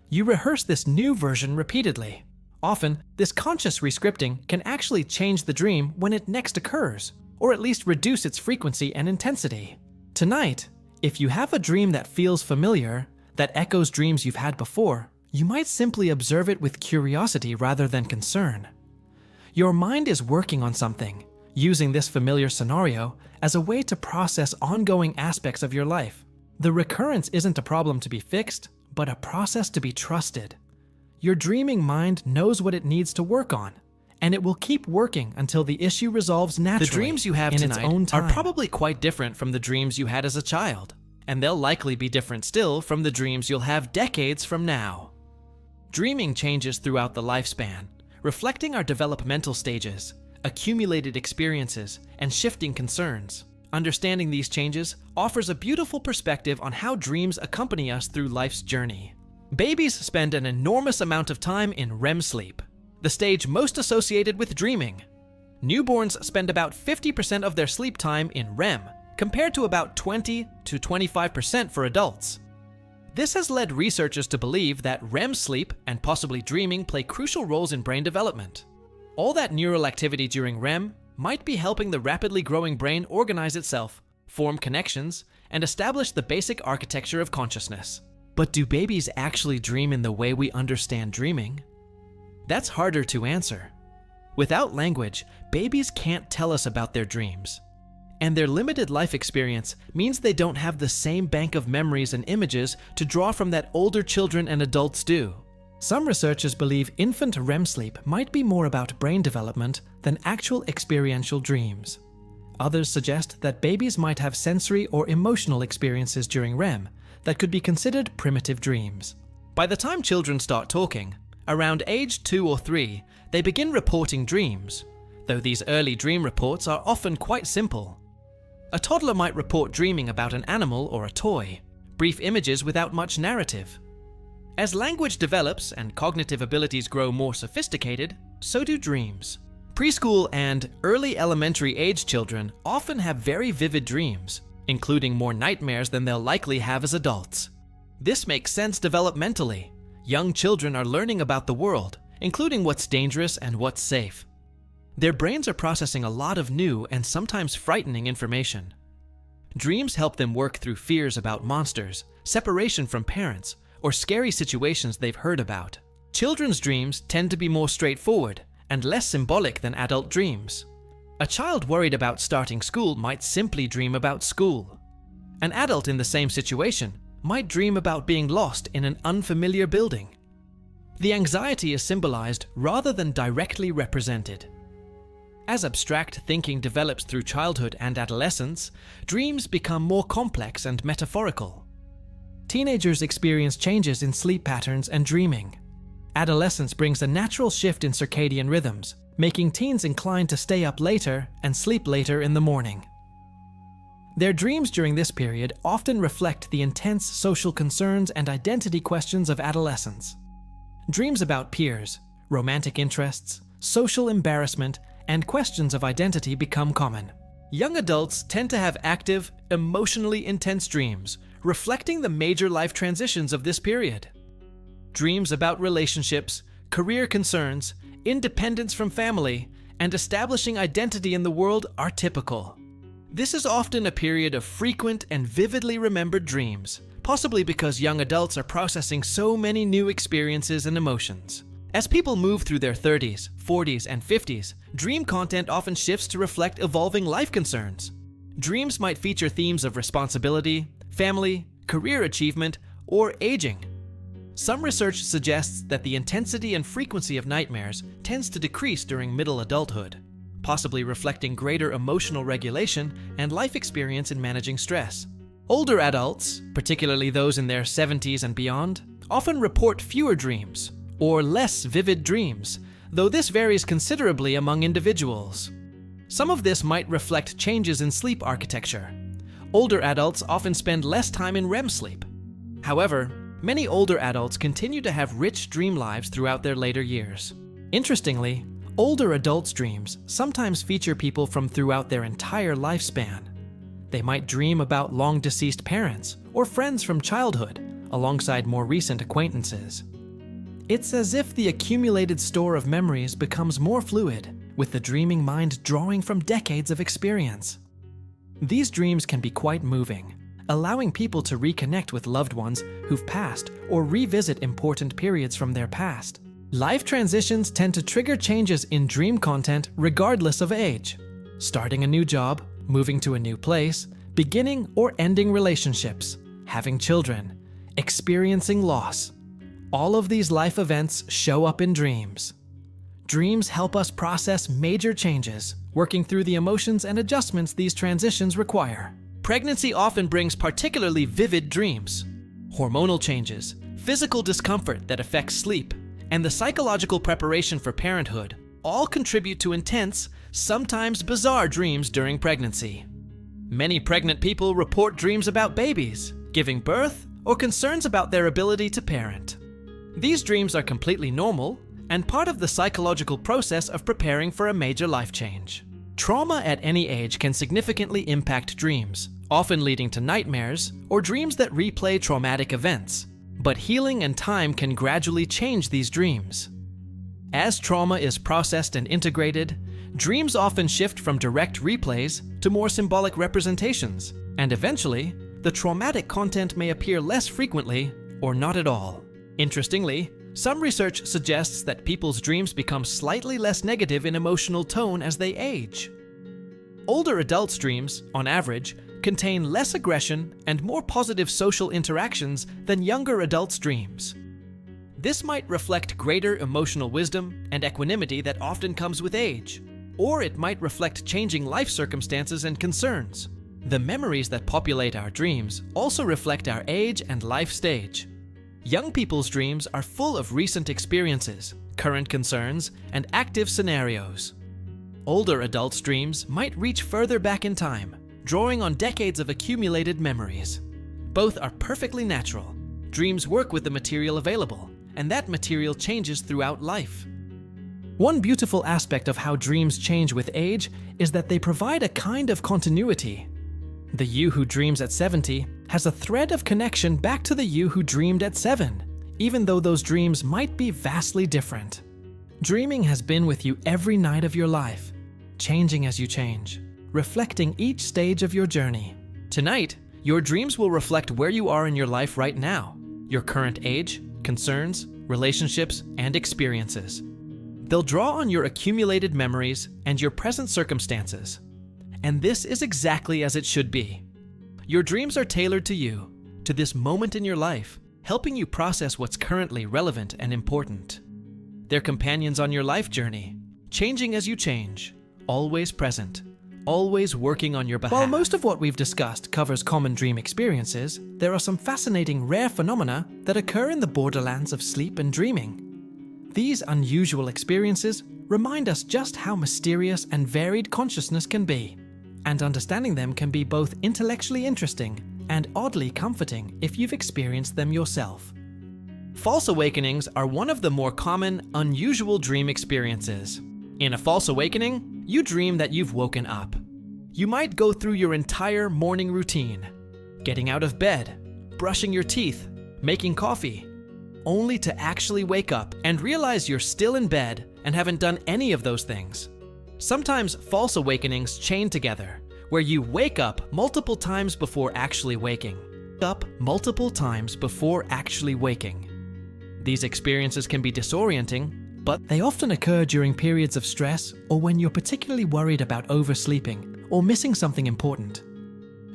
You rehearse this new version repeatedly. Often, this conscious rescripting can actually change the dream when it next occurs, or at least reduce its frequency and intensity. Tonight, if you have a dream that feels familiar, that echoes dreams you've had before, you might simply observe it with curiosity rather than concern. Your mind is working on something, using this familiar scenario as a way to process ongoing aspects of your life. The recurrence isn't a problem to be fixed, but a process to be trusted. Your dreaming mind knows what it needs to work on, and it will keep working until the issue resolves naturally. The dreams you have in tonight its own time. are probably quite different from the dreams you had as a child, and they'll likely be different still from the dreams you'll have decades from now. Dreaming changes throughout the lifespan, reflecting our developmental stages, accumulated experiences, and shifting concerns. Understanding these changes offers a beautiful perspective on how dreams accompany us through life's journey. Babies spend an enormous amount of time in REM sleep, the stage most associated with dreaming. Newborns spend about 50% of their sleep time in REM, compared to about 20 to 25% for adults. This has led researchers to believe that REM sleep and possibly dreaming play crucial roles in brain development. All that neural activity during REM might be helping the rapidly growing brain organize itself, form connections, and establish the basic architecture of consciousness. But do babies actually dream in the way we understand dreaming? That's harder to answer. Without language, babies can't tell us about their dreams. And their limited life experience means they don't have the same bank of memories and images to draw from that older children and adults do. Some researchers believe infant REM sleep might be more about brain development than actual experiential dreams. Others suggest that babies might have sensory or emotional experiences during REM that could be considered primitive dreams. By the time children start talking, Around age 2 or 3, they begin reporting dreams, though these early dream reports are often quite simple. A toddler might report dreaming about an animal or a toy, brief images without much narrative. As language develops and cognitive abilities grow more sophisticated, so do dreams. Preschool and early elementary age children often have very vivid dreams, including more nightmares than they'll likely have as adults. This makes sense developmentally. Young children are learning about the world, including what's dangerous and what's safe. Their brains are processing a lot of new and sometimes frightening information. Dreams help them work through fears about monsters, separation from parents, or scary situations they've heard about. Children's dreams tend to be more straightforward and less symbolic than adult dreams. A child worried about starting school might simply dream about school. An adult in the same situation might dream about being lost in an unfamiliar building. The anxiety is symbolized rather than directly represented. As abstract thinking develops through childhood and adolescence, dreams become more complex and metaphorical. Teenagers experience changes in sleep patterns and dreaming. Adolescence brings a natural shift in circadian rhythms, making teens inclined to stay up later and sleep later in the morning. Their dreams during this period often reflect the intense social concerns and identity questions of adolescence. Dreams about peers, romantic interests, social embarrassment, and questions of identity become common. Young adults tend to have active, emotionally intense dreams, reflecting the major life transitions of this period. Dreams about relationships, career concerns, independence from family, and establishing identity in the world are typical. This is often a period of frequent and vividly remembered dreams, possibly because young adults are processing so many new experiences and emotions. As people move through their 30s, 40s, and 50s, dream content often shifts to reflect evolving life concerns. Dreams might feature themes of responsibility, family, career achievement, or aging. Some research suggests that the intensity and frequency of nightmares tends to decrease during middle adulthood, possibly reflecting greater emotional regulation and life experience in managing stress. Older adults, particularly those in their 70s and beyond, often report fewer dreams or less vivid dreams, though this varies considerably among individuals. Some of this might reflect changes in sleep architecture. Older adults often spend less time in REM sleep. However, many older adults continue to have rich dream lives throughout their later years. Interestingly, older adults' dreams sometimes feature people from throughout their entire lifespan. They might dream about long-deceased parents or friends from childhood, alongside more recent acquaintances. It's as if the accumulated store of memories becomes more fluid, with the dreaming mind drawing from decades of experience. These dreams can be quite moving, allowing people to reconnect with loved ones who've passed or revisit important periods from their past. Life transitions tend to trigger changes in dream content regardless of age. Starting a new job, moving to a new place, beginning or ending relationships, having children, experiencing loss. All of these life events show up in dreams. Dreams help us process major changes, working through the emotions and adjustments these transitions require. Pregnancy often brings particularly vivid dreams. Hormonal changes, physical discomfort that affects sleep, and the psychological preparation for parenthood all contribute to intense, sometimes bizarre dreams during pregnancy. Many pregnant people report dreams about babies, giving birth, or concerns about their ability to parent. These dreams are completely normal and part of the psychological process of preparing for a major life change. Trauma at any age can significantly impact dreams, often leading to nightmares or dreams that replay traumatic events. But healing and time can gradually change these dreams. As trauma is processed and integrated, dreams often shift from direct replays to more symbolic representations, and eventually, the traumatic content may appear less frequently or not at all. Interestingly, some research suggests that people's dreams become slightly less negative in emotional tone as they age. Older adults' dreams, on average, contain less aggression and more positive social interactions than younger adults' dreams. This might reflect greater emotional wisdom and equanimity that often comes with age, or it might reflect changing life circumstances and concerns. The memories that populate our dreams also reflect our age and life stage. Young people's dreams are full of recent experiences, current concerns, and active scenarios. Older adults' dreams might reach further back in time, drawing on decades of accumulated memories. Both are perfectly natural. Dreams work with the material available, and that material changes throughout life. One beautiful aspect of how dreams change with age is that they provide a kind of continuity. The you who dreams at 70 has a thread of connection back to the you who dreamed at 7, even though those dreams might be vastly different. Dreaming has been with you every night of your life, changing as you change, reflecting each stage of your journey. Tonight, your dreams will reflect where you are in your life right now, your current age, concerns, relationships, and experiences. They'll draw on your accumulated memories and your present circumstances. And this is exactly as it should be. Your dreams are tailored to you, to this moment in your life, helping you process what's currently relevant and important. They're companions on your life journey, changing as you change, always present, always working on your behalf. While most of what we've discussed covers common dream experiences, there are some fascinating rare phenomena that occur in the borderlands of sleep and dreaming. These unusual experiences remind us just how mysterious and varied consciousness can be, and understanding them can be both intellectually interesting and oddly comforting if you've experienced them yourself. False awakenings are one of the more common, unusual dream experiences. In a false awakening, you dream that you've woken up. You might go through your entire morning routine, getting out of bed, brushing your teeth, making coffee, only to actually wake up and realize you're still in bed and haven't done any of those things. Sometimes false awakenings chain together, where you wake up multiple times before actually waking. These experiences can be disorienting, but they often occur during periods of stress or when you're particularly worried about oversleeping or missing something important.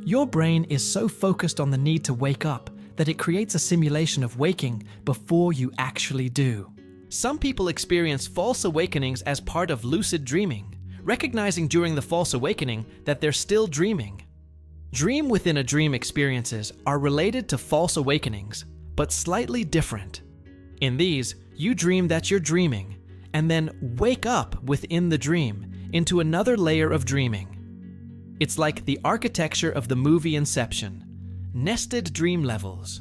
Your brain is so focused on the need to wake up that it creates a simulation of waking before you actually do. Some people experience false awakenings as part of lucid dreaming, recognizing during the false awakening that they're still dreaming. Dream within a dream experiences are related to false awakenings, but slightly different. In these, you dream that you're dreaming, and then wake up within the dream into another layer of dreaming. It's like the architecture of the movie Inception, nested dream levels.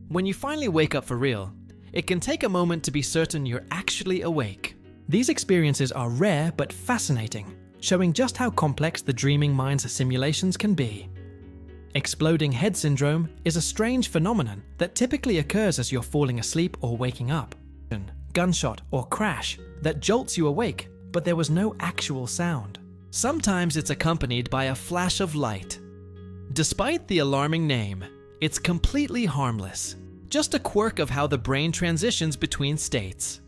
When you finally wake up for real, it can take a moment to be certain you're actually awake. These experiences are rare but fascinating, showing just how complex the dreaming mind's simulations can be. Exploding head syndrome is a strange phenomenon that typically occurs as you're falling asleep or waking up. Gunshot or crash that jolts you awake, but there was no actual sound. Sometimes it's accompanied by a flash of light. Despite the alarming name, it's completely harmless, just a quirk of how the brain transitions between states.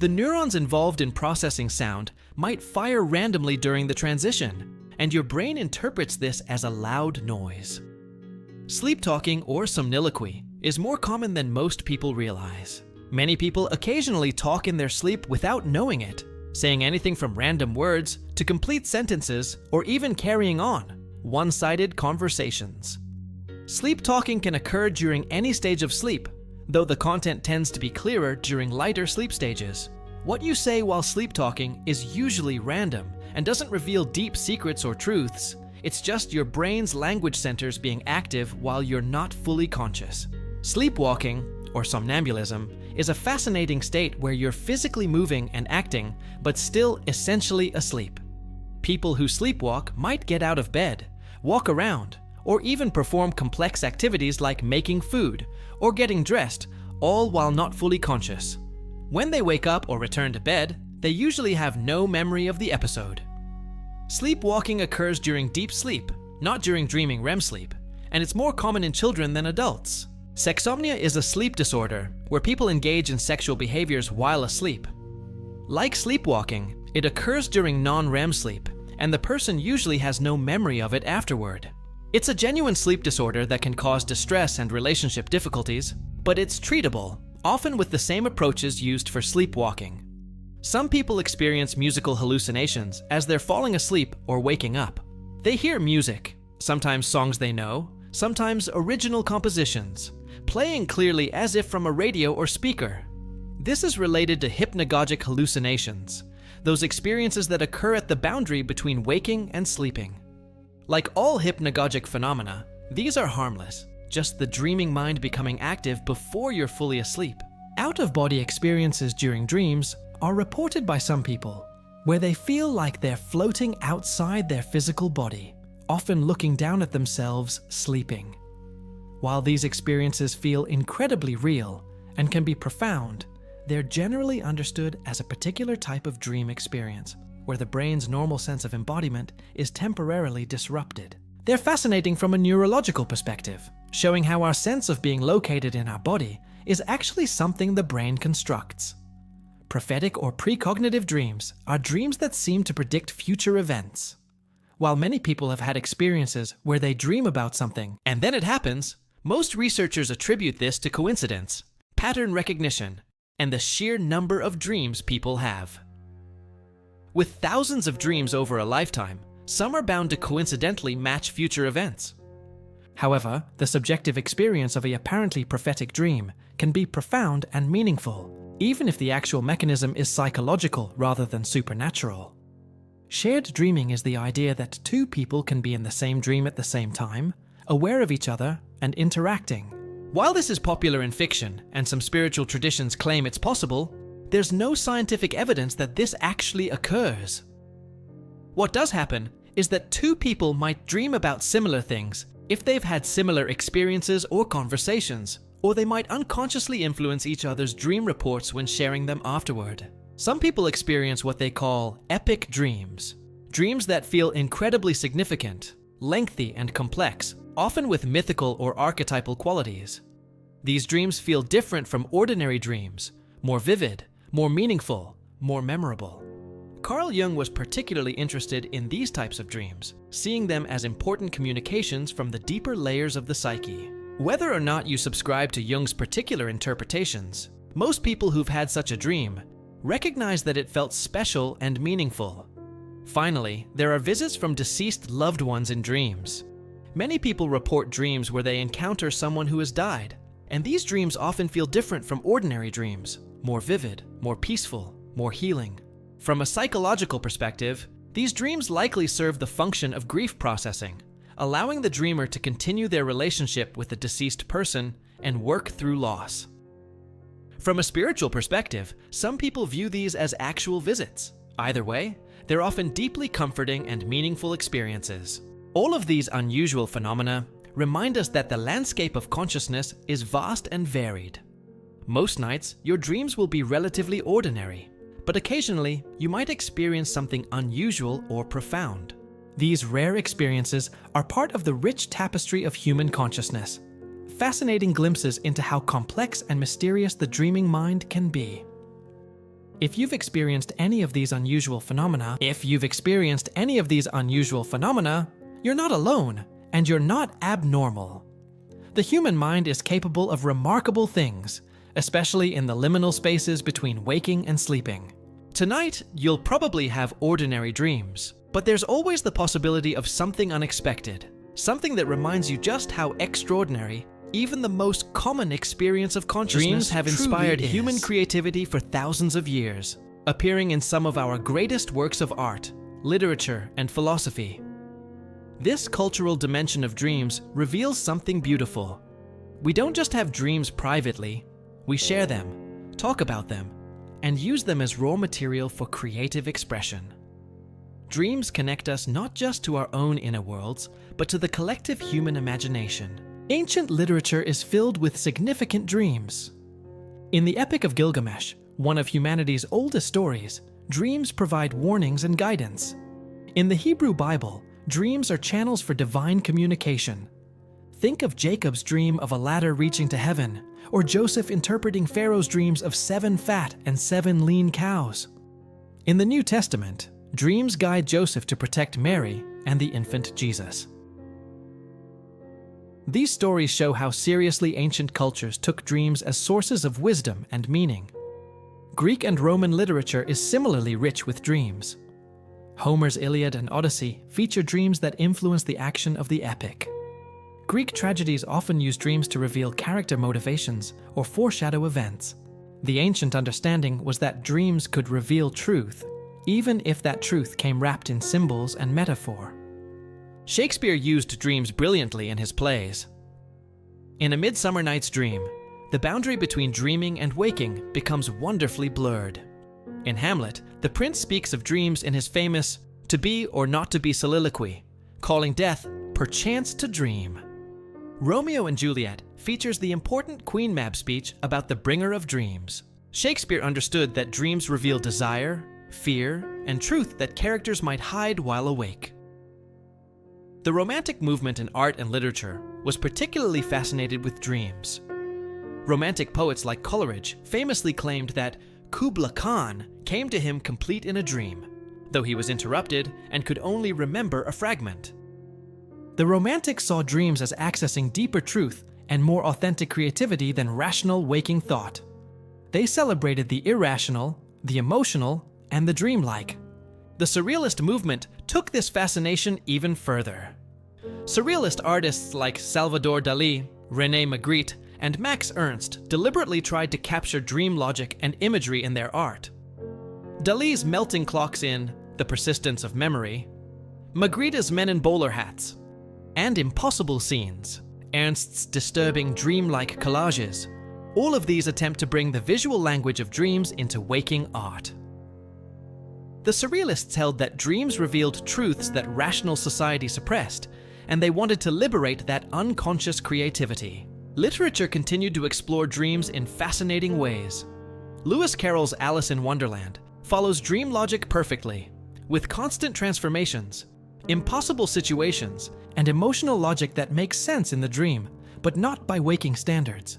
The neurons involved in processing sound might fire randomly during the transition, and your brain interprets this as a loud noise. Sleep talking or somniloquy is more common than most people realize. Many people occasionally talk in their sleep without knowing it, saying anything from random words to complete sentences or even carrying on one-sided conversations. Sleep talking can occur during any stage of sleep, though the content tends to be clearer during lighter sleep stages. What you say while sleep talking is usually random and doesn't reveal deep secrets or truths. It's just your brain's language centers being active while you're not fully conscious. Sleepwalking, or somnambulism, is a fascinating state where you're physically moving and acting, but still essentially asleep. People who sleepwalk might get out of bed, walk around, or even perform complex activities like making food or getting dressed, all while not fully conscious. When they wake up or return to bed, they usually have no memory of the episode. Sleepwalking occurs during deep sleep, not during dreaming REM sleep, and it's more common in children than adults. Sexsomnia is a sleep disorder where people engage in sexual behaviors while asleep. Like sleepwalking, it occurs during non-REM sleep, and the person usually has no memory of it afterward. It's a genuine sleep disorder that can cause distress and relationship difficulties, but it's treatable, often with the same approaches used for sleepwalking. Some people experience musical hallucinations as they're falling asleep or waking up. They hear music, sometimes songs they know, sometimes original compositions, playing clearly as if from a radio or speaker. This is related to hypnagogic hallucinations, those experiences that occur at the boundary between waking and sleeping. Like all hypnagogic phenomena, these are harmless, just the dreaming mind becoming active before you're fully asleep. Out-of-body experiences during dreams are reported by some people, where they feel like they're floating outside their physical body, often looking down at themselves sleeping. While these experiences feel incredibly real and can be profound, they're generally understood as a particular type of dream experience, where the brain's normal sense of embodiment is temporarily disrupted. They're fascinating from a neurological perspective, showing how our sense of being located in our body is actually something the brain constructs. Prophetic or precognitive dreams are dreams that seem to predict future events. While many people have had experiences where they dream about something And then it happens, most researchers attribute this to coincidence, pattern recognition, and the sheer number of dreams people have. With thousands of dreams over a lifetime, some are bound to coincidentally match future events. However, the subjective experience of a apparently prophetic dream can be profound and meaningful, even if the actual mechanism is psychological rather than supernatural. Shared dreaming is the idea that two people can be in the same dream at the same time, aware of each other, and interacting. While this is popular in fiction, and some spiritual traditions claim it's possible, there's no scientific evidence that this actually occurs. What does happen is that two people might dream about similar things if they've had similar experiences or conversations, or they might unconsciously influence each other's dream reports when sharing them afterward. Some people experience what they call epic dreams, dreams that feel incredibly significant, lengthy and complex, often with mythical or archetypal qualities. These dreams feel different from ordinary dreams, more vivid, more meaningful, more memorable. Carl Jung was particularly interested in these types of dreams, seeing them as important communications from the deeper layers of the psyche. Whether or not you subscribe to Jung's particular interpretations, most people who've had such a dream recognize that it felt special and meaningful. Finally, there are visits from deceased loved ones in dreams. Many people report dreams where they encounter someone who has died, and these dreams often feel different from ordinary dreams, more vivid, more peaceful, more healing. From a psychological perspective, these dreams likely serve the function of grief processing, allowing the dreamer to continue their relationship with the deceased person and work through loss. From a spiritual perspective, some people view these as actual visits. Either way, they're often deeply comforting and meaningful experiences. All of these unusual phenomena remind us that the landscape of consciousness is vast and varied. Most nights, your dreams will be relatively ordinary, but occasionally you might experience something unusual or profound. These rare experiences are part of the rich tapestry of human consciousness, fascinating glimpses into how complex and mysterious the dreaming mind can be. If you've experienced any of these unusual phenomena, you're not alone, and you're not abnormal. The human mind is capable of remarkable things, especially in the liminal spaces between waking and sleeping. Tonight, you'll probably have ordinary dreams, but there's always the possibility of something unexpected, something that reminds you just how extraordinary even the most common experience of consciousness Dreams have inspired human creativity for thousands of years, appearing in some of our greatest works of art, literature, and philosophy. This cultural dimension of dreams reveals something beautiful. We don't just have dreams privately, we share them, talk about them, and use them as raw material for creative expression. Dreams connect us not just to our own inner worlds, but to the collective human imagination. Ancient literature is filled with significant dreams. In the Epic of Gilgamesh, one of humanity's oldest stories, dreams provide warnings and guidance. In the Hebrew Bible, dreams are channels for divine communication. Think of Jacob's dream of a ladder reaching to heaven, or Joseph interpreting Pharaoh's dreams of 7 fat and 7 lean cows. In the New Testament, dreams guide Joseph to protect Mary and the infant Jesus. These stories show how seriously ancient cultures took dreams as sources of wisdom and meaning. Greek and Roman literature is similarly rich with dreams. Homer's Iliad and Odyssey feature dreams that influence the action of the epic. Greek tragedies often use dreams to reveal character motivations or foreshadow events. The ancient understanding was that dreams could reveal truth, even if that truth came wrapped in symbols and metaphor. Shakespeare used dreams brilliantly in his plays. In A Midsummer Night's Dream, the boundary between dreaming and waking becomes wonderfully blurred. In Hamlet, the prince speaks of dreams in his famous "to be or not to be" soliloquy, calling death perchance to dream. Romeo and Juliet features the important Queen Mab speech about the bringer of dreams. Shakespeare understood that dreams reveal desire, fear, and truth that characters might hide while awake. The Romantic movement in art and literature was particularly fascinated with dreams. Romantic poets like Coleridge famously claimed that Kubla Khan came to him complete in a dream, though he was interrupted and could only remember a fragment. The Romantics saw dreams as accessing deeper truth and more authentic creativity than rational waking thought. They celebrated the irrational, the emotional, and the dreamlike. The Surrealist movement took this fascination even further. Surrealist artists like Salvador Dalí, René Magritte, and Max Ernst deliberately tried to capture dream logic and imagery in their art. Dalí's melting clocks in The Persistence of Memory, Magritte's men in bowler hats, and impossible scenes, Ernst's disturbing dreamlike collages, all of these attempt to bring the visual language of dreams into waking art. The Surrealists held that dreams revealed truths that rational society suppressed, and they wanted to liberate that unconscious creativity. Literature continued to explore dreams in fascinating ways. Lewis Carroll's Alice in Wonderland follows dream logic perfectly, with constant transformations, impossible situations, and emotional logic that makes sense in the dream, but not by waking standards.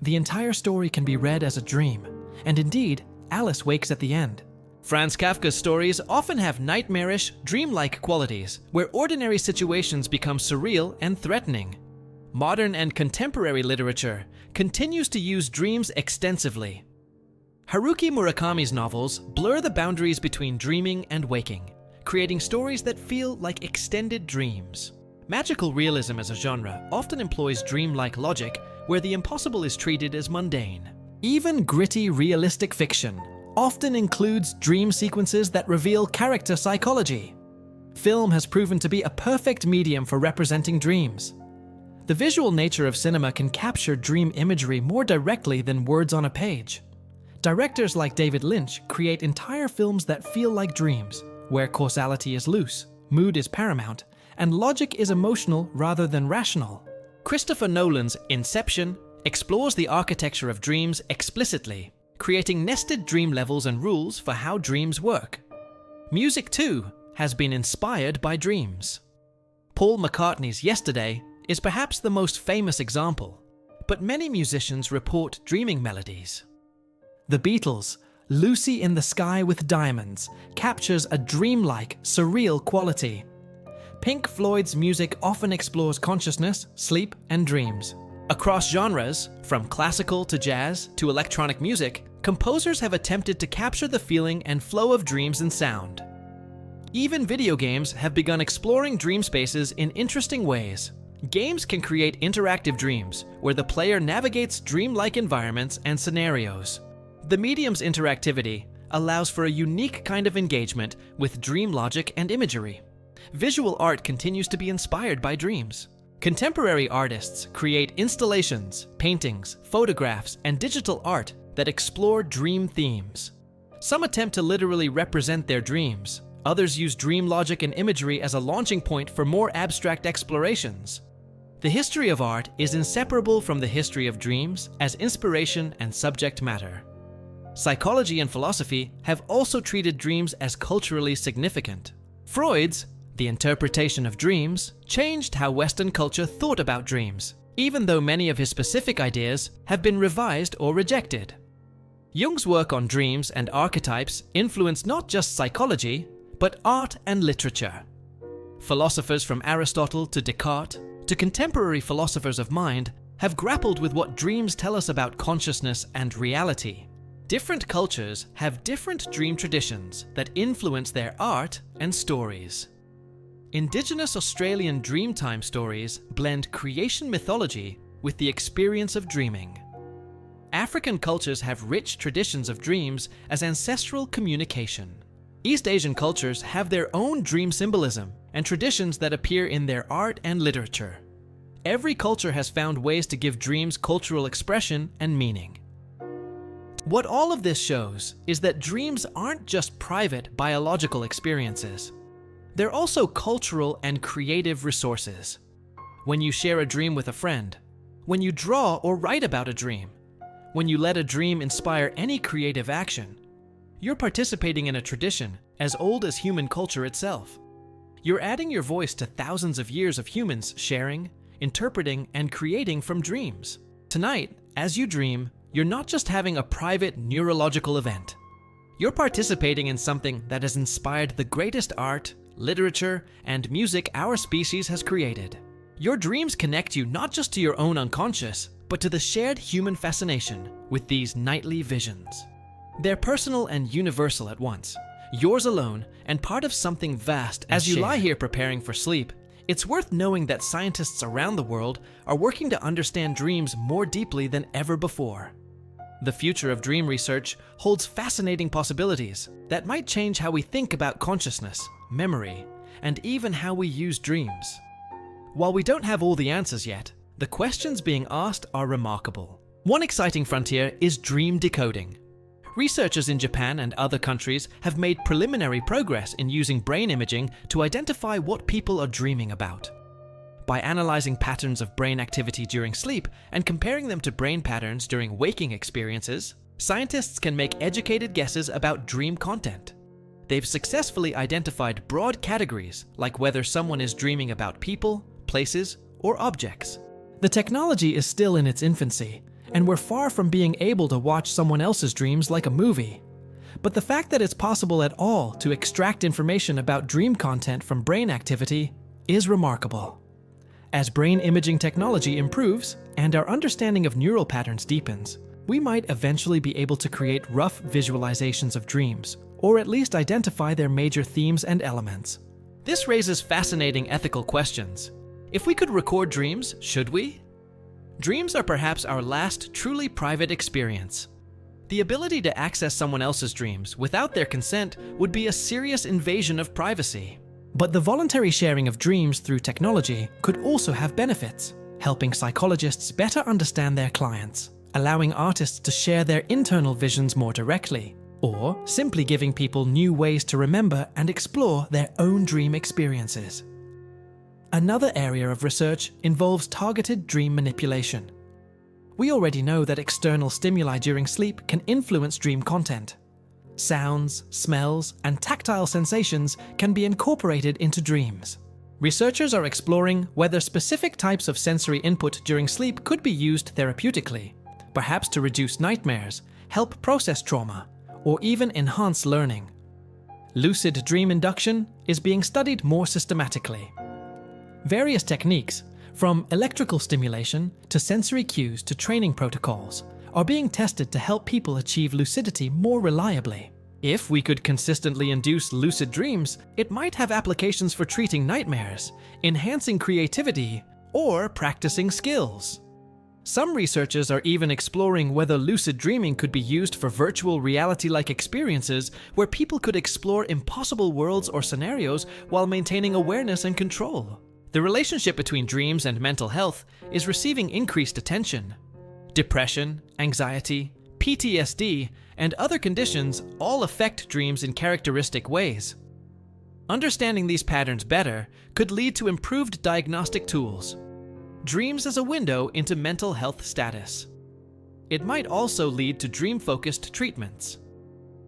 The entire story can be read as a dream, and indeed, Alice wakes at the end. Franz Kafka's stories often have nightmarish, dreamlike qualities, where ordinary situations become surreal and threatening. Modern and contemporary literature continues to use dreams extensively. Haruki Murakami's novels blur the boundaries between dreaming and waking, creating stories that feel like extended dreams. Magical realism as a genre often employs dreamlike logic, where the impossible is treated as mundane. Even gritty, realistic fiction often includes dream sequences that reveal character psychology. Film has proven to be a perfect medium for representing dreams. The visual nature of cinema can capture dream imagery more directly than words on a page. Directors like David Lynch create entire films that feel like dreams, where causality is loose, mood is paramount, and logic is emotional rather than rational. Christopher Nolan's Inception explores the architecture of dreams explicitly, creating nested dream levels and rules for how dreams work. Music, too, has been inspired by dreams. Paul McCartney's Yesterday is perhaps the most famous example, but many musicians report dreaming melodies. The Beatles' Lucy in the Sky with Diamonds captures a dreamlike, surreal quality. Pink Floyd's music often explores consciousness, sleep, and dreams. Across genres, from classical to jazz to electronic music, composers have attempted to capture the feeling and flow of dreams in sound. Even video games have begun exploring dream spaces in interesting ways. Games can create interactive dreams, where the player navigates dreamlike environments and scenarios. The medium's interactivity allows for a unique kind of engagement with dream logic and imagery. Visual art continues to be inspired by dreams. Contemporary artists create installations, paintings, photographs, and digital art that explore dream themes. Some attempt to literally represent their dreams. Others use dream logic and imagery as a launching point for more abstract explorations. The history of art is inseparable from the history of dreams as inspiration and subject matter. Psychology and philosophy have also treated dreams as culturally significant. Freud's The Interpretation of Dreams changed how Western culture thought about dreams, even though many of his specific ideas have been revised or rejected. Jung's work on dreams and archetypes influenced not just psychology, but art and literature. Philosophers from Aristotle to Descartes to contemporary philosophers of mind have grappled with what dreams tell us about consciousness and reality. Different cultures have different dream traditions that influence their art and stories. Indigenous Australian Dreamtime stories blend creation mythology with the experience of dreaming. African cultures have rich traditions of dreams as ancestral communication. East Asian cultures have their own dream symbolism and traditions that appear in their art and literature. Every culture has found ways to give dreams cultural expression and meaning. What all of this shows is that dreams aren't just private biological experiences. They're also cultural and creative resources. When you share a dream with a friend, when you draw or write about a dream, when you let a dream inspire any creative action, you're participating in a tradition as old as human culture itself. You're adding your voice to thousands of years of humans sharing, interpreting, and creating from dreams. Tonight, as you dream, you're not just having a private neurological event. You're participating in something that has inspired the greatest art, literature, and music our species has created. Your dreams connect you not just to your own unconscious, but to the shared human fascination with these nightly visions. They're personal and universal at once, yours alone and part of something vast. As you lie here preparing for sleep, it's worth knowing that scientists around the world are working to understand dreams more deeply than ever before. The future of dream research holds fascinating possibilities that might change how we think about consciousness, memory, and even how we use dreams. While we don't have all the answers yet, the questions being asked are remarkable. One exciting frontier is dream decoding. Researchers in Japan and other countries have made preliminary progress in using brain imaging to identify what people are dreaming about. By analyzing patterns of brain activity during sleep and comparing them to brain patterns during waking experiences, scientists can make educated guesses about dream content. They've successfully identified broad categories like whether someone is dreaming about people, places, or objects. The technology is still in its infancy, and we're far from being able to watch someone else's dreams like a movie. But the fact that it's possible at all to extract information about dream content from brain activity is remarkable. As brain imaging technology improves and our understanding of neural patterns deepens, we might eventually be able to create rough visualizations of dreams, or at least identify their major themes and elements. This raises fascinating ethical questions. If we could record dreams, should we? Dreams are perhaps our last truly private experience. The ability to access someone else's dreams without their consent would be a serious invasion of privacy. But the voluntary sharing of dreams through technology could also have benefits, helping psychologists better understand their clients, allowing artists to share their internal visions more directly, or simply giving people new ways to remember and explore their own dream experiences. Another area of research involves targeted dream manipulation. We already know that external stimuli during sleep can influence dream content. Sounds, smells, and tactile sensations can be incorporated into dreams. Researchers are exploring whether specific types of sensory input during sleep could be used therapeutically, perhaps to reduce nightmares, help process trauma, or even enhance learning. Lucid dream induction is being studied more systematically. Various techniques, from electrical stimulation to sensory cues to training protocols, are being tested to help people achieve lucidity more reliably. If we could consistently induce lucid dreams, it might have applications for treating nightmares, enhancing creativity, or practicing skills. Some researchers are even exploring whether lucid dreaming could be used for virtual reality-like experiences where people could explore impossible worlds or scenarios while maintaining awareness and control. The relationship between dreams and mental health is receiving increased attention. Depression, anxiety, PTSD, and other conditions all affect dreams in characteristic ways. Understanding these patterns better could lead to improved diagnostic tools. Dreams as a window into mental health status. It might also lead to dream-focused treatments.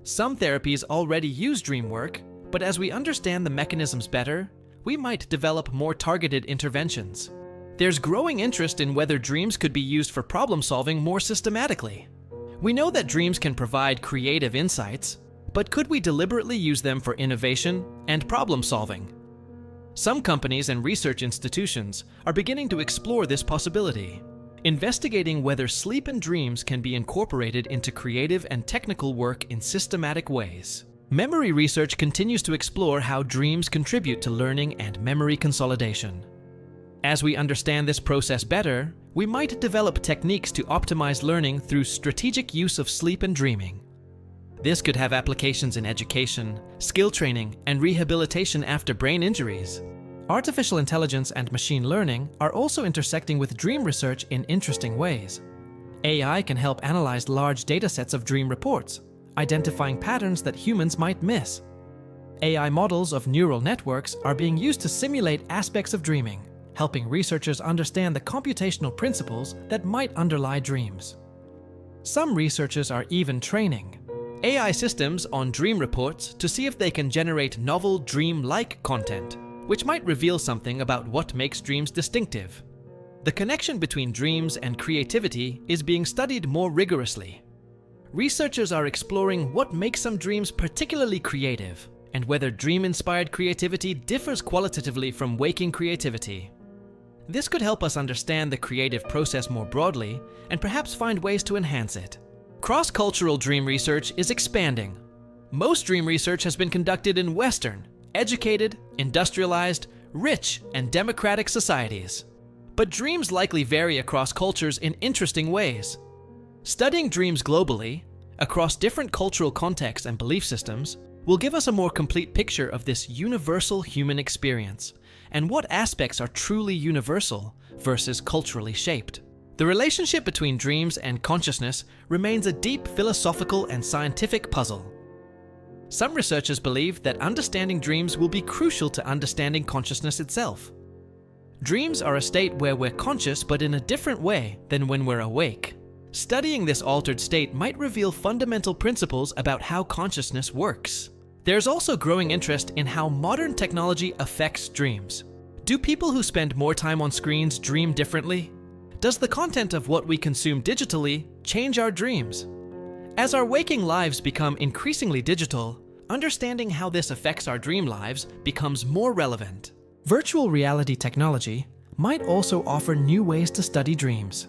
Some therapies already use dream work, but as we understand the mechanisms better, we might develop more targeted interventions. There's growing interest in whether dreams could be used for problem-solving more systematically. We know that dreams can provide creative insights, but could we deliberately use them for innovation and problem-solving? Some companies and research institutions are beginning to explore this possibility, investigating whether sleep and dreams can be incorporated into creative and technical work in systematic ways. Memory research continues to explore how dreams contribute to learning and memory consolidation. As we understand this process better, we might develop techniques to optimize learning through strategic use of sleep and dreaming. This could have applications in education, skill training, and rehabilitation after brain injuries. Artificial intelligence and machine learning are also intersecting with dream research in interesting ways. AI can help analyze large datasets of dream reports, identifying patterns that humans might miss. AI models of neural networks are being used to simulate aspects of dreaming, helping researchers understand the computational principles that might underlie dreams. Some researchers are even training AI systems on dream reports to see if they can generate novel dream-like content, which might reveal something about what makes dreams distinctive. The connection between dreams and creativity is being studied more rigorously. Researchers are exploring what makes some dreams particularly creative, and whether dream-inspired creativity differs qualitatively from waking creativity. This could help us understand the creative process more broadly, and perhaps find ways to enhance it. Cross-cultural dream research is expanding. Most dream research has been conducted in Western, educated, industrialized, rich, and democratic societies. But dreams likely vary across cultures in interesting ways. Studying dreams globally, across different cultural contexts and belief systems, will give us a more complete picture of this universal human experience, and what aspects are truly universal versus culturally shaped. The relationship between dreams and consciousness remains a deep philosophical and scientific puzzle. Some researchers believe that understanding dreams will be crucial to understanding consciousness itself. Dreams are a state where we're conscious but in a different way than when we're awake. Studying this altered state might reveal fundamental principles about how consciousness works. There's also growing interest in how modern technology affects dreams. Do people who spend more time on screens dream differently? Does the content of what we consume digitally change our dreams? As our waking lives become increasingly digital, understanding how this affects our dream lives becomes more relevant. Virtual reality technology might also offer new ways to study dreams.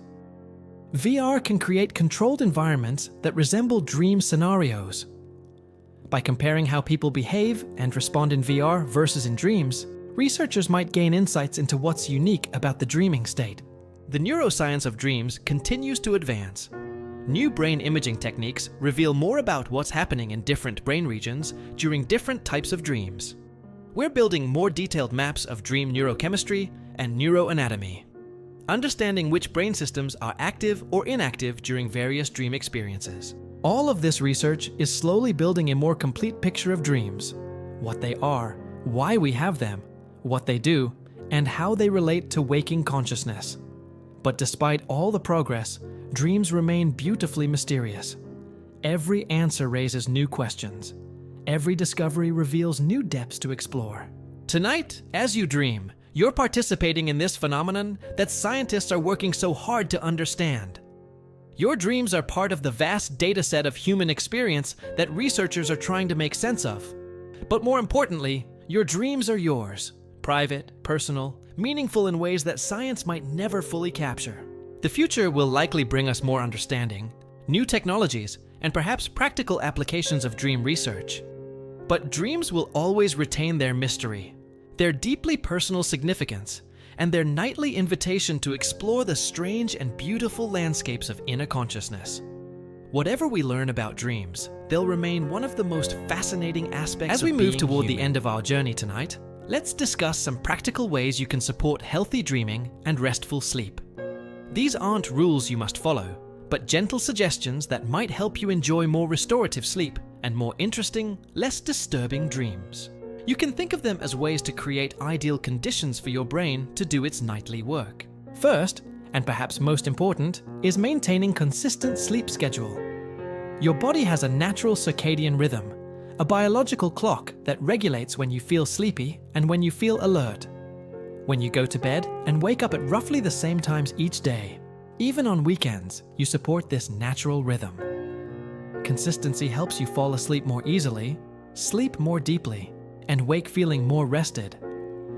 VR can create controlled environments that resemble dream scenarios. By comparing how people behave and respond in VR versus in dreams, researchers might gain insights into what's unique about the dreaming state. The neuroscience of dreams continues to advance. New brain imaging techniques reveal more about what's happening in different brain regions during different types of dreams. We're building more detailed maps of dream neurochemistry and neuroanatomy, understanding which brain systems are active or inactive during various dream experiences. All of this research is slowly building a more complete picture of dreams, what they are, why we have them, what they do, and how they relate to waking consciousness. But despite all the progress, dreams remain beautifully mysterious. Every answer raises new questions. Every discovery reveals new depths to explore. Tonight, as you dream, you're participating in this phenomenon that scientists are working so hard to understand. Your dreams are part of the vast data set of human experience that researchers are trying to make sense of. But more importantly, your dreams are yours, private, personal, meaningful in ways that science might never fully capture. The future will likely bring us more understanding, new technologies, and perhaps practical applications of dream research. But dreams will always retain their mystery, their deeply personal significance, and their nightly invitation to explore the strange and beautiful landscapes of inner consciousness. Whatever we learn about dreams, they'll remain one of the most fascinating aspects of being human. As we move toward the end of our journey tonight, let's discuss some practical ways you can support healthy dreaming and restful sleep. These aren't rules you must follow, but gentle suggestions that might help you enjoy more restorative sleep and more interesting, less disturbing dreams. You can think of them as ways to create ideal conditions for your brain to do its nightly work. First, and perhaps most important, is maintaining consistent sleep schedule. Your body has a natural circadian rhythm, a biological clock that regulates when you feel sleepy and when you feel alert. When you go to bed and wake up at roughly the same times each day, even on weekends, you support this natural rhythm. Consistency helps you fall asleep more easily, sleep more deeply, and wake feeling more rested.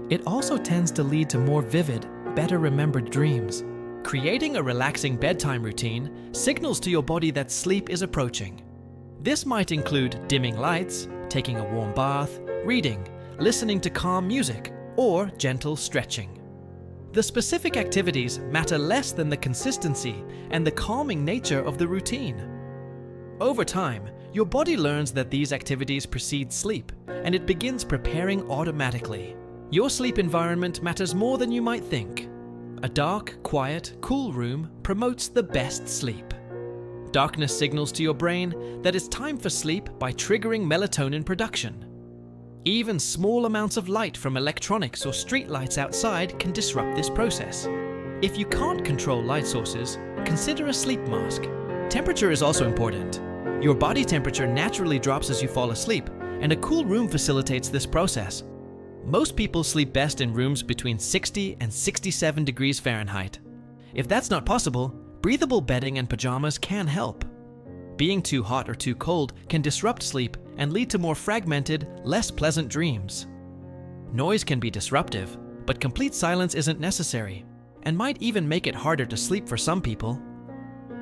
It also tends to lead to more vivid, better remembered dreams. Creating a relaxing bedtime routine signals to your body that sleep is approaching. This might include dimming lights, taking a warm bath, reading, listening to calm music, or gentle stretching. The specific activities matter less than the consistency and the calming nature of the routine. Over time, your body learns that these activities precede sleep, and it begins preparing automatically. Your sleep environment matters more than you might think. A dark, quiet, cool room promotes the best sleep. Darkness signals to your brain that it's time for sleep by triggering melatonin production. Even small amounts of light from electronics or street lights outside can disrupt this process. If you can't control light sources, consider a sleep mask. Temperature is also important. Your body temperature naturally drops as you fall asleep, and a cool room facilitates this process. Most people sleep best in rooms between 60 and 67 degrees Fahrenheit. If that's not possible, breathable bedding and pajamas can help. Being too hot or too cold can disrupt sleep and lead to more fragmented, less pleasant dreams. Noise can be disruptive, but complete silence isn't necessary, and might even make it harder to sleep for some people.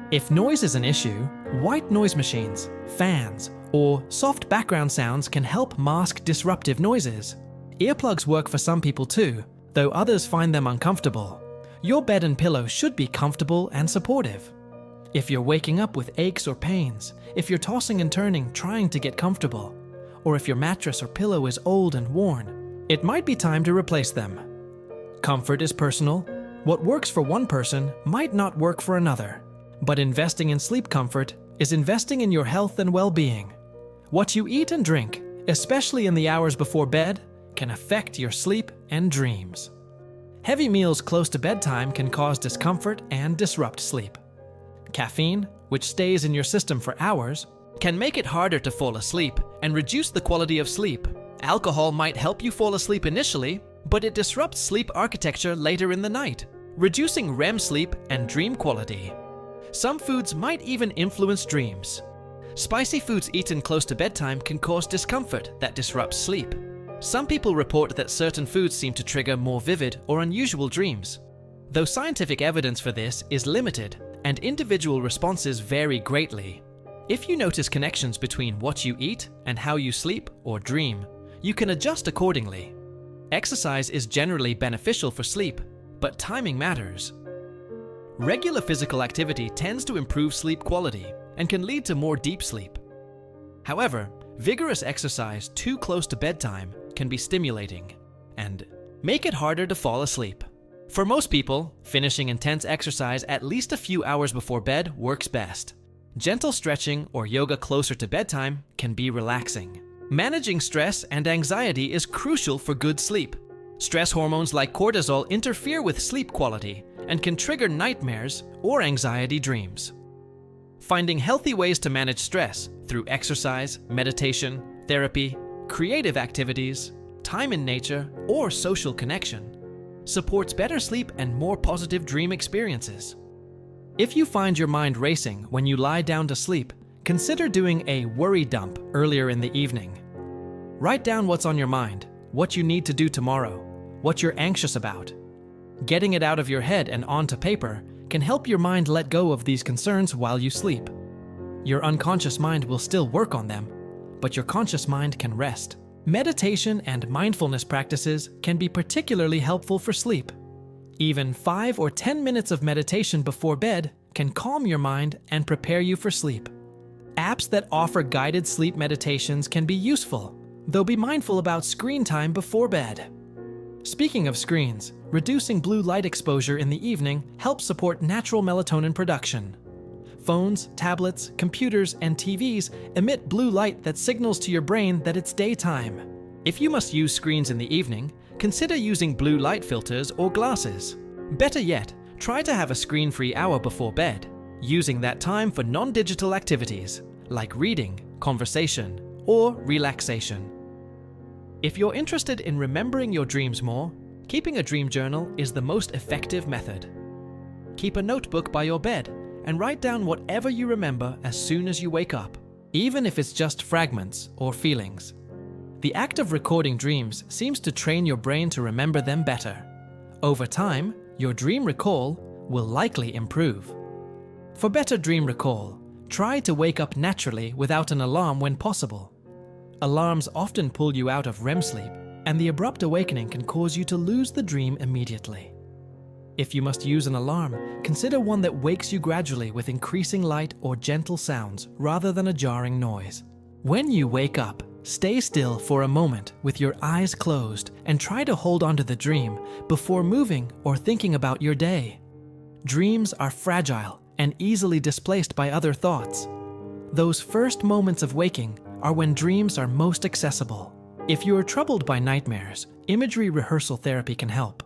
If noise is an issue, white noise machines, fans, or soft background sounds can help mask disruptive noises. Earplugs work for some people too, though others find them uncomfortable. Your bed and pillow should be comfortable and supportive. If you're waking up with aches or pains, if you're tossing and turning trying to get comfortable, or if your mattress or pillow is old and worn, it might be time to replace them. Comfort is personal. What works for one person might not work for another, but investing in sleep comfort is investing in your health and well-being. What you eat and drink, especially in the hours before bed, can affect your sleep and dreams. Heavy meals close to bedtime can cause discomfort and disrupt sleep. Caffeine, which stays in your system for hours, can make it harder to fall asleep and reduce the quality of sleep. Alcohol might help you fall asleep initially, but it disrupts sleep architecture later in the night, reducing REM sleep and dream quality. Some foods might even influence dreams. Spicy foods eaten close to bedtime can cause discomfort that disrupts sleep. Some people report that certain foods seem to trigger more vivid or unusual dreams. Though scientific evidence for this is limited, and individual responses vary greatly. If you notice connections between what you eat and how you sleep or dream, you can adjust accordingly. Exercise is generally beneficial for sleep, but timing matters. Regular physical activity tends to improve sleep quality and can lead to more deep sleep. However, vigorous exercise too close to bedtime can be stimulating and make it harder to fall asleep. For most people, finishing intense exercise at least a few hours before bed works best. Gentle stretching or yoga closer to bedtime can be relaxing. Managing stress and anxiety is crucial for good sleep. Stress hormones like cortisol interfere with sleep quality and can trigger nightmares or anxiety dreams. Finding healthy ways to manage stress through exercise, meditation, therapy, creative activities, time in nature, or social connection supports better sleep and more positive dream experiences. If you find your mind racing when you lie down to sleep, consider doing a worry dump earlier in the evening. Write down what's on your mind, what you need to do tomorrow, what you're anxious about. Getting it out of your head and onto paper can help your mind let go of these concerns while you sleep. Your unconscious mind will still work on them, but your conscious mind can rest. Meditation and mindfulness practices can be particularly helpful for sleep. Even 5 or 10 minutes of meditation before bed can calm your mind and prepare you for sleep. Apps that offer guided sleep meditations can be useful, though be mindful about screen time before bed. Speaking of screens, reducing blue light exposure in the evening helps support natural melatonin production. Phones, tablets, computers, and TVs emit blue light that signals to your brain that it's daytime. If you must use screens in the evening, consider using blue light filters or glasses. Better yet, try to have a screen-free hour before bed, using that time for non-digital activities like reading, conversation, or relaxation. If you're interested in remembering your dreams more, keeping a dream journal is the most effective method. Keep a notebook by your bed and write down whatever you remember as soon as you wake up, even if it's just fragments or feelings. The act of recording dreams seems to train your brain to remember them better. Over time, your dream recall will likely improve. For better dream recall, Try to wake up naturally without an alarm when possible. Alarms often pull you out of REM sleep, and the abrupt awakening can cause you to lose the dream immediately. If you must use an alarm, consider one that wakes you gradually with increasing light or gentle sounds rather than a jarring noise. When you wake up, stay still for a moment with your eyes closed and try to hold onto the dream before moving or thinking about your day. Dreams are fragile and easily displaced by other thoughts. Those first moments of waking are when dreams are most accessible. If you are troubled by nightmares, imagery rehearsal therapy can help.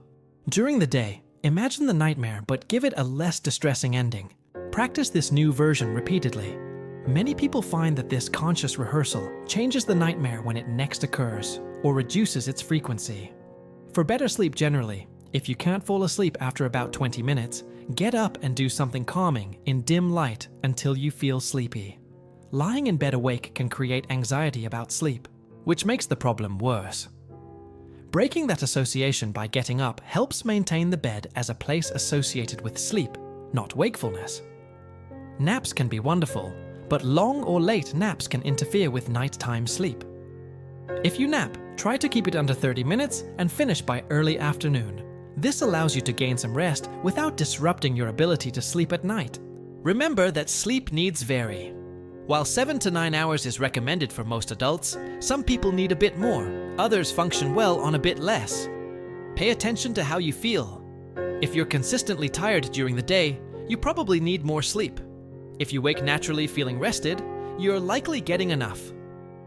During the day, imagine the nightmare but give it a less distressing ending. Practice this new version repeatedly. Many people find that this conscious rehearsal changes the nightmare when it next occurs or reduces its frequency. For better sleep generally, if you can't fall asleep after about 20 minutes, get up and do something calming in dim light until you feel sleepy. Lying in bed awake can create anxiety about sleep, which makes the problem worse. Breaking that association by getting up helps maintain the bed as a place associated with sleep, not wakefulness. Naps can be wonderful, but long or late naps can interfere with nighttime sleep. If you nap, try to keep it under 30 minutes and finish by early afternoon. This allows you to gain some rest without disrupting your ability to sleep at night. Remember that sleep needs vary. While 7 to 9 hours is recommended for most adults, some people need a bit more, others function well on a bit less. Pay attention to how you feel. If you're consistently tired during the day, you probably need more sleep. If you wake naturally feeling rested, you're likely getting enough.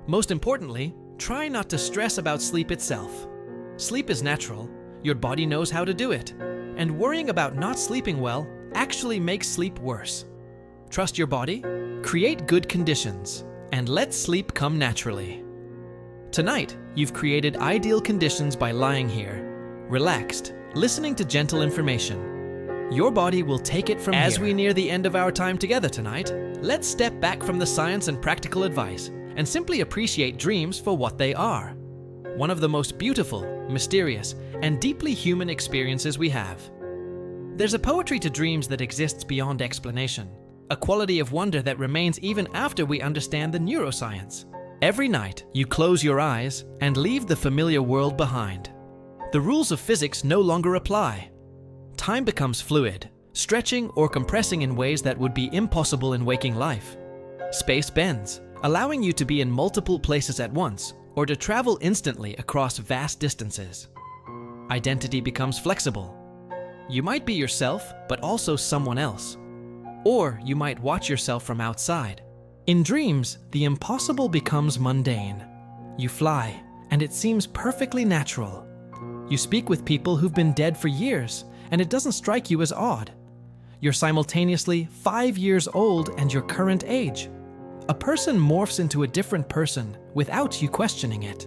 Most importantly, try not to stress about sleep itself. Sleep is natural, your body knows how to do it, and worrying about not sleeping well actually makes sleep worse. Trust your body, create good conditions, and let sleep come naturally. Tonight, you've created ideal conditions by lying here, relaxed, listening to gentle information. Your body will take it from here. As we near the end of our time together tonight, let's step back from the science and practical advice and simply appreciate dreams for what they are. One of the most beautiful, mysterious, and deeply human experiences we have. There's a poetry to dreams that exists beyond explanation, a quality of wonder that remains even after we understand the neuroscience. Every night, you close your eyes and leave the familiar world behind. The rules of physics no longer apply. Time becomes fluid, stretching or compressing in ways that would be impossible in waking life. Space bends, allowing you to be in multiple places at once or to travel instantly across vast distances. Identity becomes flexible. You might be yourself, but also someone else. Or you might watch yourself from outside. In dreams, the impossible becomes mundane. You fly, and it seems perfectly natural. You speak with people who've been dead for years, and it doesn't strike you as odd. You're simultaneously 5 years old and your current age. A person morphs into a different person without you questioning it.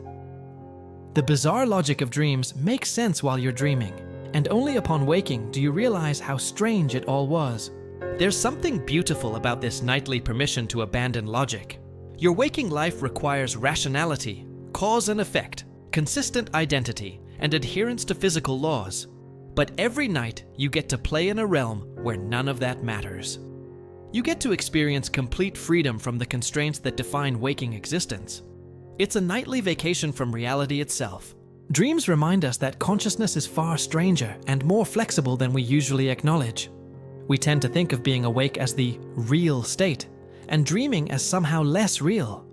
The bizarre logic of dreams makes sense while you're dreaming, and only upon waking do you realize how strange it all was. There's something beautiful about this nightly permission to abandon logic. Your waking life requires rationality, cause and effect, consistent identity, and adherence to physical laws. But every night, you get to play in a realm where none of that matters. You get to experience complete freedom from the constraints that define waking existence. It's a nightly vacation from reality itself. Dreams remind us that consciousness is far stranger and more flexible than we usually acknowledge. We tend to think of being awake as the real state, and dreaming as somehow less real.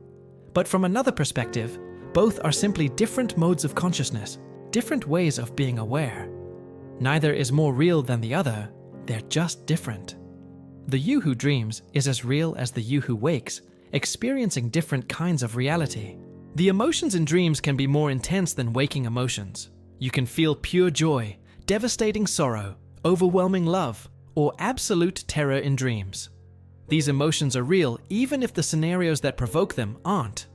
But from another perspective, both are simply different modes of consciousness, different ways of being aware. Neither is more real than the other, they're just different. The you who dreams is as real as the you who wakes, experiencing different kinds of reality. The emotions in dreams can be more intense than waking emotions. You can feel pure joy, devastating sorrow, overwhelming love, or absolute terror in dreams. These emotions are real even if the scenarios that provoke them aren't.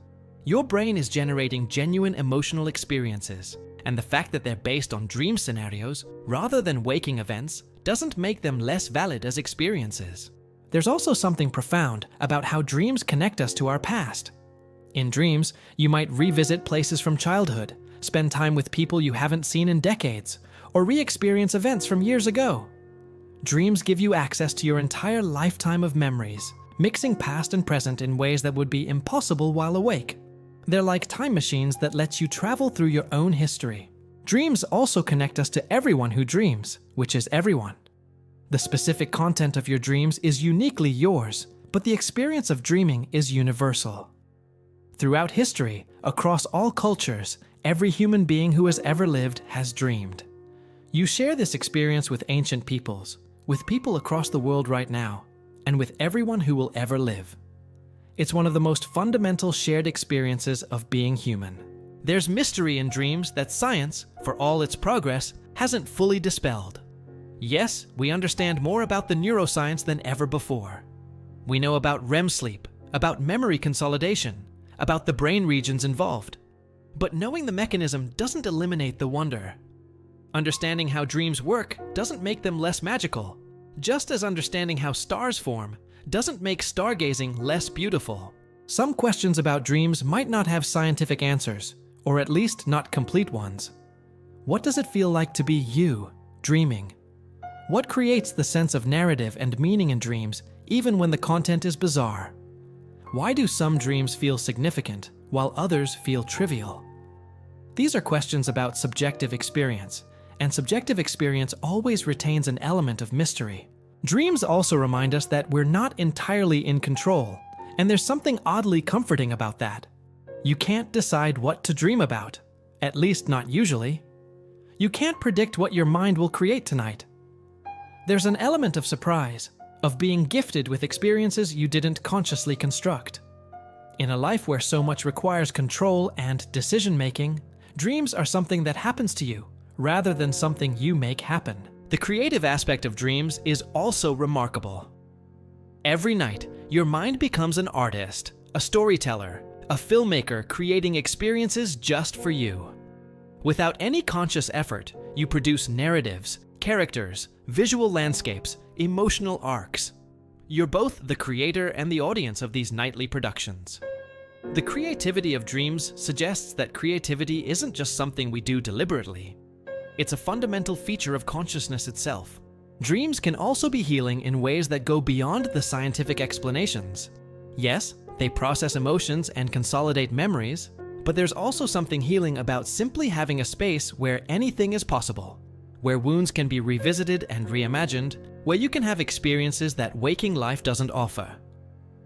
Your brain is generating genuine emotional experiences, and the fact that they're based on dream scenarios rather than waking events doesn't make them less valid as experiences. There's also something profound about how dreams connect us to our past. In dreams, you might revisit places from childhood, spend time with people you haven't seen in decades, or re-experience events from years ago. Dreams give you access to your entire lifetime of memories, mixing past and present in ways that would be impossible while awake. They're like time machines that let you travel through your own history. Dreams also connect us to everyone who dreams, which is everyone. The specific content of your dreams is uniquely yours, but the experience of dreaming is universal. Throughout history, across all cultures, every human being who has ever lived has dreamed. You share this experience with ancient peoples, with people across the world right now, and with everyone who will ever live. It's one of the most fundamental shared experiences of being human. There's mystery in dreams that science, for all its progress, hasn't fully dispelled. Yes, we understand more about the neuroscience than ever before. We know about REM sleep, about memory consolidation, about the brain regions involved. But knowing the mechanism doesn't eliminate the wonder. Understanding how dreams work doesn't make them less magical, just as understanding how stars form doesn't make stargazing less beautiful. Some questions about dreams might not have scientific answers, or at least not complete ones. What does it feel like to be you, dreaming? What creates the sense of narrative and meaning in dreams, even when the content is bizarre? Why do some dreams feel significant, while others feel trivial? These are questions about subjective experience, and subjective experience always retains an element of mystery. Dreams also remind us that we're not entirely in control, and there's something oddly comforting about that. You can't decide what to dream about, at least not usually. You can't predict what your mind will create tonight. There's an element of surprise, of being gifted with experiences you didn't consciously construct. In a life where so much requires control and decision-making, dreams are something that happens to you, rather than something you make happen. The creative aspect of dreams is also remarkable. Every night, your mind becomes an artist, a storyteller, a filmmaker creating experiences just for you. Without any conscious effort, you produce narratives, characters, visual landscapes, emotional arcs. You're both the creator and the audience of these nightly productions. The creativity of dreams suggests that creativity isn't just something we do deliberately. It's a fundamental feature of consciousness itself. Dreams can also be healing in ways that go beyond the scientific explanations. Yes, they process emotions and consolidate memories, but there's also something healing about simply having a space where anything is possible, where wounds can be revisited and reimagined, where you can have experiences that waking life doesn't offer.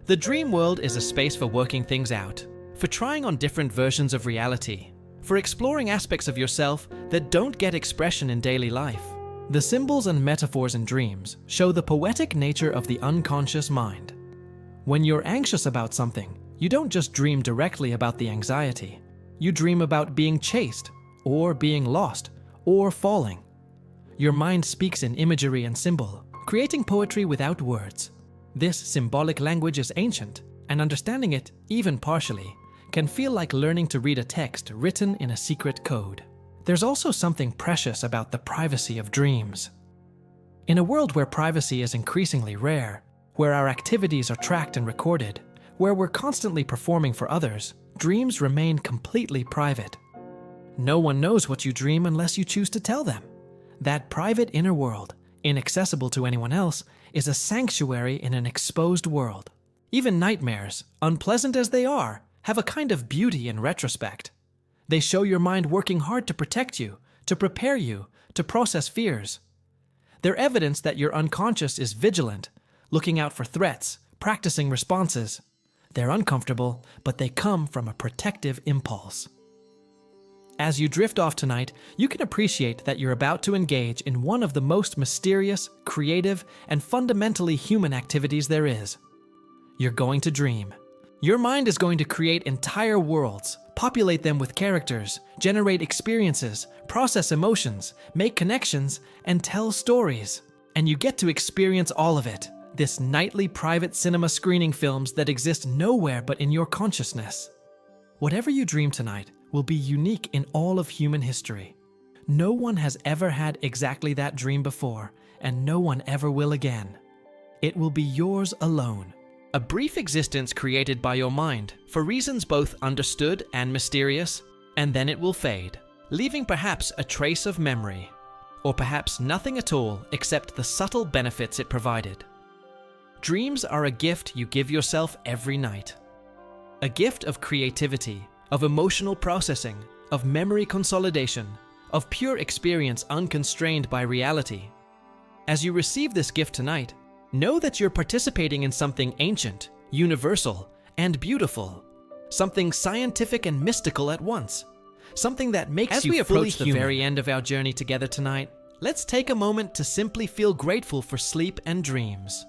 The dream world is a space for working things out, for trying on different versions of reality, for exploring aspects of yourself that don't get expression in daily life. The symbols and metaphors in dreams show the poetic nature of the unconscious mind. When you're anxious about something, you don't just dream directly about the anxiety. You dream about being chased, or being lost, or falling. Your mind speaks in imagery and symbol, creating poetry without words. This symbolic language is ancient, and understanding it, even partially, can feel like learning to read a text written in a secret code. There's also something precious about the privacy of dreams. In a world where privacy is increasingly rare, where our activities are tracked and recorded, where we're constantly performing for others, dreams remain completely private. No one knows what you dream unless you choose to tell them. That private inner world, inaccessible to anyone else, is a sanctuary in an exposed world. Even nightmares, unpleasant as they are, have a kind of beauty in retrospect. They show your mind working hard to protect you, to prepare you, to process fears. They're evidence that your unconscious is vigilant, looking out for threats, practicing responses. They're uncomfortable, but they come from a protective impulse. As you drift off tonight, you can appreciate that you're about to engage in one of the most mysterious, creative, and fundamentally human activities there is. You're going to dream. Your mind is going to create entire worlds, populate them with characters, generate experiences, process emotions, make connections, and tell stories. And you get to experience all of it. This nightly private cinema screening films that exist nowhere but in your consciousness. Whatever you dream tonight will be unique in all of human history. No one has ever had exactly that dream before, and no one ever will again. It will be yours alone. A brief existence created by your mind, for reasons both understood and mysterious, and then it will fade, leaving perhaps a trace of memory, or perhaps nothing at all except the subtle benefits it provided. Dreams are a gift you give yourself every night. A gift of creativity, of emotional processing, of memory consolidation, of pure experience unconstrained by reality. As you receive this gift tonight, know that you're participating in something ancient, universal, and beautiful. Something scientific and mystical at once. Something that makes you fully human. As we approach the very end of our journey together tonight, let's take a moment to simply feel grateful for sleep and dreams.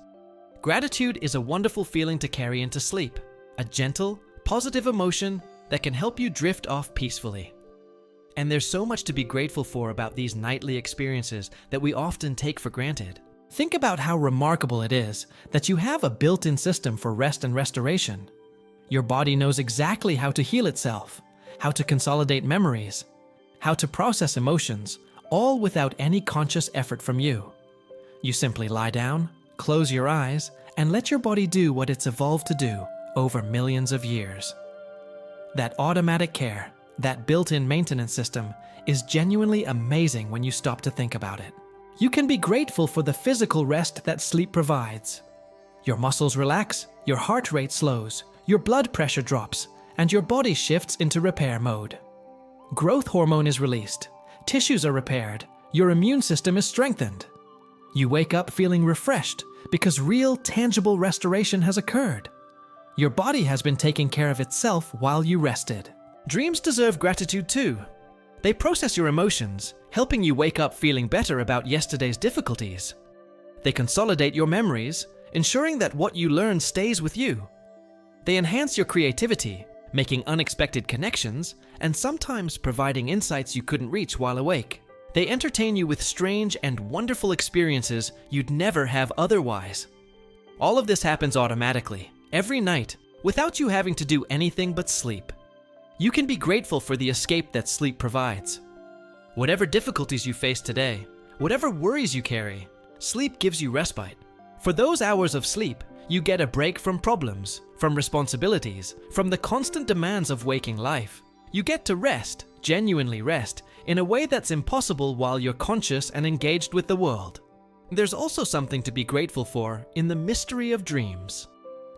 Gratitude is a wonderful feeling to carry into sleep, a gentle, positive emotion that can help you drift off peacefully. And there's so much to be grateful for about these nightly experiences that we often take for granted. Think about how remarkable it is that you have a built-in system for rest and restoration. Your body knows exactly how to heal itself, how to consolidate memories, how to process emotions, all without any conscious effort from you. You simply lie down, close your eyes, and let your body do what it's evolved to do over millions of years. That automatic care, that built-in maintenance system, is genuinely amazing when you stop to think about it. You can be grateful for the physical rest that sleep provides. Your muscles relax, your heart rate slows, your blood pressure drops, and your body shifts into repair mode. Growth hormone is released, tissues are repaired, your immune system is strengthened. You wake up feeling refreshed because real, tangible restoration has occurred. Your body has been taking care of itself while you rested. Dreams deserve gratitude too. They process your emotions, helping you wake up feeling better about yesterday's difficulties. They consolidate your memories, ensuring that what you learn stays with you. They enhance your creativity, making unexpected connections, and sometimes providing insights you couldn't reach while awake. They entertain you with strange and wonderful experiences you'd never have otherwise. All of this happens automatically, every night, without you having to do anything but sleep. You can be grateful for the escape that sleep provides. Whatever difficulties you face today, whatever worries you carry, sleep gives you respite. For those hours of sleep, you get a break from problems, from responsibilities, from the constant demands of waking life. You get to rest, genuinely rest, in a way that's impossible while you're conscious and engaged with the world. There's also something to be grateful for in the mystery of dreams.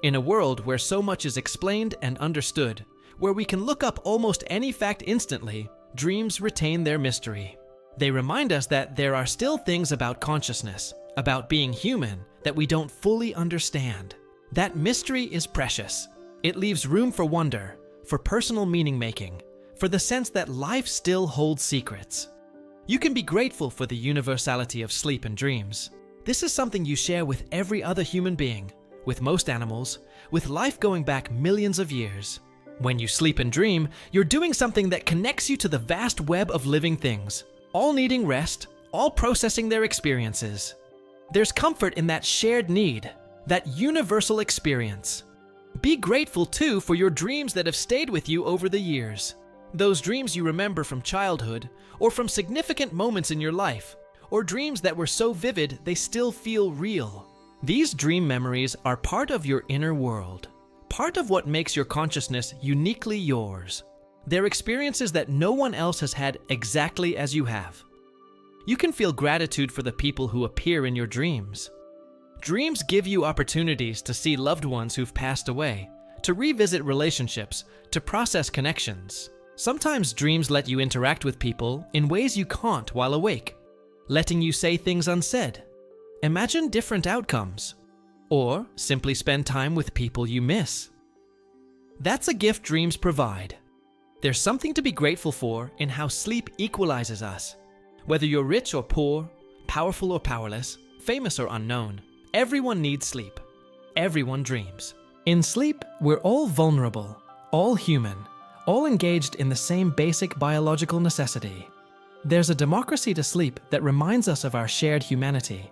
In a world where so much is explained and understood, where we can look up almost any fact instantly, dreams retain their mystery. They remind us that there are still things about consciousness, about being human, that we don't fully understand. That mystery is precious. It leaves room for wonder, for personal meaning-making, for the sense that life still holds secrets. You can be grateful for the universality of sleep and dreams. This is something you share with every other human being, with most animals, with life going back millions of years. When you sleep and dream, you're doing something that connects you to the vast web of living things, all needing rest, all processing their experiences. There's comfort in that shared need, that universal experience. Be grateful too for your dreams that have stayed with you over the years. Those dreams you remember from childhood, or from significant moments in your life, or dreams that were so vivid they still feel real. These dream memories are part of your inner world, part of what makes your consciousness uniquely yours. They're experiences that no one else has had exactly as you have. You can feel gratitude for the people who appear in your dreams. Dreams give you opportunities to see loved ones who've passed away, to revisit relationships, to process connections. Sometimes dreams let you interact with people in ways you can't while awake, letting you say things unsaid, imagine different outcomes, or simply spend time with people you miss. That's a gift dreams provide. There's something to be grateful for in how sleep equalizes us. Whether you're rich or poor, powerful or powerless, famous or unknown, everyone needs sleep. Everyone dreams. In sleep, we're all vulnerable, all human, all engaged in the same basic biological necessity. There's a democracy to sleep that reminds us of our shared humanity.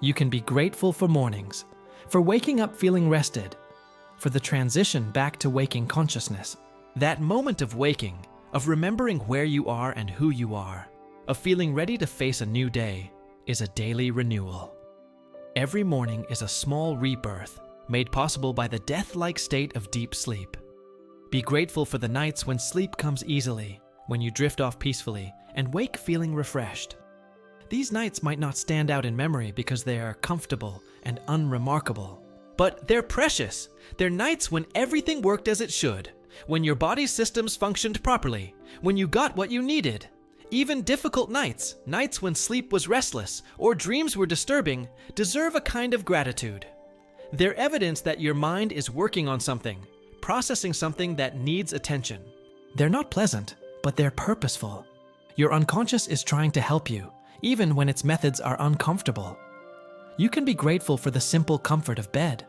You can be grateful for mornings, for waking up feeling rested, for the transition back to waking consciousness. That moment of waking, of remembering where you are and who you are, of feeling ready to face a new day, is a daily renewal. Every morning is a small rebirth, made possible by the death-like state of deep sleep. Be grateful for the nights when sleep comes easily, when you drift off peacefully and wake feeling refreshed. These nights might not stand out in memory because they are comfortable and unremarkable, But they're precious. They're nights when everything worked as it should, when your body's systems functioned properly, when you got what you needed. Even difficult nights, nights when sleep was restless or dreams were disturbing, deserve a kind of gratitude. They're evidence that your mind is working on something, processing something that needs attention. They're not pleasant, but they're purposeful. Your unconscious is trying to help you, even when its methods are uncomfortable. You can be grateful for the simple comfort of bed.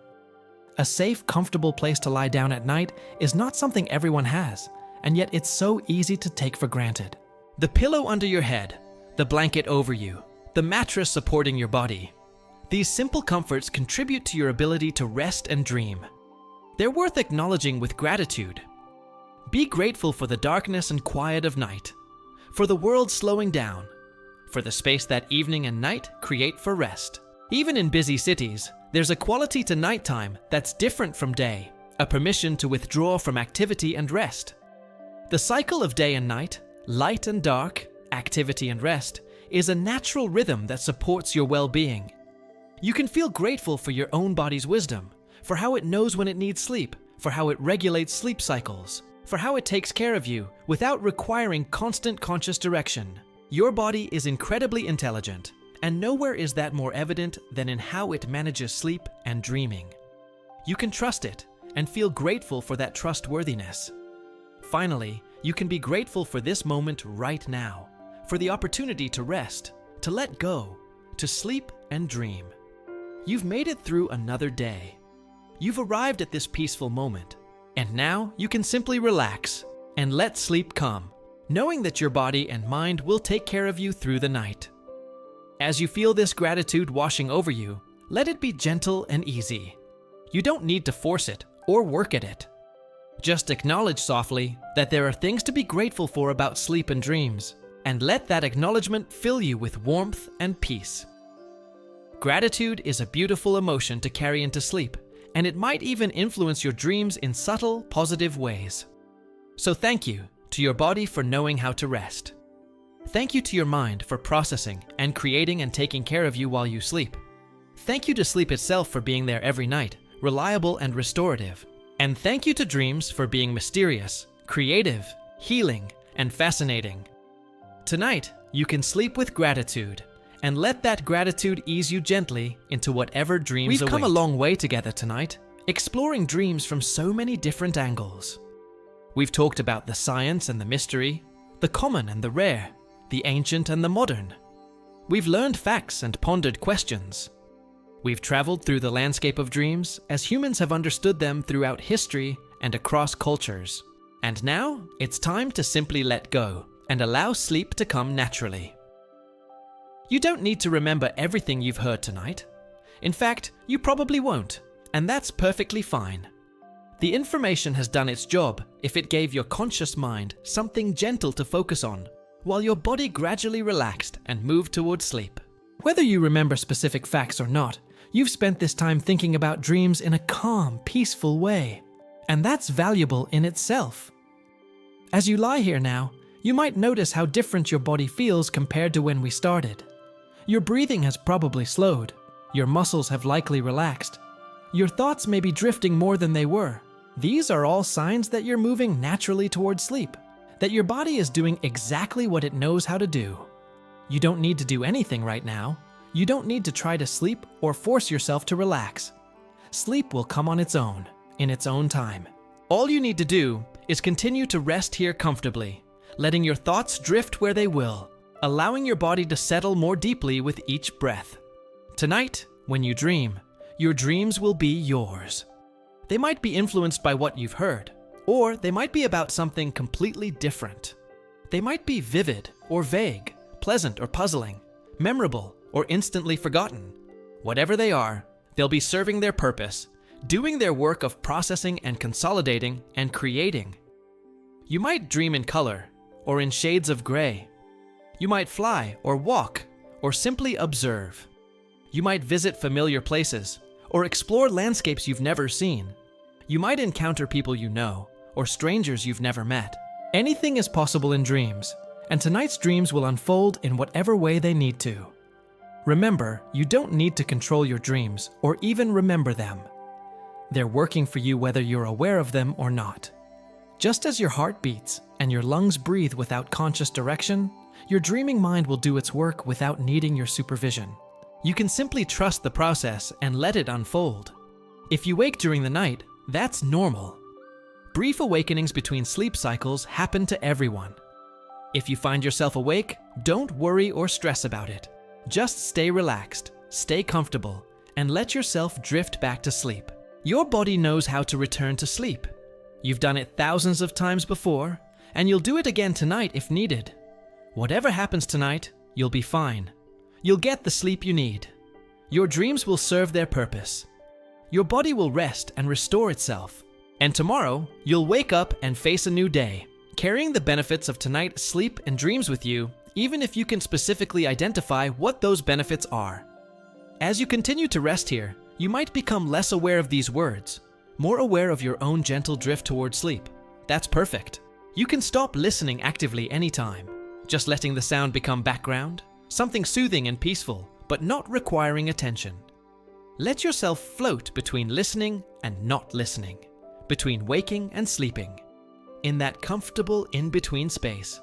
A safe, comfortable place to lie down at night is not something everyone has, and yet it's so easy to take for granted. The pillow under your head, the blanket over you, the mattress supporting your body. These simple comforts contribute to your ability to rest and dream. They're worth acknowledging with gratitude. Be grateful for the darkness and quiet of night, for the world slowing down, for the space that evening and night create for rest. Even in busy cities, there's a quality to nighttime that's different from day, a permission to withdraw from activity and rest. The cycle of day and night, light and dark, activity and rest, is a natural rhythm that supports your well-being. You can feel grateful for your own body's wisdom, for how it knows when it needs sleep, for how it regulates sleep cycles, for how it takes care of you without requiring constant conscious direction. Your body is incredibly intelligent, and nowhere is that more evident than in how it manages sleep and dreaming. You can trust it and feel grateful for that trustworthiness. Finally, you can be grateful for this moment right now, for the opportunity to rest, to let go, to sleep and dream. You've made it through another day. You've arrived at this peaceful moment, and now you can simply relax and let sleep come, knowing that your body and mind will take care of you through the night. As you feel this gratitude washing over you, let it be gentle and easy. You don't need to force it or work at it. Just acknowledge softly that there are things to be grateful for about sleep and dreams, and let that acknowledgement fill you with warmth and peace. Gratitude is a beautiful emotion to carry into sleep, and it might even influence your dreams in subtle, positive ways. So thank you to your body for knowing how to rest. Thank you to your mind for processing and creating and taking care of you while you sleep. Thank you to sleep itself for being there every night, reliable and restorative. And thank you to dreams for being mysterious, creative, healing, and fascinating. Tonight, you can sleep with gratitude, and let that gratitude ease you gently into whatever dreams await. We've come a long way together tonight, exploring dreams from so many different angles. We've talked about the science and the mystery, the common and the rare, the ancient and the modern. We've learned facts and pondered questions. We've traveled through the landscape of dreams as humans have understood them throughout history and across cultures. And now, it's time to simply let go and allow sleep to come naturally. You don't need to remember everything you've heard tonight. In fact, you probably won't, and that's perfectly fine. The information has done its job if it gave your conscious mind something gentle to focus on, while your body gradually relaxed and moved towards sleep. Whether you remember specific facts or not, you've spent this time thinking about dreams in a calm, peaceful way, and that's valuable in itself. As you lie here now, you might notice how different your body feels compared to when we started. Your breathing has probably slowed, your muscles have likely relaxed, your thoughts may be drifting more than they were. These are all signs that you're moving naturally towards sleep, that your body is doing exactly what it knows how to do. You don't need to do anything right now. You don't need to try to sleep or force yourself to relax. Sleep will come on its own, in its own time. All you need to do is continue to rest here comfortably, letting your thoughts drift where they will, allowing your body to settle more deeply with each breath. Tonight, when you dream, your dreams will be yours. They might be influenced by what you've heard, or they might be about something completely different. They might be vivid or vague, pleasant or puzzling, memorable or instantly forgotten. Whatever they are, they'll be serving their purpose, doing their work of processing and consolidating and creating. You might dream in color or in shades of gray. You might fly or walk or simply observe. You might visit familiar places or explore landscapes you've never seen. You might encounter people you know or strangers you've never met. Anything is possible in dreams, and tonight's dreams will unfold in whatever way they need to. Remember, you don't need to control your dreams or even remember them. They're working for you whether you're aware of them or not. Just as your heart beats and your lungs breathe without conscious direction, your dreaming mind will do its work without needing your supervision. You can simply trust the process and let it unfold. If you wake during the night, that's normal. Brief awakenings between sleep cycles happen to everyone. If you find yourself awake, don't worry or stress about it. Just stay relaxed, stay comfortable, and let yourself drift back to sleep. Your body knows how to return to sleep. You've done it thousands of times before, and you'll do it again tonight if needed. Whatever happens tonight, you'll be fine. You'll get the sleep you need. Your dreams will serve their purpose. Your body will rest and restore itself. And tomorrow, you'll wake up and face a new day, carrying the benefits of tonight's sleep and dreams with you, even if you can specifically identify what those benefits are. As you continue to rest here, you might become less aware of these words, more aware of your own gentle drift toward sleep. That's perfect. You can stop listening actively anytime, just letting the sound become background, something soothing and peaceful, but not requiring attention. Let yourself float between listening and not listening, between waking and sleeping, in that comfortable in-between space.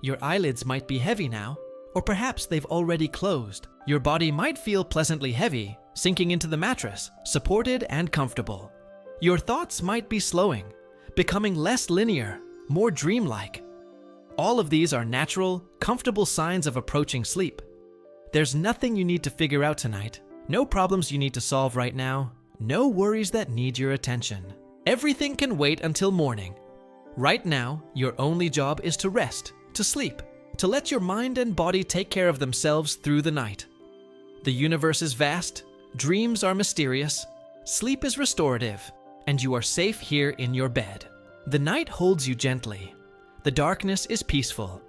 Your eyelids might be heavy now, or perhaps they've already closed. Your body might feel pleasantly heavy, sinking into the mattress, supported and comfortable. Your thoughts might be slowing, becoming less linear, more dreamlike. All of these are natural, comfortable signs of approaching sleep. There's nothing you need to figure out tonight, no problems you need to solve right now, no worries that need your attention. Everything can wait until morning. Right now, your only job is to rest, to sleep, to let your mind and body take care of themselves through the night. The universe is vast, dreams are mysterious, sleep is restorative, and you are safe here in your bed. The night holds you gently. The darkness is peaceful.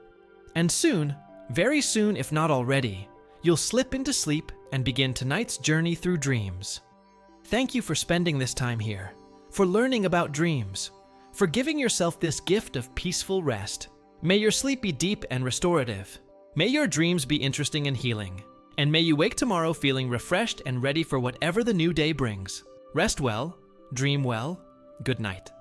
And soon, very soon if not already, you'll slip into sleep and begin tonight's journey through dreams. Thank you for spending this time here, for learning about dreams, for giving yourself this gift of peaceful rest. May your sleep be deep and restorative. May your dreams be interesting and healing. And may you wake tomorrow feeling refreshed and ready for whatever the new day brings. Rest well, dream well, good night.